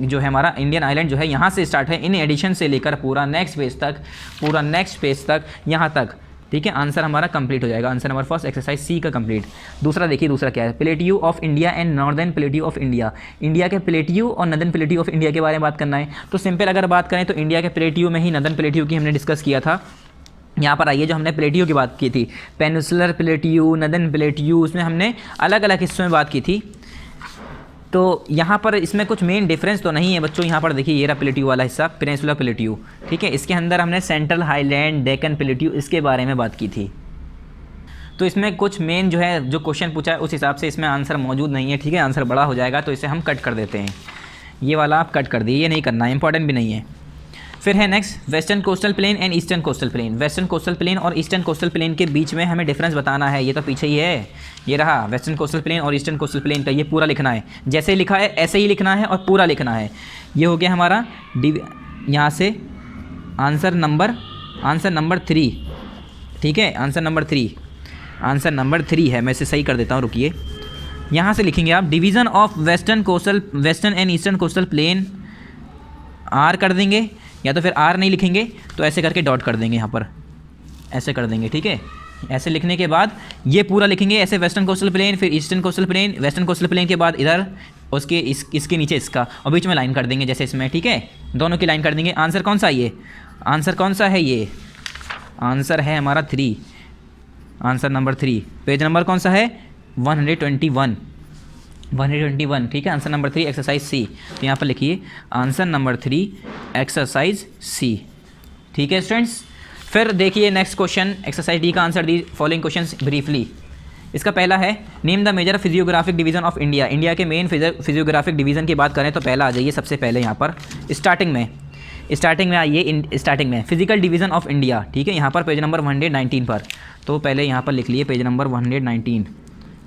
जो है हमारा इंडियन आइलैंड जो है यहाँ से स्टार्ट है, इन एडिशन से लेकर पूरा नेक्स्ट पेज तक, पूरा नेक्स्ट पेज तक यहाँ तक। ठीक है, आंसर हमारा कंप्लीट हो जाएगा, answer number first exercise C का कंप्लीट। दूसरा देखिए, दूसरा क्या है, plateau of India and northern plateau of India. India के प्लेट्यू और नॉर्दर्न प्लेट्यू ऑफ इंडिया के बारे में बात करना है। तो सिंपल अगर बात करें तो इंडिया के प्लेट्यू में ही नॉर्दर्न प्लेट्यू की हमने डिस्कस किया था। यहाँ पर आइए, जो हमने प्लेट्यू की बात की थी, पेनिनसुलर प्लेट्यू, नॉर्दर्न प्लेट्यू, उसमें हमने अलग अलग हिस्सों में बात की थी। तो यहाँ पर इसमें कुछ मेन डिफरेंस तो नहीं है बच्चों। यहाँ पर देखिए, ये रहा प्लेट्यू वाला हिस्सा, पेनिनसुलर प्लेट्यू। ठीक है, इसके अंदर हमने सेंट्रल हाईलैंड, डेक्कन प्लेट्यू, इसके बारे में बात की थी। तो इसमें कुछ मेन जो है जो क्वेश्चन पूछा है उस हिसाब से इसमें आंसर मौजूद नहीं है। ठीक है, आंसर बड़ा हो जाएगा तो इसे हम कट कर देते हैं। ये वाला आप कट कर दिए, ये नहीं करना है, इंपॉर्टेंट भी नहीं है। फिर है next, western coastal plain and eastern coastal plain. Western coastal plain और ईस्टर्न कोस्टल प्लेन के बीच में हमें डिफरेंस बताना है। ये तो पीछे ही है, ये रहा वेस्टर्न कोस्टल प्लेन और ईस्टर्न कोस्टल प्लेन का, ये पूरा लिखना है। जैसे लिखा है ऐसे ही लिखना है और पूरा लिखना है। ये हो गया हमारा यहाँ से आंसर नंबर 3। ठीक है, आंसर नंबर 3 है, मैं इसे सही कर देता हूँ, रुकिए। यहाँ से लिखेंगे आप division of western and eastern coastal plain, आर कर देंगे, या तो फिर आर नहीं लिखेंगे तो ऐसे करके डॉट कर देंगे, यहाँ पर ऐसे कर देंगे, ठीक है। ऐसे लिखने के बाद ये पूरा लिखेंगे ऐसे, वेस्टर्न कोस्टल प्लेन, फिर eastern coastal plain, western coastal plane के बाद इधर उसके इसके नीचे इसका, और बीच में लाइन कर देंगे जैसे इसमें, ठीक है। दोनों की लाइन कर देंगे। आंसर कौन सा है ये? आंसर कौन सा है ये? आंसर है हमारा 3, आंसर नंबर 3। पेज नंबर कौन सा है? 121, ठीक है। आंसर नंबर 3 एक्सरसाइज सी। तो यहाँ पर लिखिए आंसर नंबर 3 एक्सरसाइज सी, ठीक है स्टूडेंट्स। फिर देखिए नेक्स्ट क्वेश्चन, एक्सरसाइज डी का answer the following questions briefly. इसका पहला है name the major physiographic division of India. India के मेन फिजियोग्राफिक डिवीजन की बात करें तो पहला आ जाइए सबसे पहले यहाँ पर स्टार्टिंग में आइए, स्टार्टिंग में फिजिकल डिवीज़न ऑफ इंडिया, ठीक है। यहाँ पर पेज नंबर 119 पर, तो पहले यहाँ पर लिख लिए पेज नंबर 119,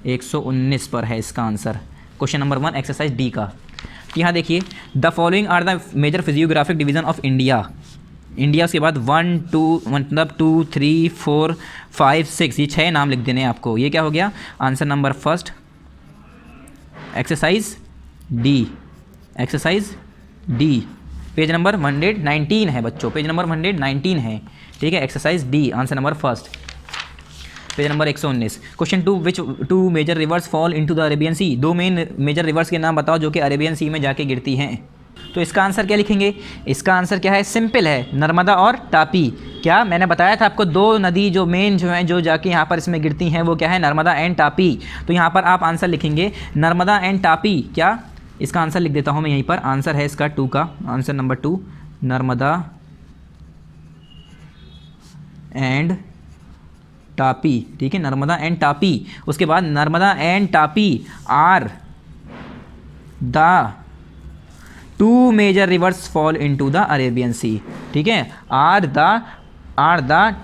119 पर है इसका answer, question number 1 exercise D का। यहाँ देखिए the following are the major physiographic division of India. India उसके बाद 1 2 मतलब 2 3 4 5 6 ये 6 नाम लिख देने हैं आपको। ये क्या हो गया? Answer number first exercise D, exercise D. Page number 119 है बच्चों, पेज नंबर 119 है, ठीक है। Exercise D answer number first, page number 119। Question 2 which 2 major rivers fall into the Arabian sea. 2 main major rivers के नाम बताओ जो कि अरेबियन सी में जाके गिरती हैं। तो इसका आंसर क्या लिखेंगे? इसका आंसर क्या है? सिंपल है, नर्मदा और तापी। क्या मैंने बताया था आपको? 2 नदी जो मेन जो हैं जो जाके यहाँ पर इसमें गिरती हैं वो क्या है? नर्मदा एंड तापी। तो यहाँ पर आप आंसर लिखेंगे नर्मदा एंड तापी। क्या इसका आंसर लिख देता हूँ मैं यहीं पर, आंसर है इसका 2 का, answer number 2 Narmada and Tapi, ठीक है। नर्मदा एंड तापी। उसके बाद Narmada and Tapi are the 2 major rivers fall into the Arabian sea, ठीक है। Are the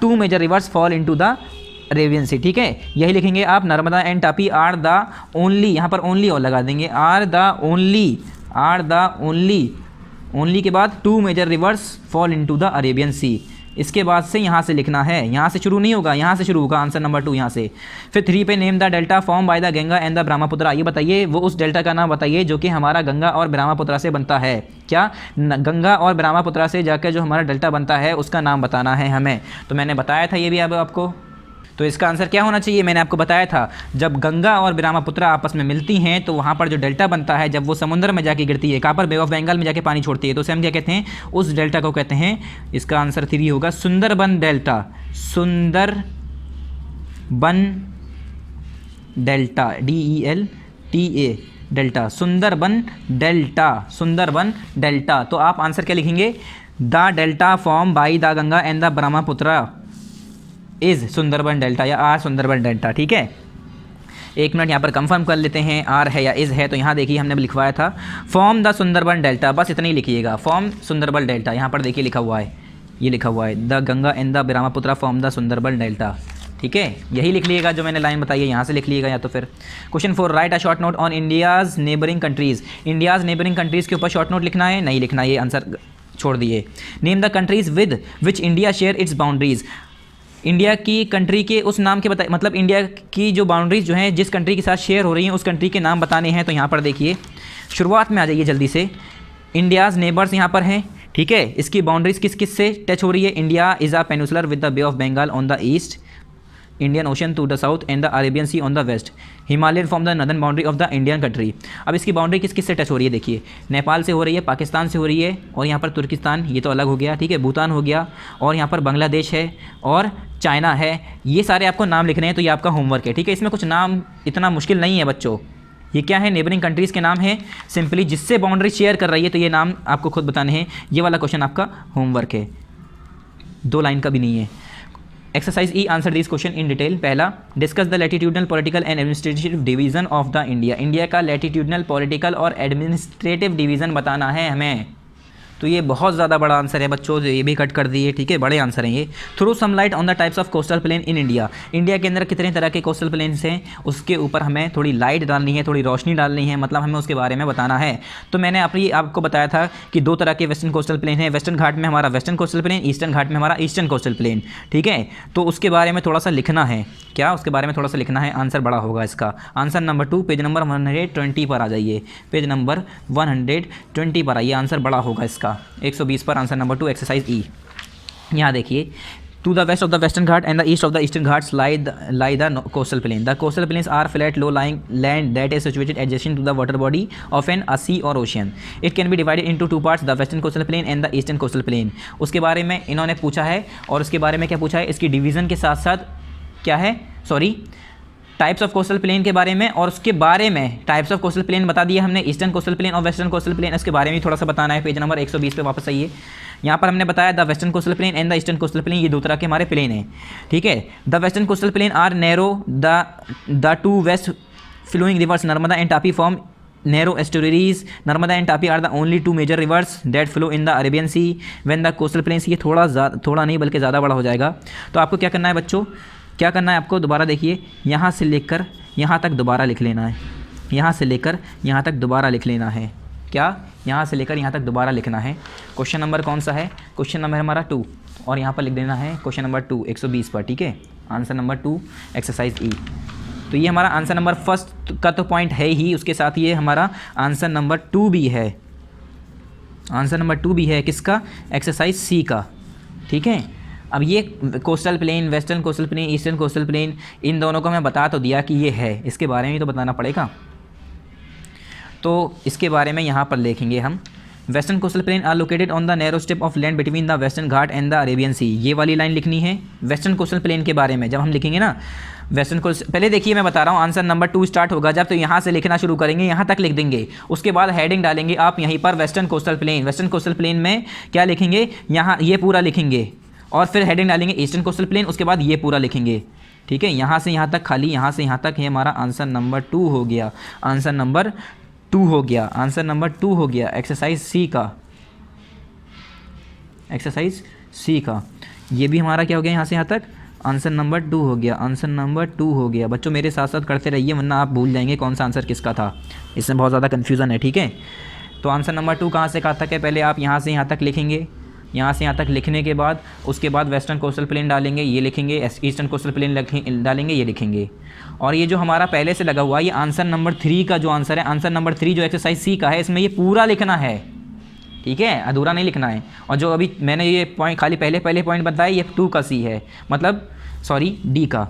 2 major rivers fall into the Arabian sea, ठीक है। यही लिखेंगे आप, Narmada and Tapi are the only, यहाँ पर ओनली और लगा देंगे, आर द ओनली के बाद 2 major rivers fall into the Arabian sea. इसके बाद से यहाँ से लिखना है, यहाँ से शुरू नहीं होगा, यहाँ से शुरू होगा, आंसर नंबर 2 यहाँ से। फिर 3 पे name the delta form by the Ganga and the Brahmaputra. ये बताइए वो उस डेल्टा का नाम बताइए जो कि हमारा गंगा और ब्रह्मपुत्रा से बनता है। क्या गंगा और ब्रह्मपुत्रा से जाकर जो हमारा डेल्टा बनता है उसका नाम बताना है हमें। तो मैंने बताया था ये भी अब आपको। तो इसका आंसर क्या होना चाहिए? मैंने आपको बताया था जब गंगा और ब्रह्मपुत्रा आपस में मिलती हैं तो वहाँ पर जो डेल्टा बनता है, जब वो समुद्र में जाके गिरती है, कहाँ पर? बे ऑफ बंगाल में जाके पानी छोड़ती है, तो उसे हम क्या कहते हैं? उस डेल्टा को कहते हैं, इसका आंसर 3 होगा, Sundarban delta. Sundarban delta, DELTA delta, Sundarban delta, Sundarban delta. तो आप आंसर क्या लिखेंगे? The delta form by the Ganga and the Brahmaputra is Sundarban delta, या आर सुंदरबन डेल्टा, ठीक है। 1 मिनट यहाँ पर कंफर्म कर लेते हैं आर है या इज़ है। तो यहाँ देखिए हमने लिखवाया था फॉर्म द सुंदरबन डेल्टा, बस इतना ही लिखिएगा, फॉर्म सुंदरबन डेल्टा। यहाँ पर देखिए लिखा हुआ है, ये लिखा हुआ है the Ganga and the Brahmaputra form the Sundarban delta, ठीक है। यही लिख लिएगा जो मैंने लाइन बताई है, यहाँ से लिख लिएगा या तो फिर। Question 4 right a short note on India's neighbouring countries. India's neighbouring countries के ऊपर शॉर्ट नोट लिखना है, नहीं लिखना, ये आंसर छोड़ दिए। Name the countries with which India share its boundaries. India की कंट्री के उस नाम के बताए, मतलब इंडिया की जो बाउंड्रीज जो हैं जिस कंट्री के साथ शेयर हो रही हैं उस कंट्री के नाम बताने हैं। तो यहाँ पर देखिए शुरुआत में आ जाइए जल्दी से, इंडियाज़ नेबर्स यहाँ पर हैं, ठीक है। इसकी बाउंड्रीज किस किस से टच हो रही है? India is a peninsular with the bay of Bengal on the east, Indian ocean to the south and the Arabian sea on the west, Himalayan from the northern boundary of the Indian country. अब इसकी boundary किस किस से touch हो रही है? देखिए नेपाल से हो रही है, पाकिस्तान से हो रही है, और यहाँ पर तुर्किस्तान, ये तो अलग हो गया, ठीक है, भूटान हो गया, और यहाँ पर बांग्लादेश है और चाइना है। ये सारे आपको नाम लिखने हैं, तो ये आपका होमवर्क है, ठीक है। इसमें कुछ नाम इतना मुश्किल नहीं है बच्चों। ये क्या है? नेबरिंग कंट्रीज़ के नाम है, सिंपली जिससे बाउंड्री शेयर कर रही है, तो ये नाम आपको खुद बताने हैं। ये वाला क्वेश्चन आपका होमवर्क है, 2 लाइन का भी नहीं है। Exercise E answer this question in detail. पहला, discuss the latitudinal political and administrative division of the India. India का लैटिट्यूडनल पॉलिटिकल और एडमिनिस्ट्रेटिव डिवीजन बताना है हमें। तो ये बहुत ज़्यादा बड़ा आंसर है बच्चों, ये भी कट कर दिए, ठीक है, बड़े आंसर हैं ये। Throw some light on the types of coastal plain in India. India के अंदर कितने तरह के कोस्टल प्लेन्स हैं उसके ऊपर हमें थोड़ी लाइट डालनी है, थोड़ी रोशनी डालनी है, मतलब हमें उसके बारे में बताना है। तो मैंने आपको बताया था कि 2 तरह के वेस्टर्न कोस्टल प्लेन हैं। वेस्टर्न घाट में हमारा वेस्टर्न कोस्टल प्लेन, ईस्टर्न घाट में हमारा ईस्टर्न कोस्टल प्लेन, ठीक है। तो उसके बारे में थोड़ा सा लिखना है, क्या उसके बारे में थोड़ा सा लिखना है, आंसर बड़ा होगा इसका। आंसर नंबर 2 पेज नंबर 120 पर आ जाइए, पेज नंबर 120 पर आइए, आंसर बड़ा होगा इसका। 120 पर आंसर नंबर 2 एक्सरसाइज ई। यहाँ देखिए, to the west of the western Ghat and the east of the eastern Ghats lie the coastal plain. The coastal plains are flat low lying land that is situated adjacent to the water body of an sea और ocean. It can be divided into 2 parts, the western coastal plain and the eastern coastal plain. उसके बारे में इन्होंने पूछा है, और उसके बारे में क्या पूछा है, इसकी डिवीज़न के साथ साथ क्या है, टाइप्स ऑफ कोस्टल प्लेन के बारे में, और उसके बारे में टाइप्स ऑफ कोस्टल प्लेन बता दिया हमने, ईस्टर्न कोस्टल प्लेन और वेस्टर्न कोस्टल प्लेन, इसके बारे में थोड़ा सा बताना है। पेज नंबर 120 पे वापस आइए। यहाँ पर हमने बताया the western coastal plain and the eastern coastal plain, ये 2 तरह के हमारे प्लेन हैं, ठीक है। The western coastal plain are narrow, the 2 west flowing rivers Narmada and Tapi form narrow estuaries. Narmada and Tapi are the only 2 major rivers that flow in the Arabian Sea. When the coastal plains, ये थोड़ा नहीं बल्कि ज़्यादा बड़ा हो जाएगा। तो आपको क्या करना है बच्चों, क्या करना है आपको, दोबारा देखिए, यहाँ से लेकर यहाँ तक दोबारा लिख लेना है, यहाँ से लेकर यहाँ तक दोबारा लिख लेना है। क्या, यहाँ से लेकर यहाँ तक दोबारा लिखना है। क्वेश्चन नंबर कौन सा है, क्वेश्चन नंबर हमारा 2, और यहाँ पर लिख देना है क्वेश्चन नंबर 2 120 पर, ठीक है। आंसर नंबर 2 एक्सरसाइज ई। तो ये हमारा आंसर नंबर फर्स्ट का तो पॉइंट है ही, उसके साथ ये हमारा आंसर नंबर 2 भी है, आंसर नंबर 2 भी है किसका, एक्सरसाइज सी का, ठीक है। अब ये coastal plain, western coastal plain, eastern coastal plain, इन दोनों को मैं बता तो दिया कि ये है, इसके बारे में तो बताना पड़ेगा। तो इसके बारे में यहाँ पर लिखेंगे हम, western coastal plain are located on the narrow strip of land between the western Ghat and the Arabian sea. ये वाली लाइन लिखनी है वेस्टर्न कोस्टल प्लेन के बारे में। जब हम लिखेंगे ना वेस्टर्न कोस्टल, पहले देखिए मैं बता रहा हूँ, आंसर नंबर 2 स्टार्ट होगा जब, तो यहाँ से लिखना शुरू करेंगे, यहाँ तक लिख देंगे, उसके बाद हेडिंग डालेंगे आप यहीं पर western coastal plain. Western coastal plane में क्या लिखेंगे, यहाँ ये पूरा लिखेंगे, और फिर हेडिंग डालेंगे ईस्टर्न कोस्टल प्लेन, उसके बाद ये पूरा लिखेंगे, ठीक है। यहाँ से यहाँ तक खाली, यहाँ से यहाँ तक, ये हमारा आंसर नंबर 2 हो गया, आंसर नंबर 2 हो गया, आंसर नंबर 2 हो गया एक्सरसाइज सी का, एक्सरसाइज सी का। ये भी हमारा क्या हो गया, यहाँ से यहाँ तक आंसर नंबर 2 हो गया, आंसर नंबर 2 हो गया। बच्चों मेरे साथ साथ करते रहिए, वरना आप भूल जाएंगे कौन सा आंसर किसका था, इसमें बहुत ज़्यादा कन्फ्यूज़न है, ठीक है। तो आंसर नंबर 2 कहाँ से कहाँ तक है, पहले आप यहाँ से यहाँ तक लिखेंगे, यहाँ से यहाँ तक लिखने के बाद उसके बाद वेस्टर्न कोस्टल प्लेन डालेंगे, ये लिखेंगे, ईस्टर्न कोस्टल प्लेन डालेंगे, ये लिखेंगे। और ये जो हमारा पहले से लगा हुआ है, ये आंसर नंबर 3 का जो आंसर है, आंसर नंबर 3 जो एक्सरसाइज सी का है, इसमें ये पूरा लिखना है, ठीक है, अधूरा नहीं लिखना है। और जो अभी मैंने ये पॉइंट खाली पहले पॉइंट बताया, ये 2 का सी है, मतलब सॉरी डी का।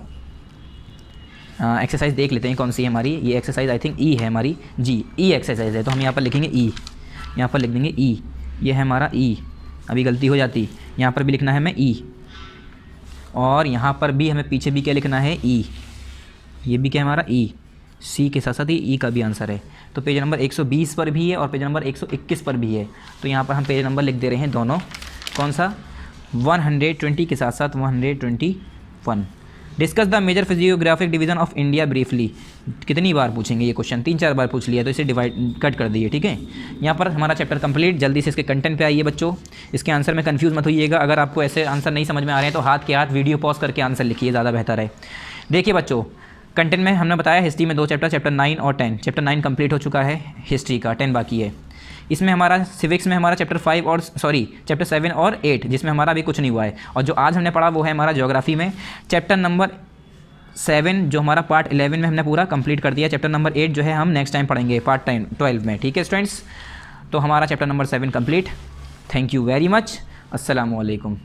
एक्सरसाइज देख लेते हैं कौन सी है हमारी, ये एक्सरसाइज आई थिंक ई है हमारी, जी ई एक्सरसाइज है। तो हम यहाँ पर लिखेंगे ई, यहाँ पर लिख देंगे ई, ये है हमारा ई। अभी गलती हो जाती, यहाँ पर भी लिखना है हमें ई, और यहाँ पर भी हमें पीछे भी क्या लिखना है, ई। ये भी क्या है हमारा ई, सी के साथ साथ ही ई का भी आंसर है। तो पेज नंबर 120 पर भी है और पेज नंबर 121 पर भी है। तो यहाँ पर हम पेज नंबर लिख दे रहे हैं दोनों, कौन सा, 120 के साथ साथ 121। Discuss the major physiographic division of India briefly. कितनी बार पूछेंगे ये क्वेश्चन, 3-4 बार पूछ लिया, तो इसे डिवाइड कट कर दिए, ठीक है। यहाँ पर हमारा चैप्टर कंप्लीट। जल्दी से इसके कंटेंट पे आइए बच्चों, इसके आंसर में कंफ्यूज मत होइएगा। अगर आपको ऐसे आंसर नहीं समझ में आ रहे हैं तो हाथ के हाथ वीडियो पॉज करके आंसर लिखिए, ज़्यादा बेहतर है। देखिए बच्चों, कंटेंट में हमने बताया हिस्ट्री में 2 चैप्टर, चैप्टर 9 और 10। चैप्टर 9 कंप्लीट हो चुका है हिस्ट्री का, 10 बाकी है। इसमें हमारा सिविक्स में हमारा चैप्टर 5 और चैप्टर 7 और 8, जिसमें हमारा अभी कुछ नहीं हुआ है। और जो आज हमने पढ़ा वो है हमारा ज्योग्राफी में चैप्टर नंबर 7, जो हमारा पार्ट 11 में हमने पूरा कंप्लीट कर दिया। चैप्टर नंबर 8 जो है हम नेक्स्ट टाइम पढ़ेंगे पार्ट टाइम 12 में, ठीक है स्टूडेंट्स। तो हमारा chapter number 7 complete. Thank you very much. अस्सलाम वालेकुम।